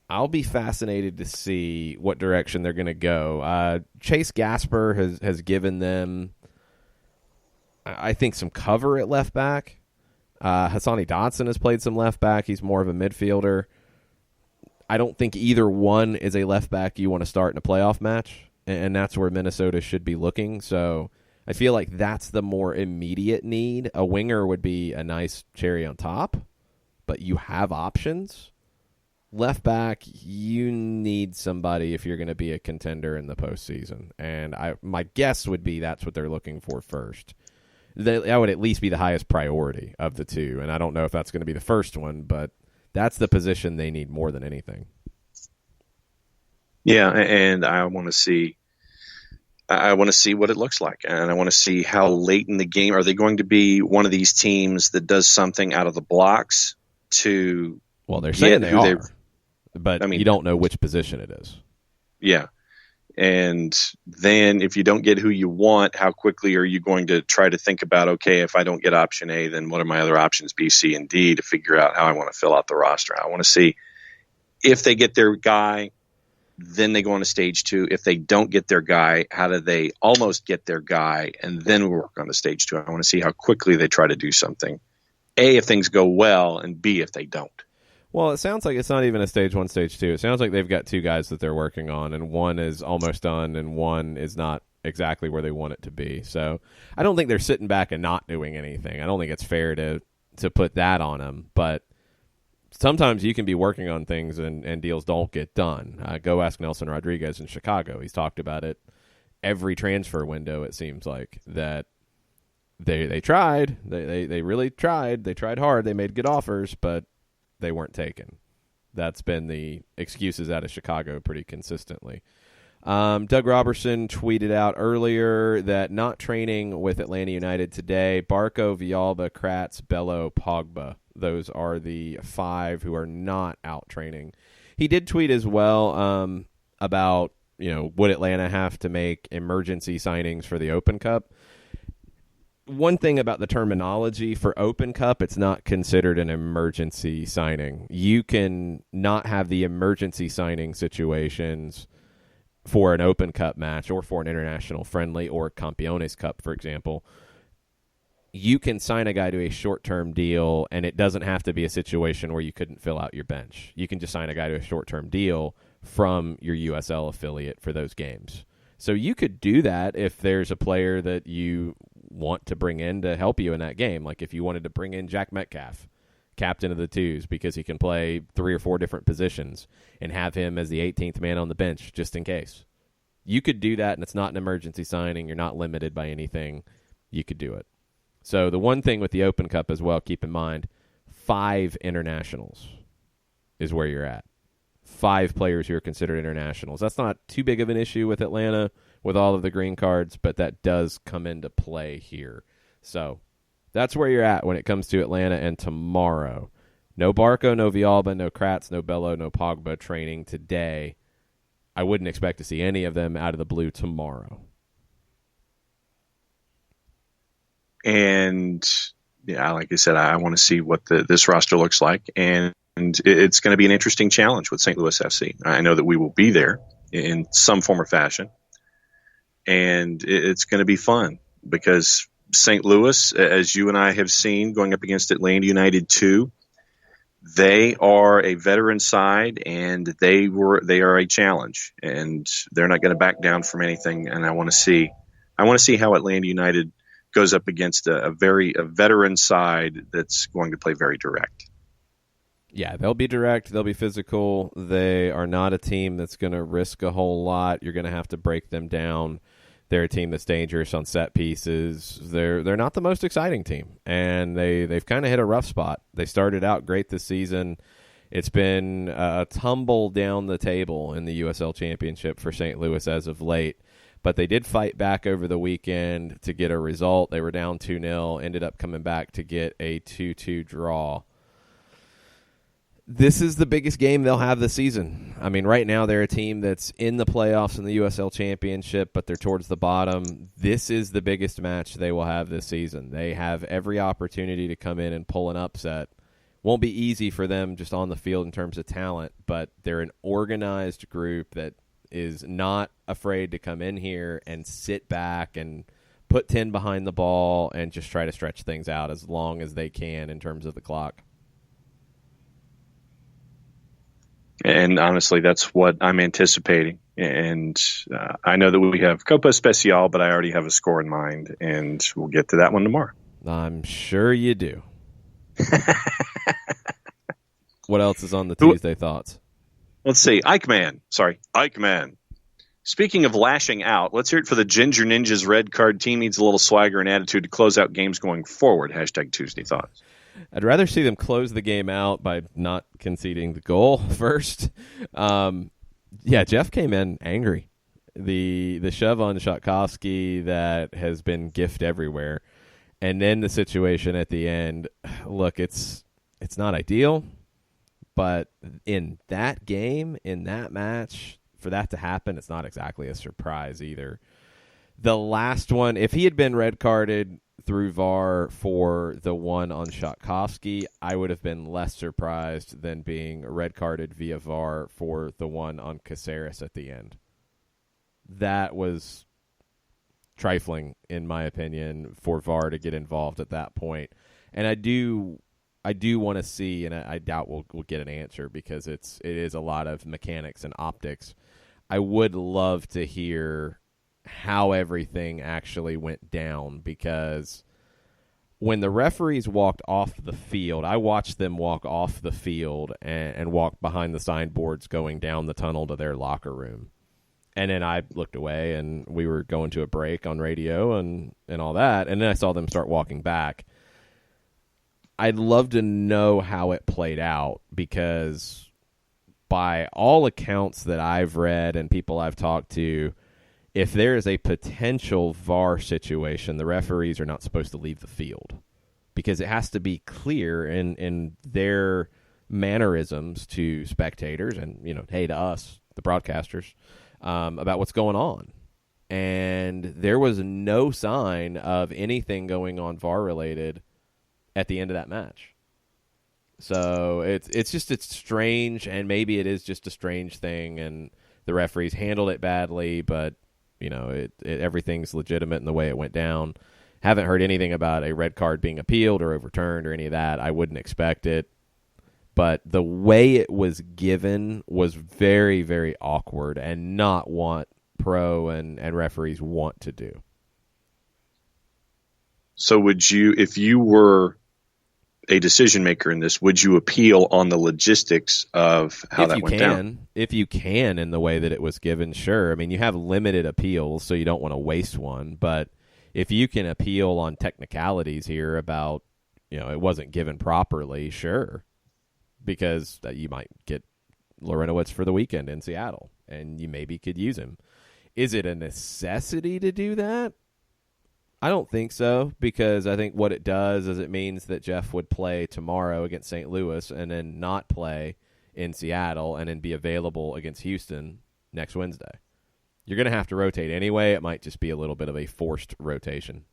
I'll be fascinated to see what direction they're going to go. Chase Gasper has given them, I think, some cover at left back. Hassani Dotson has played some left back. He's more of a midfielder. I don't think either one is a left back you want to start in a playoff match. And that's where Minnesota should be looking. So I feel like that's the more immediate need. A winger would be a nice cherry on top, but you have options. Left back, you need somebody if you're going to be a contender in the postseason. And my guess would be that's what they're looking for first. That would at least be the highest priority of the two. And I don't know if that's going to be the first one, but that's the position they need more than anything. Yeah, and I want to see what it looks like, and I want to see how late in the game are they going to be one of these teams that does something out of the blocks to. Well, they're saying they are, but I mean, you don't know which position it is. Yeah, and then if you don't get who you want, how quickly are you going to try to think about? Okay, if I don't get option A, then what are my other options B, C, and D to figure out how I want to fill out the roster? I want to see if they get their guy. Then they go on to stage 2. If they don't get their guy, how do they almost get their guy? And then we work on the stage 2. I want to see how quickly they try to do something. A, if things go well, and B, if they don't. Well, it sounds like it's not even a stage 1, stage 2. It sounds like they've got 2 guys that they're working on, and one is almost done, and one is not exactly where they want it to be. So I don't think they're sitting back and not doing anything. I don't think it's fair to put that on them, but sometimes you can be working on things and deals don't get done. Go ask Nelson Rodriguez in Chicago. He's talked about it every transfer window, it seems like, that they tried. They really tried. They tried hard. They made good offers, but they weren't taken. That's been the excuses out of Chicago pretty consistently. Doug Robertson tweeted out earlier that not training with Atlanta United today. Barco, Villalba, Kratz, Bello, Pogba. Those are the 5 who are not out training. He did tweet as well about, would Atlanta have to make emergency signings for the Open Cup? One thing about the terminology for Open Cup, it's not considered an emergency signing. You can not have the emergency signing situations for an Open Cup match or for an international friendly or Campeones Cup, for example. You can sign a guy to a short-term deal, and it doesn't have to be a situation where you couldn't fill out your bench. You can just sign a guy to a short-term deal from your USL affiliate for those games. So you could do that if there's a player that you want to bring in to help you in that game. Like if you wanted to bring in Jack Metcalf, captain of the Twos, because he can play 3 or 4 different positions, and have him as the 18th man on the bench just in case. You could do that, and it's not an emergency signing. You're not limited by anything. You could do it. So the one thing with the Open Cup as well, keep in mind, 5 internationals is where you're at. 5 players who are considered internationals. That's not too big of an issue with Atlanta with all of the green cards, but that does come into play here. So that's where you're at when it comes to Atlanta and tomorrow. No Barco, no Villalba, no Kratz, no Bello, no Pogba training today. I wouldn't expect to see any of them out of the blue tomorrow. And yeah, like I said, I want to see what this roster looks like, and it's going to be an interesting challenge with St. Louis FC. I know that we will be there in some form or fashion. and it's going to be fun because St. Louis, as you and I have seen, going up against Atlanta United 2, they are a veteran side, and they are a challenge, and they're not going to back down from anything. And I want to see how Atlanta United goes up against a veteran side that's going to play very direct. Yeah, they'll be direct. They'll be physical. They are not a team that's going to risk a whole lot. You're going to have to break them down. They're a team that's dangerous on set pieces. They're not the most exciting team, and they've kind of hit a rough spot. They started out great this season. It's been a tumble down the table in the USL Championship for St. Louis as of late, but they did fight back over the weekend to get a result. They were down 2-0, ended up coming back to get a 2-2 draw. This is the biggest game they'll have this season. I mean, right now they're a team that's in the playoffs in the USL Championship, but they're towards the bottom. This is the biggest match they will have this season. They have every opportunity to come in and pull an upset. Won't be easy for them just on the field in terms of talent, but they're an organized group that is not afraid to come in here and sit back and put 10 behind the ball and just try to stretch things out as long as they can in terms of the clock. And honestly, that's what I'm anticipating. And I know that we have Copa Especial, but I already have a score in mind, and we'll get to that one tomorrow. I'm sure you do. What else is on the Tuesday thoughts? Let's see. Eichmann. Speaking of lashing out, let's hear it for the Ginger Ninjas red card. Team needs a little swagger and attitude to close out games going forward. # Tuesday Thoughts. I'd rather see them close the game out by not conceding the goal first. Jeff came in angry. The shove on Shatkovsky that has been gift everywhere. And then the situation at the end, look, it's not ideal, but in that game, in that match, for that to happen, it's not exactly a surprise either. The last one, if he had been red carded through VAR for the one on Shatkovsky, I would have been less surprised than being red carded via VAR for the one on Caceres at the end. That was trifling, in my opinion, for VAR to get involved at that point. And I do want to see, and I doubt we'll get an answer because it is a lot of mechanics and optics. I would love to hear how everything actually went down, because when the referees walked off the field, I watched them walk off the field and walk behind the signboards going down the tunnel to their locker room. And then I looked away, and we were going to a break on radio and all that, and then I saw them start walking back. I'd love to know how it played out, because by all accounts that I've read and people I've talked to, if there is a potential VAR situation, the referees are not supposed to leave the field, because it has to be clear in their mannerisms to spectators and, hey, to us, the broadcasters, about what's going on. And there was no sign of anything going on VAR related at the end of that match. So it's strange, and maybe it is just a strange thing, and the referees handled it badly, but everything's legitimate in the way it went down. Haven't heard anything about a red card being appealed or overturned or any of that. I wouldn't expect it. But the way it was given was very, very awkward and not what pro and referees want to do. So would you, if you were a decision maker in this, would you appeal on the logistics of how that went down? If you can, in the way that it was given, sure. I mean, you have limited appeals, so you don't want to waste one. But if you can appeal on technicalities here about, it wasn't given properly, sure. Because you might get Lorenowitz for the weekend in Seattle, and you maybe could use him. Is it a necessity to do that? I don't think so, because I think what it does is it means that Jeff would play tomorrow against St. Louis and then not play in Seattle and then be available against Houston next Wednesday. You're going to have to rotate anyway. It might just be a little bit of a forced rotation.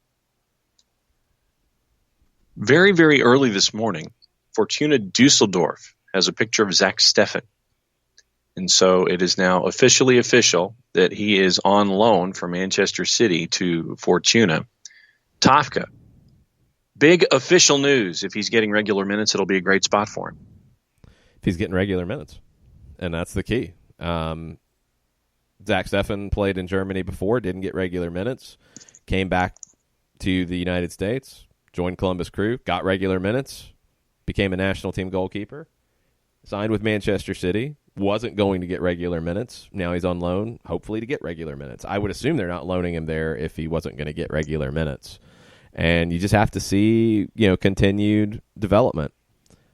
Very, very early this morning, Fortuna Dusseldorf has a picture of Zach Steffen. And so it is now officially official that he is on loan from Manchester City to Fortuna. Tafka, big official news. If he's getting regular minutes, it'll be a great spot for him. If he's getting regular minutes, and that's the key. Zach Steffen played in Germany before, didn't get regular minutes, came back to the United States, joined Columbus Crew, got regular minutes, became a national team goalkeeper, signed with Manchester City, wasn't going to get regular minutes. Now he's on loan, hopefully to get regular minutes. I would assume they're not loaning him there if he wasn't going to get regular minutes. And you just have to see, continued development.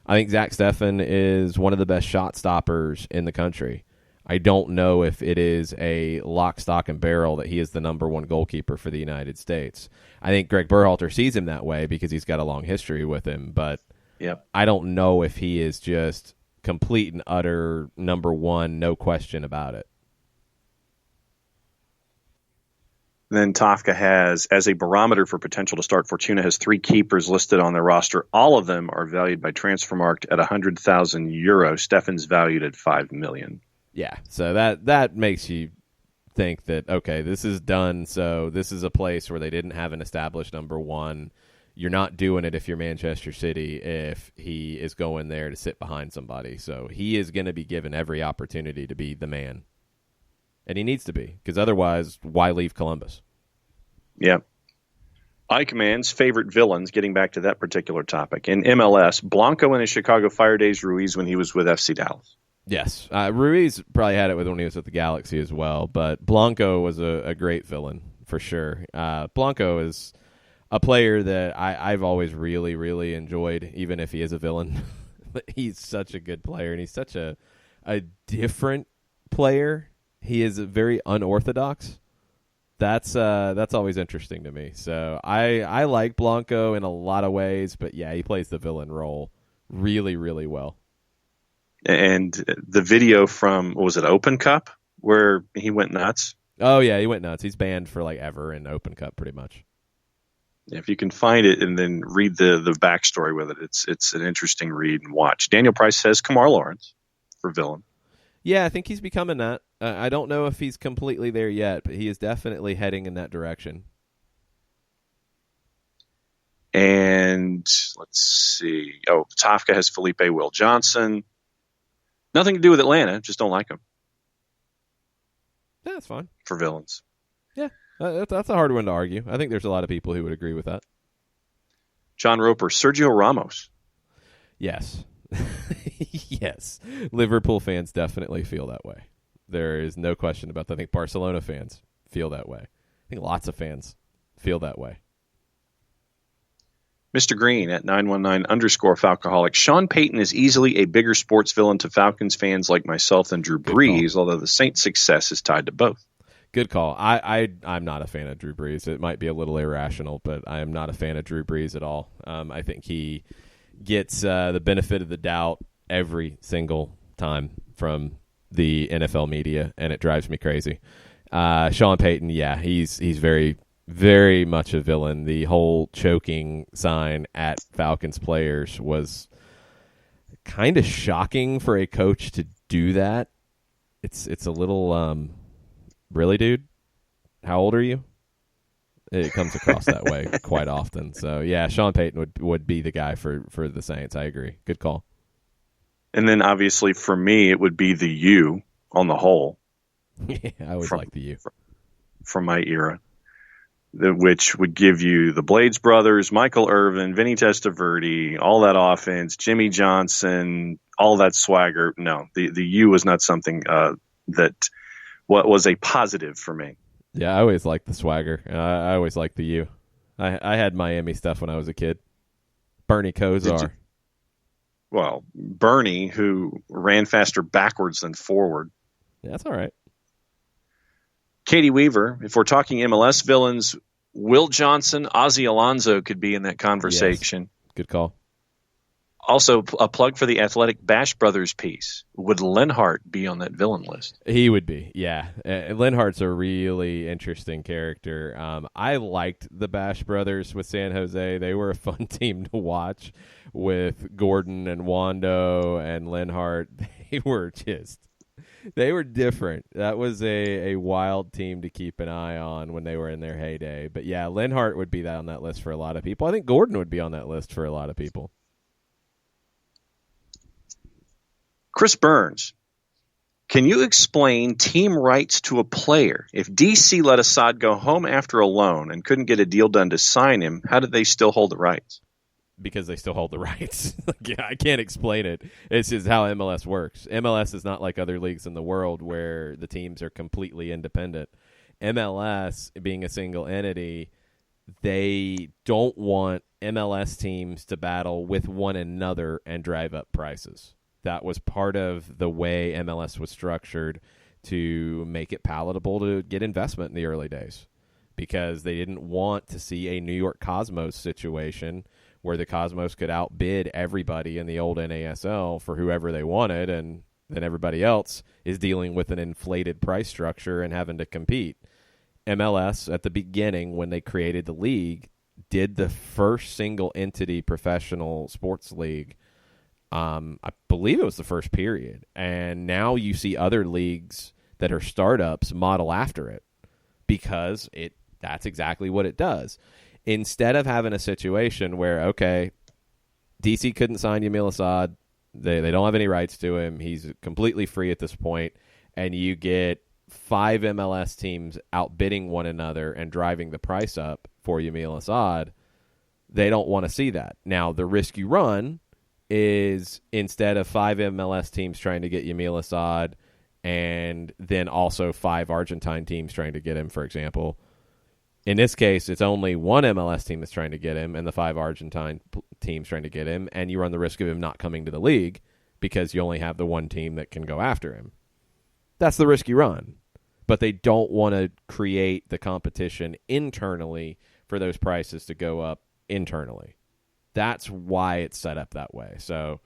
I think Zach Steffen is one of the best shot stoppers in the country. I don't know if it is a lock, stock, and barrel that he is the number one goalkeeper for the United States. I think Greg Berhalter sees him that way because he's got a long history with him, but I don't know if he is just complete and utter number one, no question about it. Then Tafka has, as a barometer for potential to start, Fortuna has 3 keepers listed on their roster. All of them are valued by Transfermarkt at €100,000. Steffen's valued at $5 million. Yeah, so that makes you think that, okay, this is done, so this is a place where they didn't have an established number one. You're not doing it if you're Manchester City if he is going there to sit behind somebody. So he is going to be given every opportunity to be the man. And he needs to be, because otherwise, why leave Columbus? Yeah. Eichmann's favorite villains, getting back to that particular topic. In MLS, Blanco in his Chicago Fire days, Ruiz when he was with FC Dallas. Yes. Ruiz probably had it when he was with the Galaxy as well, but Blanco was a great villain for sure. Blanco is a player that I've always really, really enjoyed, even if he is a villain. But he's such a good player, and he's such a different player. He is very unorthodox. That's always interesting to me. So I like Blanco in a lot of ways, but yeah, he plays the villain role really, really well. And the video from, what was it, Open Cup, where he went nuts? Oh, yeah, he went nuts. He's banned for ever in Open Cup, pretty much. If you can find it and then read the backstory with it, it's an interesting read and watch. Daniel Price says Kamar Lawrence for villain. Yeah, I think he's becoming that. I don't know if he's completely there yet, but he is definitely heading in that direction. And let's see. Oh, Tafka has Felipe Will Johnson. Nothing to do with Atlanta. Just don't like him. Yeah, that's fine. For villains. Yeah, that's a hard one to argue. I think there's a lot of people who would agree with that. John Roper, Sergio Ramos. Yes. Yes. Liverpool fans definitely feel that way. There is no question about that. I think Barcelona fans feel that way. I think lots of fans feel that way. Mr. Green at 919_Falcoholic. Sean Payton is easily a bigger sports villain to Falcons fans like myself than Drew Brees, although the Saints' success is tied to both. Good call. I'm not a fan of Drew Brees. It might be a little irrational, but I am not a fan of Drew Brees at all. I think he gets the benefit of the doubt every single time from the NFL media, and it drives me crazy. Sean Payton, yeah, he's very, very much a villain. The whole choking sign at Falcons players was kind of shocking for a coach to do that. It's a little, really, dude? How old are you? It comes across that way quite often. So, yeah, Sean Payton would be the guy for the Saints. I agree. Good call. And then, obviously, for me, it would be the U on the whole. Yeah, I always like the U. From my era. Which would give you the Blades brothers, Michael Irvin, Vinny Testaverde, all that offense, Jimmy Johnson, all that swagger. No, the U was not something that was a positive for me. Yeah, I always liked the swagger. I always liked the U. I had Miami stuff when I was a kid. Bernie Kosar. Well, Bernie, who ran faster backwards than forward. Yeah, that's all right. Katie Weaver, if we're talking MLS villains, Will Johnson, Ozzie Alonso could be in that conversation. Yes. Good call. Also, a plug for the Athletic Bash Brothers piece. Would Lenhart be on that villain list? He would be, yeah. Lenhart's a really interesting character. I liked the Bash Brothers with San Jose. They were a fun team to watch with Gordon and Wando and Lenhart. They were just They were different. That was a wild team to keep an eye on when they were in their heyday. But yeah, Linhart would be on that list for a lot of people. I think Gordon would be on that list for a lot of people. Chris Burns, can you explain team rights to a player? If DC let Assad go home after a loan and couldn't get a deal done to sign him, how did they still hold the rights? Because they still hold the rights. Yeah, I can't explain it. It's just how MLS works. MLS is not like other leagues in the world where the teams are completely independent. MLS, being a single entity, they don't want MLS teams to battle with one another and drive up prices. That was part of the way MLS was structured to make it palatable to get investment in the early days, because they didn't want to see a New York Cosmos situation where the Cosmos could outbid everybody in the old NASL for whoever they wanted, and then everybody else is dealing with an inflated price structure and having to compete. MLS, at the beginning, when they created the league, did the first single entity professional sports league. I believe it was the first period. And now you see other leagues that are startups model after it, because that's exactly what it does. Instead of having a situation where, okay, DC couldn't sign Yamil Assad, they don't have any rights to him, he's completely free at this point, and you get 5 MLS teams outbidding one another and driving the price up for Yamil Assad, they don't want to see that. Now, the risk you run is, instead of 5 MLS teams trying to get Yamil Assad and then also 5 Argentine teams trying to get him, for example, in this case, it's only one MLS team that's trying to get him and the 5 Argentine teams trying to get him, and you run the risk of him not coming to the league because you only have the one team that can go after him. That's the risk you run. But they don't want to create the competition internally for those prices to go up internally. That's why it's set up that way. So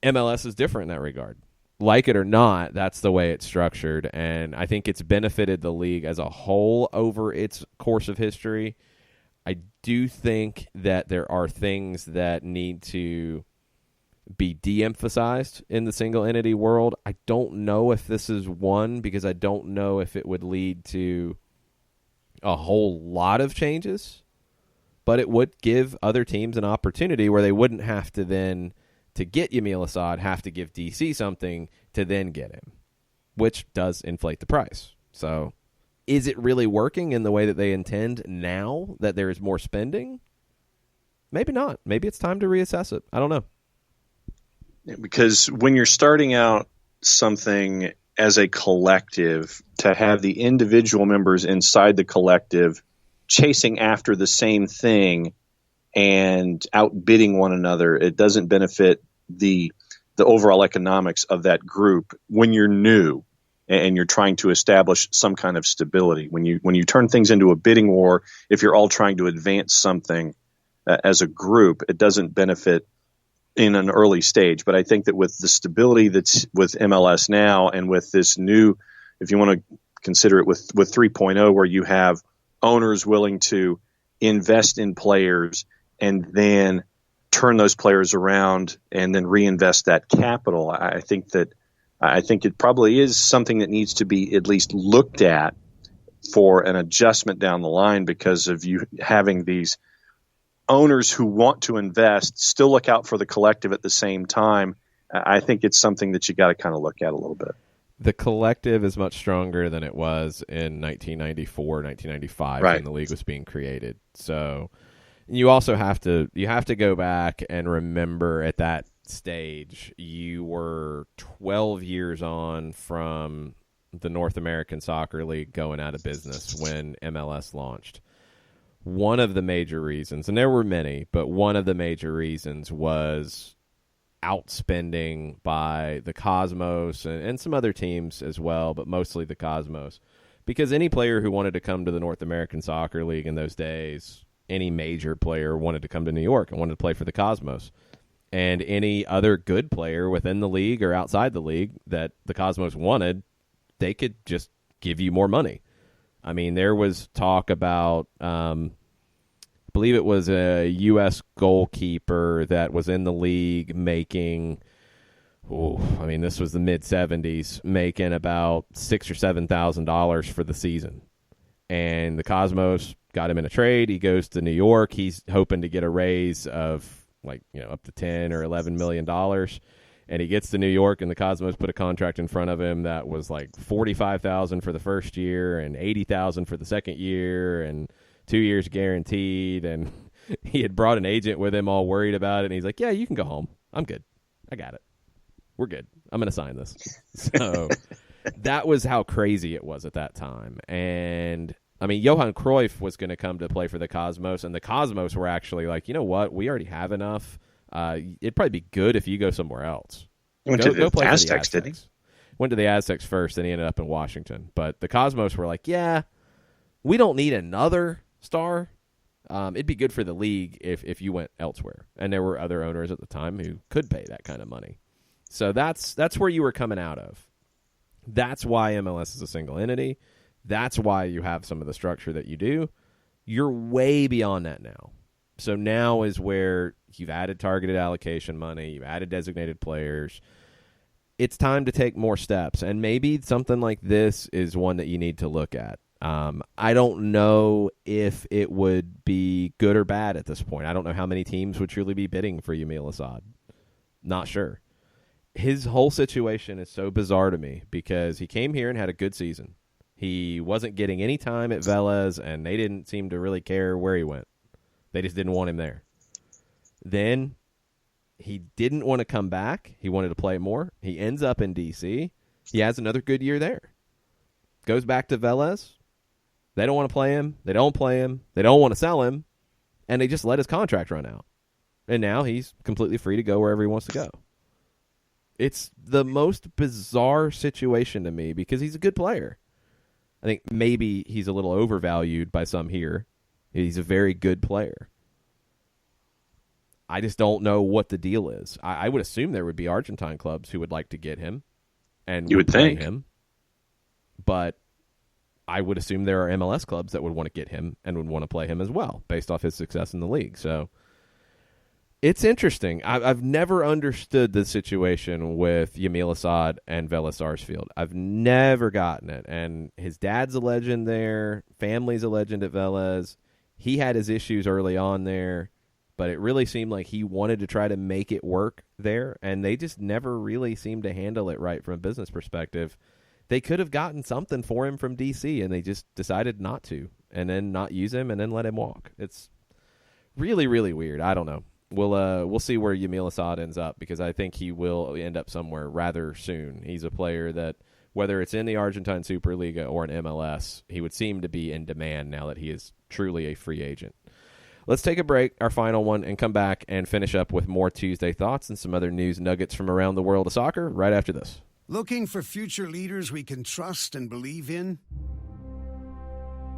MLS is different in that regard. Like it or not, that's the way it's structured, and I think it's benefited the league as a whole over its course of history. I do think that there are things that need to be de-emphasized in the single entity world. I don't know if this is one, because I don't know if it would lead to a whole lot of changes, but it would give other teams an opportunity where they wouldn't have to then, to get Yamil Assad, have to give DC something to then get him, which does inflate the price. So is it really working in the way that they intend now that there is more spending? Maybe not. Maybe it's time to reassess it. I don't know. Because when you're starting out something as a collective, to have the individual members inside the collective chasing after the same thing and outbidding one another, it doesn't benefit the overall economics of that group when you're new and you're trying to establish some kind of stability. When you turn things into a bidding war, if you're all trying to advance something as a group, it doesn't benefit in an early stage. But I think that with the stability that's with MLS now, and with this new, if you want to consider it with 3.0, where you have owners willing to invest in players and then turn those players around and then reinvest that capital, I think it probably is something that needs to be at least looked at for an adjustment down the line, because of you having these owners who want to invest, still look out for the collective at the same time. I think it's something that you got to kind of look at a little bit. The collective is much stronger than it was in 1994, 1995, right, when the league was being created. So you also have to go back and remember, at that stage, you were 12 years on from the North American Soccer League going out of business when MLS launched. One of the major reasons, and there were many, but one of the major reasons was outspending by the Cosmos and some other teams as well, but mostly the Cosmos. Because any player who wanted to come to the North American Soccer League in those days, any major player wanted to come to New York and wanted to play for the Cosmos. And any other good player within the league or outside the league that the Cosmos wanted, they could just give you more money. I mean, there was talk about, I believe it was a U.S. goalkeeper that was in the league making, I mean, this was the mid-'70s, making about $6,000 or $7,000 for the season. And the Cosmos got him in a trade. He goes to New York. He's hoping to get a raise of up to $10 or $11 million. And he gets to New York, and the Cosmos put a contract in front of him that was like $45,000 for the first year and $80,000 for the second year and 2 years guaranteed. And he had brought an agent with him, all worried about it. And he's like, "Yeah, you can go home. I'm good. I got it. We're good. I'm going to sign this." So that was how crazy it was at that time. And, I mean, Johan Cruyff was going to come to play for the Cosmos, and the Cosmos were actually like, you know what? We already have enough. It'd probably be good if you go somewhere else. Went to the Aztecs, did he? Went to the Aztecs first, and he ended up in Washington. But the Cosmos were like, yeah, we don't need another star. It'd be good for the league if you went elsewhere. And there were other owners at the time who could pay that kind of money. So that's where you were coming out of. That's why MLS is a single entity. That's why you have some of the structure that you do. You're way beyond that now. So now is where you've added targeted allocation money, you've added designated players. It's time to take more steps, and maybe something like this is one that you need to look at. I don't know if it would be good or bad at this point. I don't know how many teams would truly be bidding for Yamil Asad. Not sure. His whole situation is so bizarre to me because he came here and had a good season. He wasn't getting any time at Vélez, and they didn't seem to really care where he went. They just didn't want him there. Then he didn't want to come back. He wanted to play more. He ends up in D.C. He has another good year there. Goes back to Vélez. They don't want to play him. They don't play him. They don't want to sell him. And they just let his contract run out. And now he's completely free to go wherever he wants to go. It's the most bizarre situation to me because he's a good player. I think maybe he's a little overvalued by some here. He's a very good player. I just don't know what the deal is. I would assume there would be Argentine clubs who would like to get him and you would play think him. But I would assume there are MLS clubs that would want to get him and would want to play him as well based off his success in the league. So it's interesting. I've never understood the situation with Yamil Asad and Vélez Sarsfield. I've never gotten it. And his dad's a legend there. Family's a legend at Vélez. He had his issues early on there, but it really seemed like he wanted to try to make it work there, and they just never really seemed to handle it right from a business perspective. They could have gotten something for him from D.C., and they just decided not to, and then not use him, and then let him walk. It's really, really weird. I don't know. We'll see where Yamil Asad ends up, because I think he will end up somewhere rather soon. He's a player that, whether it's in the Argentine Superliga or in MLS, he would seem to be in demand now that he is truly a free agent. Let's take a break, our final one, and come back and finish up with more Tuesday thoughts and some other news nuggets from around the world of soccer right after this. Looking for future leaders we can trust and believe in?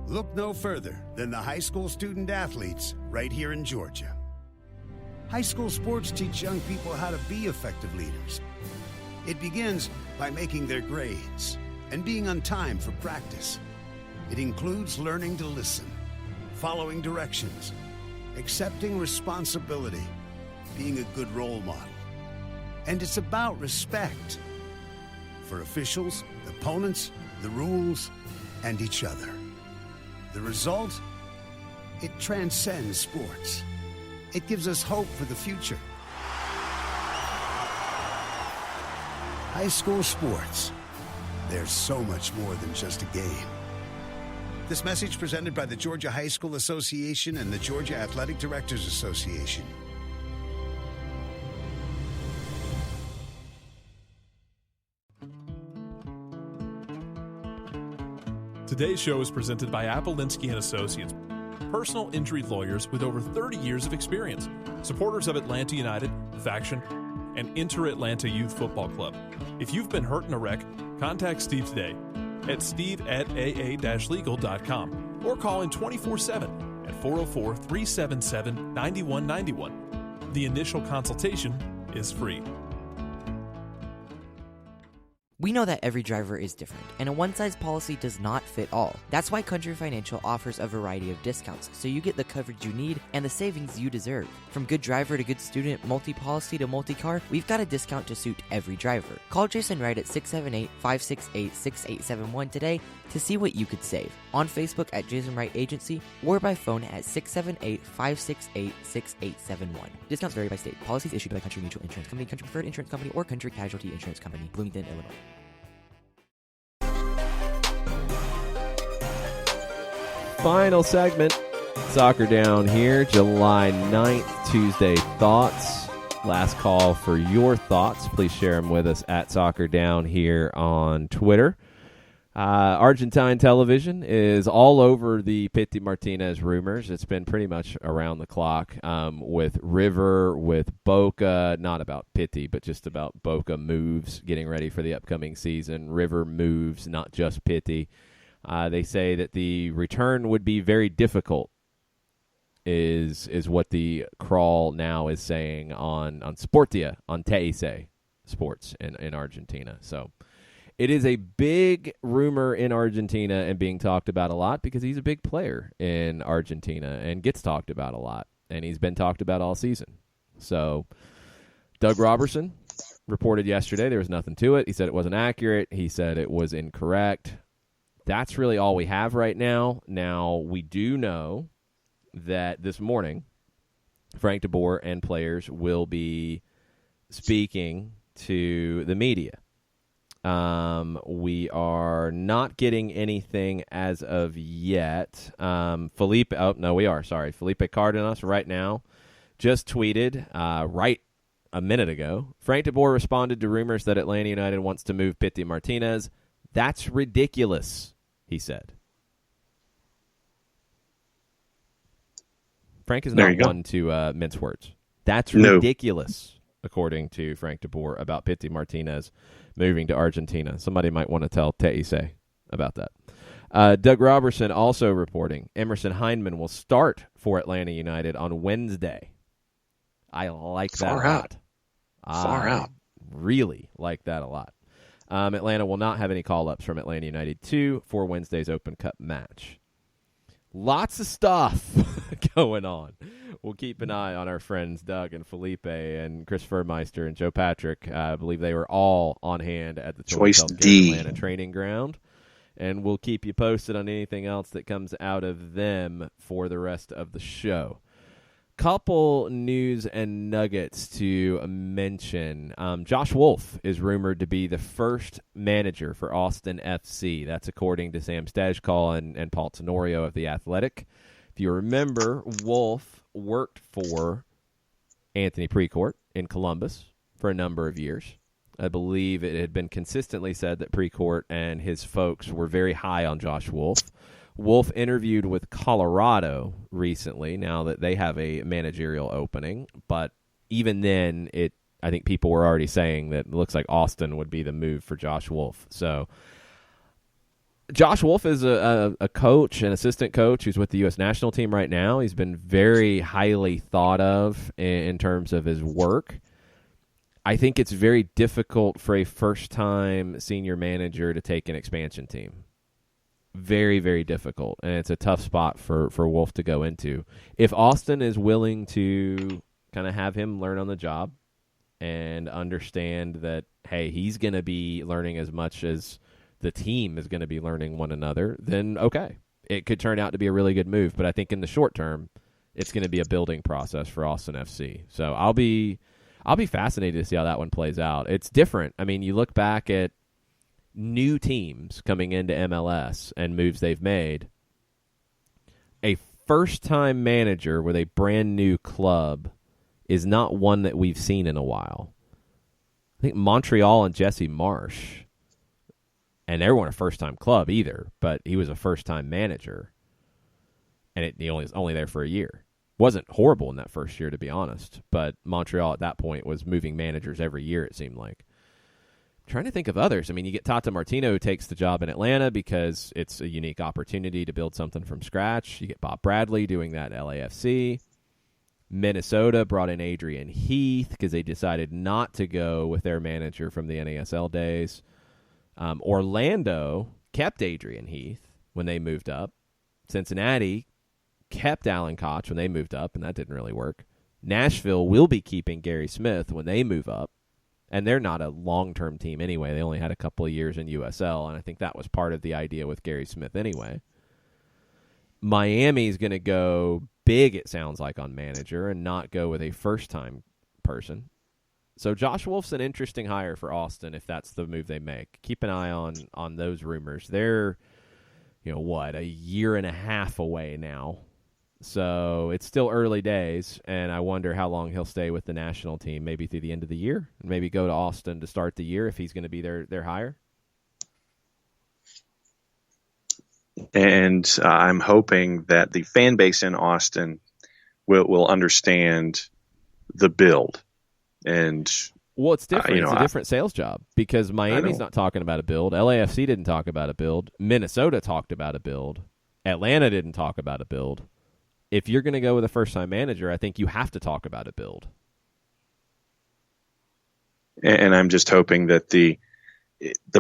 Look no further than the high school student athletes right here in Georgia. High school sports teach young people how to be effective leaders. It begins by making their grades and being on time for practice. It includes learning to listen, following directions, accepting responsibility, being a good role model. And it's about respect for officials, opponents, the rules, and each other. The result? It transcends sports. It gives us hope for the future. High school sports. There's so much more than just a game. This message presented by the Georgia High School Association and the Georgia Athletic Directors Association. Today's show is presented by Appolinsky & Associates, personal injury lawyers with over 30 years of experience, supporters of Atlanta United, Faction, and Inter-Atlanta Youth Football Club. If you've been hurt in a wreck, contact Steve today at steve@aa-legal.com or call in 24/7 at 404-377-9191. The initial consultation is free. We know that every driver is different, and a one-size policy does not fit all. That's why Country Financial offers a variety of discounts, so you get the coverage you need and the savings you deserve. From good driver to good student, multi-policy to multi-car, we've got a discount to suit every driver. Call Jason Wright at 678-568-6871 today to see what you could save. On Facebook at Jason Wright Agency or by phone at 678-568-6871. Discounts vary by state. Policies issued by Country Mutual Insurance Company, Country Preferred Insurance Company, or Country Casualty Insurance Company, Bloomington, Illinois. Final segment, Soccer Down here, July 9th, Tuesday thoughts. Last call for your thoughts. Please share them with us at Soccer Down here on Twitter. Argentine television is all over the Pity Martinez rumors. It's been pretty much around the clock with River, with Boca, not about Pity, but just about Boca moves, getting ready for the upcoming season. River moves, not just Pity. They say that the return would be very difficult, is what the crawl now is saying on Sportia, on TIC Sports in Argentina. So it is a big rumor in Argentina and being talked about a lot because he's a big player in Argentina and gets talked about a lot. And he's been talked about all season. So Doug Robertson reported yesterday there was nothing to it. He said it wasn't accurate. He said it was incorrect. That's really all we have right now. Now, we do know that this morning, Frank DeBoer and players will be speaking to the media. We are not getting anything as of yet. Felipe Cardenas right now just tweeted right a minute ago. Frank DeBoer responded to rumors that Atlanta United wants to move Pity Martinez. That's ridiculous, he said. Frank is not one to mince words. That's ridiculous, according to Frank DeBoer, about Pity Martinez moving to Argentina. Somebody might want to tell Teise about that. Doug Robertson also reporting Emerson Heineman will start for Atlanta United on Wednesday. I like that a lot. Far out. Really like that a lot. Atlanta will not have any call-ups from Atlanta United 2 for Wednesday's Open Cup match. Lots of stuff going on. We'll keep an eye on our friends Doug and Felipe and Chris Furmeister and Joe Patrick. I believe they were all on hand at the Choice D Atlanta training ground. And we'll keep you posted on anything else that comes out of them for the rest of the show. Couple news and nuggets to mention. Josh Wolf is rumored to be the first manager for Austin FC. That's according to Sam Stajkal and Paul Tenorio of The Athletic. If you remember, Wolf worked for Anthony Precourt in Columbus for a number of years. I believe it had been consistently said that Precourt and his folks were very high on Josh Wolf. Wolf interviewed with Colorado recently, now that they have a managerial opening. But even then, I think people were already saying that it looks like Austin would be the move for Josh Wolf. So Josh Wolf is a coach, an assistant coach who's with the U.S. national team right now. He's been very highly thought of in terms of his work. I think it's very difficult for a first-time senior manager to take an expansion team. Very, very difficult, and it's a tough spot for Wolf to go into. If Austin is willing to kind of have him learn on the job and understand that, hey, he's going to be learning as much as the team is going to be learning one another, then okay. It could turn out to be a really good move, but I think in the short term, it's going to be a building process for Austin FC. So I'll be fascinated to see how that one plays out. It's different. I mean, you look back at new teams coming into MLS and moves they've made. A first-time manager with a brand-new club is not one that we've seen in a while. I think Montreal and Jesse Marsh, and they weren't a first-time club either, but he was a first-time manager, and he was only there for a year. Wasn't horrible in that first year, to be honest, but Montreal at that point was moving managers every year, it seemed like. Trying to think of others. I mean, you get Tata Martino, who takes the job in Atlanta because it's a unique opportunity to build something from scratch. You get Bob Bradley doing that at LAFC. Minnesota brought in Adrian Heath because they decided not to go with their manager from the NASL days. Orlando kept Adrian Heath when they moved up. Cincinnati kept Alan Koch when they moved up, and that didn't really work. Nashville will be keeping Gary Smith when they move up, and they're not a long-term team anyway. They only had a couple of years in USL, and I think that was part of the idea with Gary Smith anyway. Miami's going to go big, it sounds like, on manager and not go with a first-time person. So Josh Wolf's an interesting hire for Austin if that's the move they make. Keep an eye on those rumors. They're, a year and a half away now. So it's still early days, and I wonder how long he'll stay with the national team, maybe through the end of the year, and maybe go to Austin to start the year if he's going to be their hire. And I'm hoping that the fan base in Austin will understand the build. And well, it's different. It's a different sales job because Miami's not talking about a build. LAFC didn't talk about a build. Minnesota talked about a build. Atlanta didn't talk about a build. If you're going to go with a first-time manager, I think you have to talk about a build. And I'm just hoping that the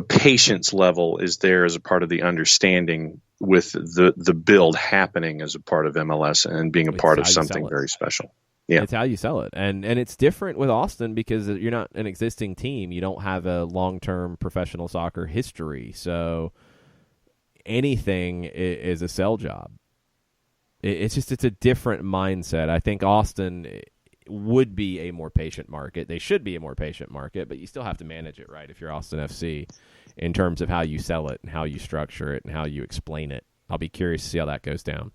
patience level is there as a part of the understanding with the build happening as a part of MLS and being a part of something very special. Yeah, it's how you sell it. And it's different with Austin because you're not an existing team. You don't have a long-term professional soccer history. So anything is a sell job. It's a different mindset. I think Austin would be a more patient market. They should be a more patient market, but you still have to manage it right if you're Austin FC in terms of how you sell it and how you structure it and how you explain it. I'll be curious to see how that goes down.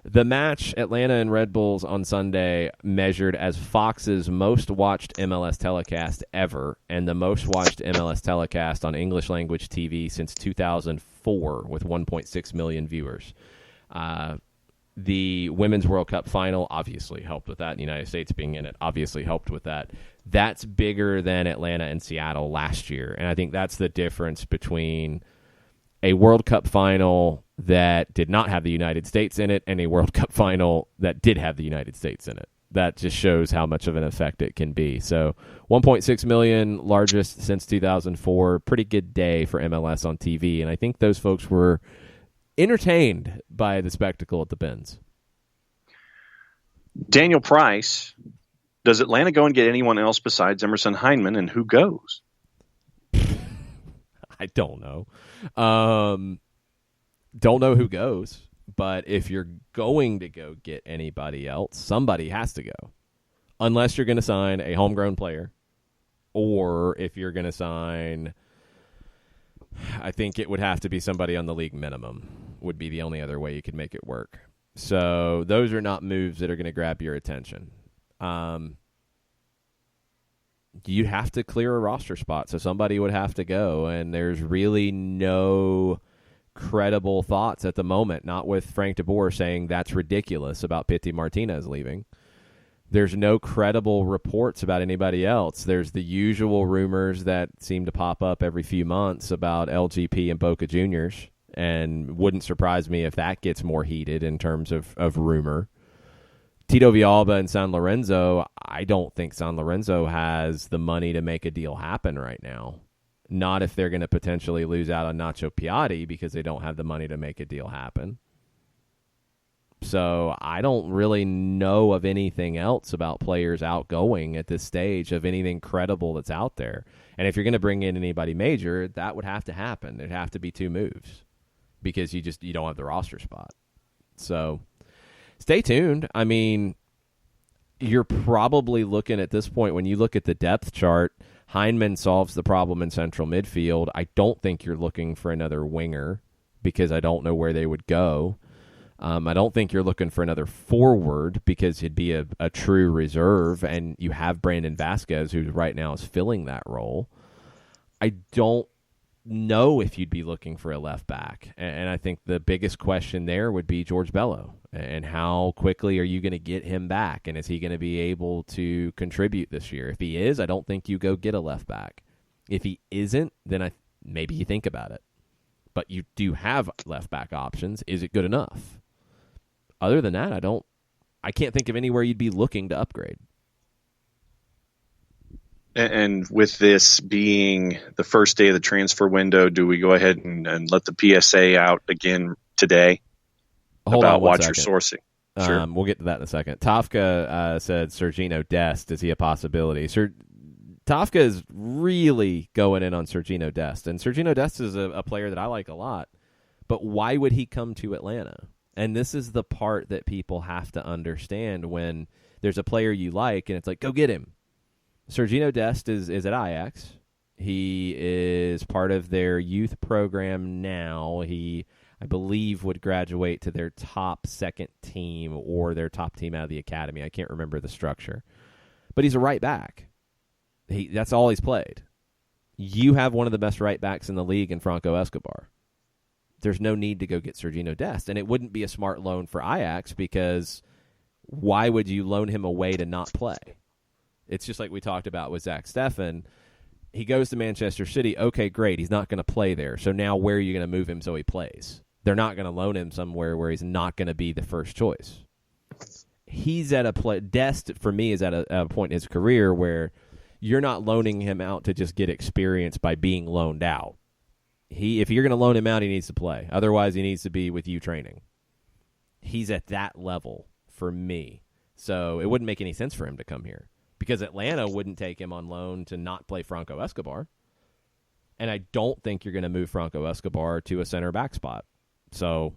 The match, Atlanta and Red Bulls on Sunday, measured as Fox's most watched MLS telecast ever and the most watched MLS telecast on English language TV since 2004 with 1.6 million viewers. The Women's World Cup final obviously helped with that. The United States being in it obviously helped with that. That's bigger than Atlanta and Seattle last year. And I think that's the difference between a World Cup final that did not have the United States in it and a World Cup final that did have the United States in it. That just shows how much of an effect it can be. So 1.6 million, largest since 2004. Pretty good day for MLS on TV. And I think those folks were entertained by the spectacle at the Benz. Daniel Price, does Atlanta go and get anyone else besides Emerson Hyndman, and who goes? I don't know. Don't know who goes, but if you're going to go get anybody else, somebody has to go. Unless you're going to sign a homegrown player, or if you're going to sign, I think it would have to be somebody on the league minimum would be the only other way you could make it work. So those are not moves that are going to grab your attention. You'd have to clear a roster spot, so somebody would have to go, and there's really no credible thoughts at the moment, not with Frank de Boer saying that's ridiculous about Pity Martinez leaving. There's no credible reports about anybody else. There's the usual rumors that seem to pop up every few months about LGP and Boca Juniors, and wouldn't surprise me if that gets more heated in terms of rumor. Tito Villalba and San Lorenzo, I don't think San Lorenzo has the money to make a deal happen right now. Not if they're going to potentially lose out on Nacho Piatti because they don't have the money to make a deal happen. So I don't really know of anything else about players outgoing at this stage, of anything credible that's out there. And if you're going to bring in anybody major, that would have to happen. There'd have to be two moves because you don't have the roster spot. So stay tuned. I mean, you're probably looking at this point, when you look at the depth chart, Hyndman solves the problem in central midfield. I don't think you're looking for another winger because I don't know where they would go. I don't think you're looking for another forward because he'd be a true reserve, and you have Brandon Vasquez, who right now is filling that role. I don't know if you'd be looking for a left back, and I think the biggest question there would be George Bello, and how quickly are you going to get him back, and is he going to be able to contribute this year? If he is, I don't think you go get a left back. If he isn't, then maybe you think about it. But you do have left back options. Is it good enough? Other than that, I can't think of anywhere you'd be looking to upgrade. And with this being the first day of the transfer window, do we go ahead and let the PSA out again today about watch your sourcing? Sure. We'll get to that in a second. Tafka said Sergino Dest. Is he a possibility? Tafka is really going in on Sergino Dest. And Sergino Dest is a player that I like a lot. But why would he come to Atlanta? And this is the part that people have to understand when there's a player you like and it's like, go get him. Sergino Dest is at Ajax. He is part of their youth program now. He, I believe, would graduate to their top second team or their top team out of the academy. I can't remember the structure. But he's a right back. That's all he's played. You have one of the best right backs in the league in Franco Escobar. There's no need to go get Sergino Dest. And it wouldn't be a smart loan for Ajax because why would you loan him away to not play? It's just like we talked about with Zach Steffen. He goes to Manchester City. Okay, great. He's not going to play there. So now where are you going to move him so he plays? They're not going to loan him somewhere where he's not going to be the first choice. He's at a Dest, for me, is at a point in his career where you're not loaning him out to just get experience by being loaned out. If you're going to loan him out, he needs to play. Otherwise, he needs to be with you training. He's at that level for me. So it wouldn't make any sense for him to come here. Because Atlanta wouldn't take him on loan to not play Franco Escobar. And I don't think you're going to move Franco Escobar to a center back spot. So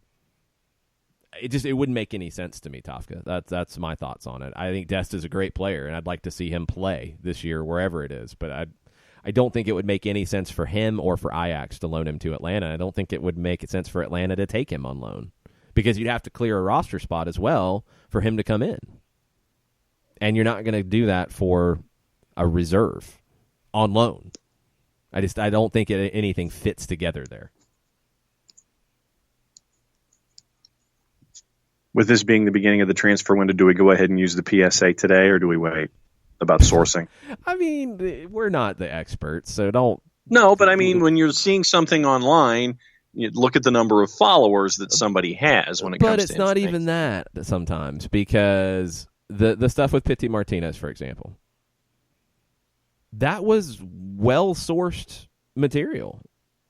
it wouldn't make any sense to me, Tafka. That's my thoughts on it. I think Dest is a great player, and I'd like to see him play this year wherever it is. But I don't think it would make any sense for him or for Ajax to loan him to Atlanta. I don't think it would make sense for Atlanta to take him on loan. Because you'd have to clear a roster spot as well for him to come in. And you're not going to do that for a reserve on loan. I don't think anything fits together there. With this being the beginning of the transfer window, do we go ahead and use the PSA today, or do we wait about sourcing? I mean, we're not the experts, so don't. No, but I mean, when you're seeing something online, you look at the number of followers that somebody has when it comes to. But it's not even that sometimes, because the stuff with Pity Martinez, for example, that was well-sourced material.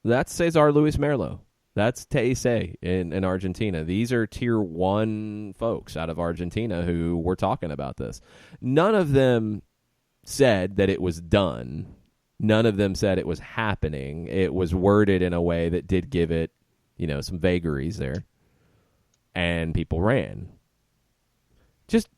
That's Cesar Luis Merlo. That's Teise in Argentina. These are tier 1 folks out of Argentina who were talking about this. None of them said that it was done. None of them said it was happening. It was worded in a way that did give it, some vagaries there. And people ran. Just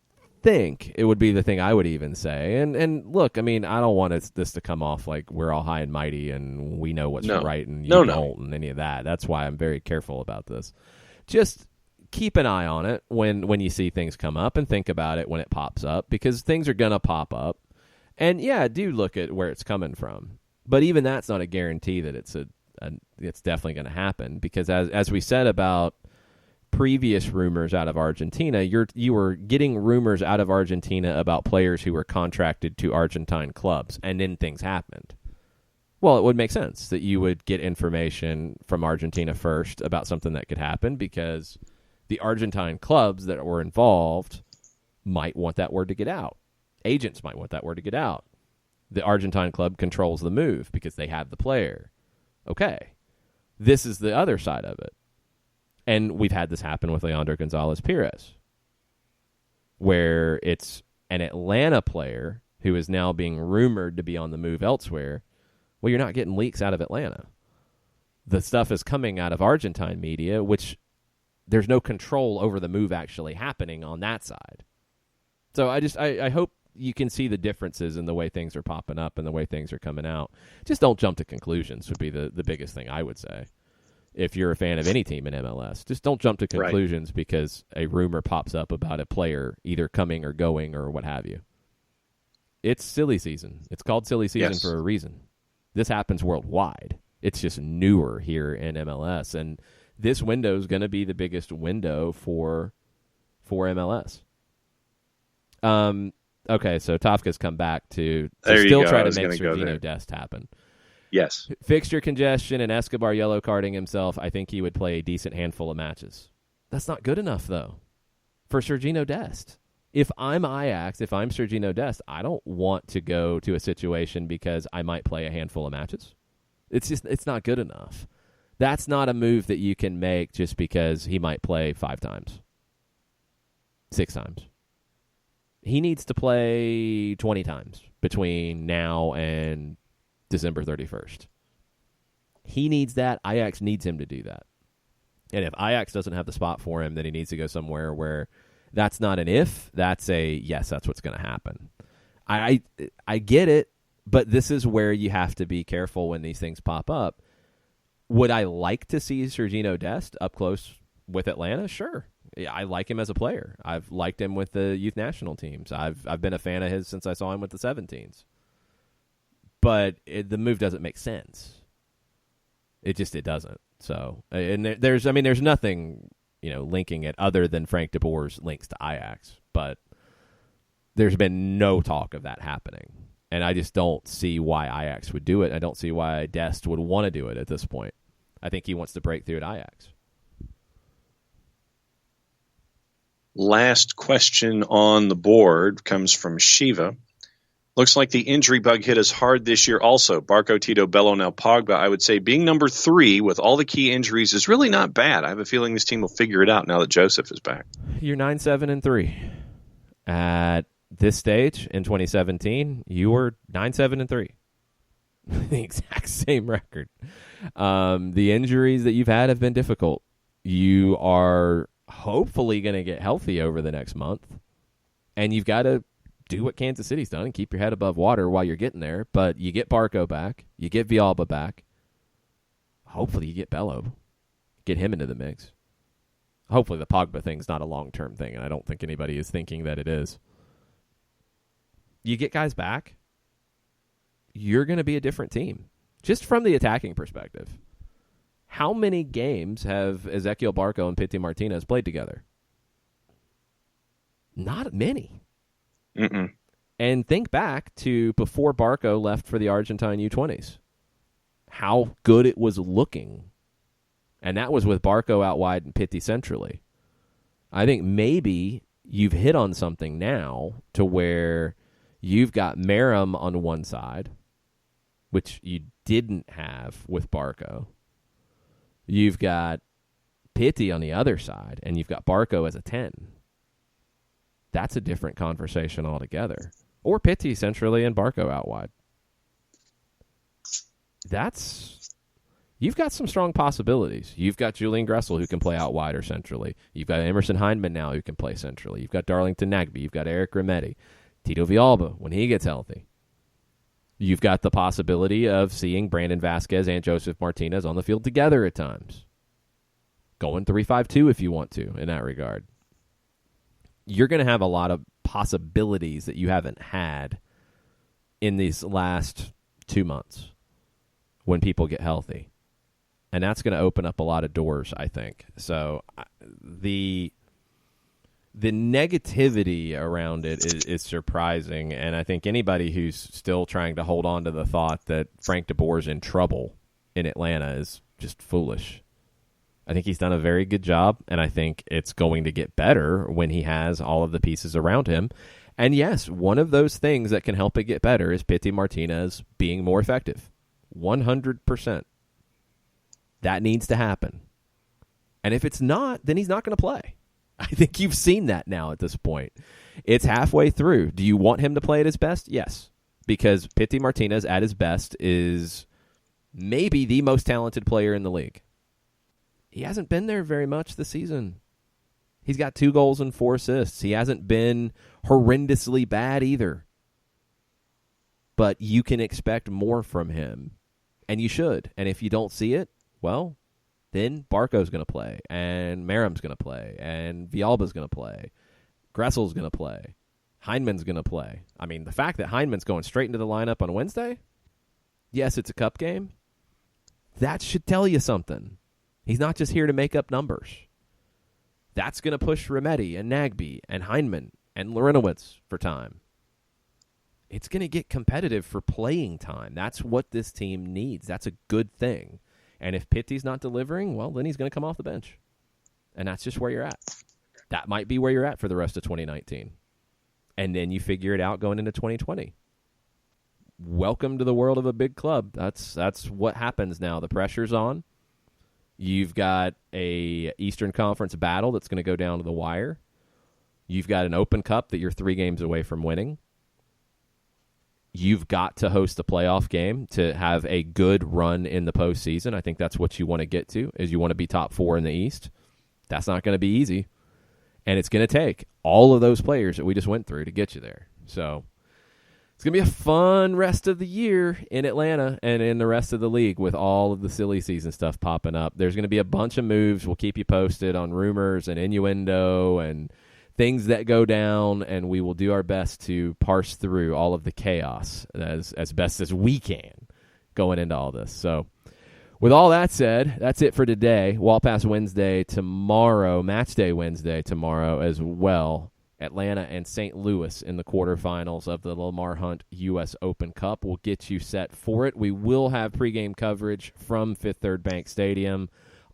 think it would be the thing I would even say. And look, I mean, I don't want this to come off like we're all high and mighty and we know what's right and you don't and any of that. That's why I'm very careful about this. Just keep an eye on it when you see things come up and think about it when it pops up, because things are going to pop up. And yeah, do look at where it's coming from. But even that's not a guarantee that it's definitely going to happen, because as we said about previous rumors out of Argentina, you were getting rumors out of Argentina about players who were contracted to Argentine clubs, and then things happened. Well, it would make sense that you would get information from Argentina first about something that could happen, because the Argentine clubs that were involved might want that word to get out. Agents might want that word to get out. The Argentine club controls the move because they have the player. Okay. This is the other side of it. And we've had this happen with Leandro Gonzalez Pires, where it's an Atlanta player who is now being rumored to be on the move elsewhere. Well, you're not getting leaks out of Atlanta. The stuff is coming out of Argentine media, which there's no control over the move actually happening on that side. So I hope you can see the differences in the way things are popping up and the way things are coming out. Just don't jump to conclusions would be the biggest thing I would say. If you're a fan of any team in MLS, just don't jump to conclusions because a rumor pops up about a player either coming or going or what have you. It's silly season. It's called silly season for a reason. This happens worldwide. It's just newer here in MLS, and this window is going to be the biggest window for MLS. Okay, so Tafka's come back to still try to make Sergino Dest happen. Yes. Fixture congestion and Escobar yellow carding himself, I think he would play a decent handful of matches. That's not good enough, though, for Sergino Dest. If I'm Ajax, if I'm Sergiño Dest, I don't want to go to a situation because I might play a handful of matches. It's not good enough. That's not a move that you can make just because he might play 5 times, 6 times. He needs to play 20 times between now and December 31st. He needs that. Ajax needs him to do that. And if Ajax doesn't have the spot for him, then he needs to go somewhere where that's not an if, that's a yes, that's what's going to happen. I get it, but this is where you have to be careful when these things pop up. Would I like to see Sergiño Dest up close with Atlanta? Sure. I like him as a player. I've liked him with the youth national teams. I've been a fan of his since I saw him with the 17s. But the move doesn't make sense. It doesn't. So, and there's nothing, linking it other than Frank de Boer's links to Ajax. But there's been no talk of that happening. And I just don't see why Ajax would do it. I don't see why Dest would want to do it at this point. I think he wants to break through at Ajax. Last question on the board comes from Shiva. Looks like the injury bug hit us hard this year also. Barco, Tito, Bello, now Pogba. I would say being number 3 with all the key injuries is really not bad. I have a feeling this team will figure it out now that Joseph is back. You're 9-7-3. At this stage in 2017, you were 9-7-3. The exact same record. The injuries that you've had have been difficult. You are hopefully going to get healthy over the next month. And you've got to do what Kansas City's done and keep your head above water while you're getting there. But you get Barco back. You get Villalba back. Hopefully you get Bello. Get him into the mix. Hopefully the Pogba thing's not a long-term thing, and I don't think anybody is thinking that it is. You get guys back, you're going to be a different team. Just from the attacking perspective. How many games have Ezequiel Barco and Pity Martinez played together? Not many. Mm-mm. And think back to before Barco left for the Argentine U20s. How good it was looking. And that was with Barco out wide and Pity centrally. I think maybe you've hit on something now to where you've got Merrim on one side, which you didn't have with Barco. You've got Pity on the other side, and you've got Barco as a 10. That's a different conversation altogether. Or Pity centrally and Barco out wide. You've got some strong possibilities. You've got Julian Gressel who can play out wide or centrally. You've got Emerson Hindman now who can play centrally. You've got Darlington Nagbe. You've got Eric Remetti. Tito Villalba when he gets healthy. You've got the possibility of seeing Brandon Vasquez and Joseph Martinez on the field together at times. Going 3-5-2 if you want to in that regard. You're going to have a lot of possibilities that you haven't had in these last 2 months when people get healthy. And that's going to open up a lot of doors, I think. So the negativity around it is surprising, and I think anybody who's still trying to hold on to the thought that Frank de Boer's in trouble in Atlanta is just foolish. I think he's done a very good job, and I think it's going to get better when he has all of the pieces around him. And yes, one of those things that can help it get better is Pity Martinez being more effective. 100%. That needs to happen. And if it's not, then he's not going to play. I think you've seen that now at this point. It's halfway through. Do you want him to play at his best? Yes. Because Pity Martinez at his best is maybe the most talented player in the league. He hasn't been there very much this season. He's got 2 goals and 4 assists. He hasn't been horrendously bad either. But you can expect more from him. And you should. And if you don't see it, well, then Barco's going to play, and Merrim's going to play, and Villalba's going to play, Gressel's going to play, Hindman's going to play. I mean, the fact that Hindman's going straight into the lineup on Wednesday, yes, it's a cup game, that should tell you something. He's not just here to make up numbers. That's going to push Remetti and Nagbe and Hindman and Lorinowitz for time. It's going to get competitive for playing time. That's what this team needs. That's a good thing. And if Pity's not delivering, well, then he's going to come off the bench. And that's just where you're at. That might be where you're at for the rest of 2019. And then you figure it out going into 2020. Welcome to the world of a big club. That's what happens now. The pressure's on. You've got a Eastern Conference battle that's going to go down to the wire. You've got an Open Cup that you're 3 games away from winning. You've got to host a playoff game to have a good run in the postseason. I think that's what you want to get to, is you want to be top 4 in the East. That's not going to be easy. And it's going to take all of those players that we just went through to get you there. So it's going to be a fun rest of the year in Atlanta and in the rest of the league with all of the silly season stuff popping up. There's going to be a bunch of moves. We'll keep you posted on rumors and innuendo and things that go down, and we will do our best to parse through all of the chaos as best as we can going into all this. So with all that said, that's it for today. Wall Pass Wednesday tomorrow, Match Day Wednesday tomorrow as well. Atlanta and St. Louis in the quarterfinals of the Lamar Hunt U.S. Open Cup. We'll get you set for it. We will have pregame coverage from Fifth Third Bank Stadium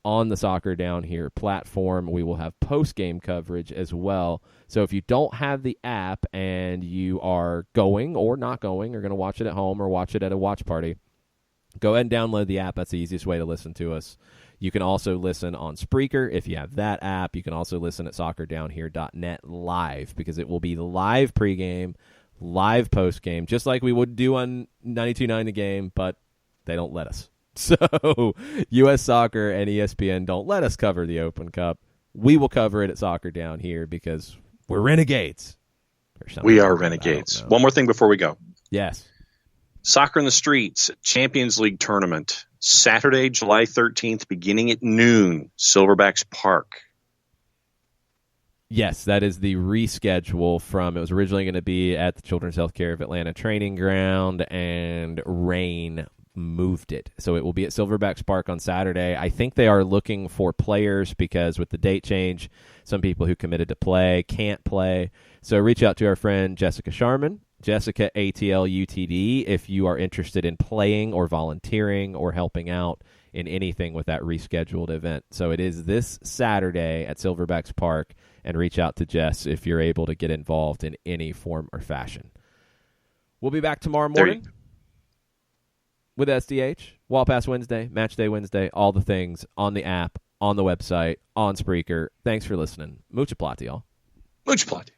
on the Soccer Down Here platform. We will have postgame coverage as well. So if you don't have the app and you are going or not going, or going to watch it at home or watch it at a watch party, go ahead and download the app. That's the easiest way to listen to us. You can also listen on Spreaker if you have that app. You can also listen at soccerdownhere.net live, because it will be live pregame, live postgame, just like we would do on 92.9 The Game, but they don't let us. So U.S. Soccer and ESPN don't let us cover the Open Cup. We will cover it at Soccer Down Here because we're renegades. We are renegades. One more thing before we go. Yes. Soccer in the Streets, Champions League Tournament, Saturday, July 13th, beginning at noon, Silverbacks Park. Yes, that is the reschedule from, it was originally going to be at the Children's Healthcare of Atlanta training ground, and rain moved it. So it will be at Silverbacks Park on Saturday. I think they are looking for players because with the date change, some people who committed to play can't play. So reach out to our friend Jessica Sharman, Jessica ATLUTD, if you are interested in playing or volunteering or helping out in anything with that rescheduled event. So it is this Saturday at Silverbacks Park, and reach out to Jess if you're able to get involved in any form or fashion. We'll be back tomorrow morning with SDH, Wall Pass Wednesday, Match Day Wednesday, all the things on the app, on the website, on Spreaker. Thanks for listening. Mucha plata, y'all. Mucha plata.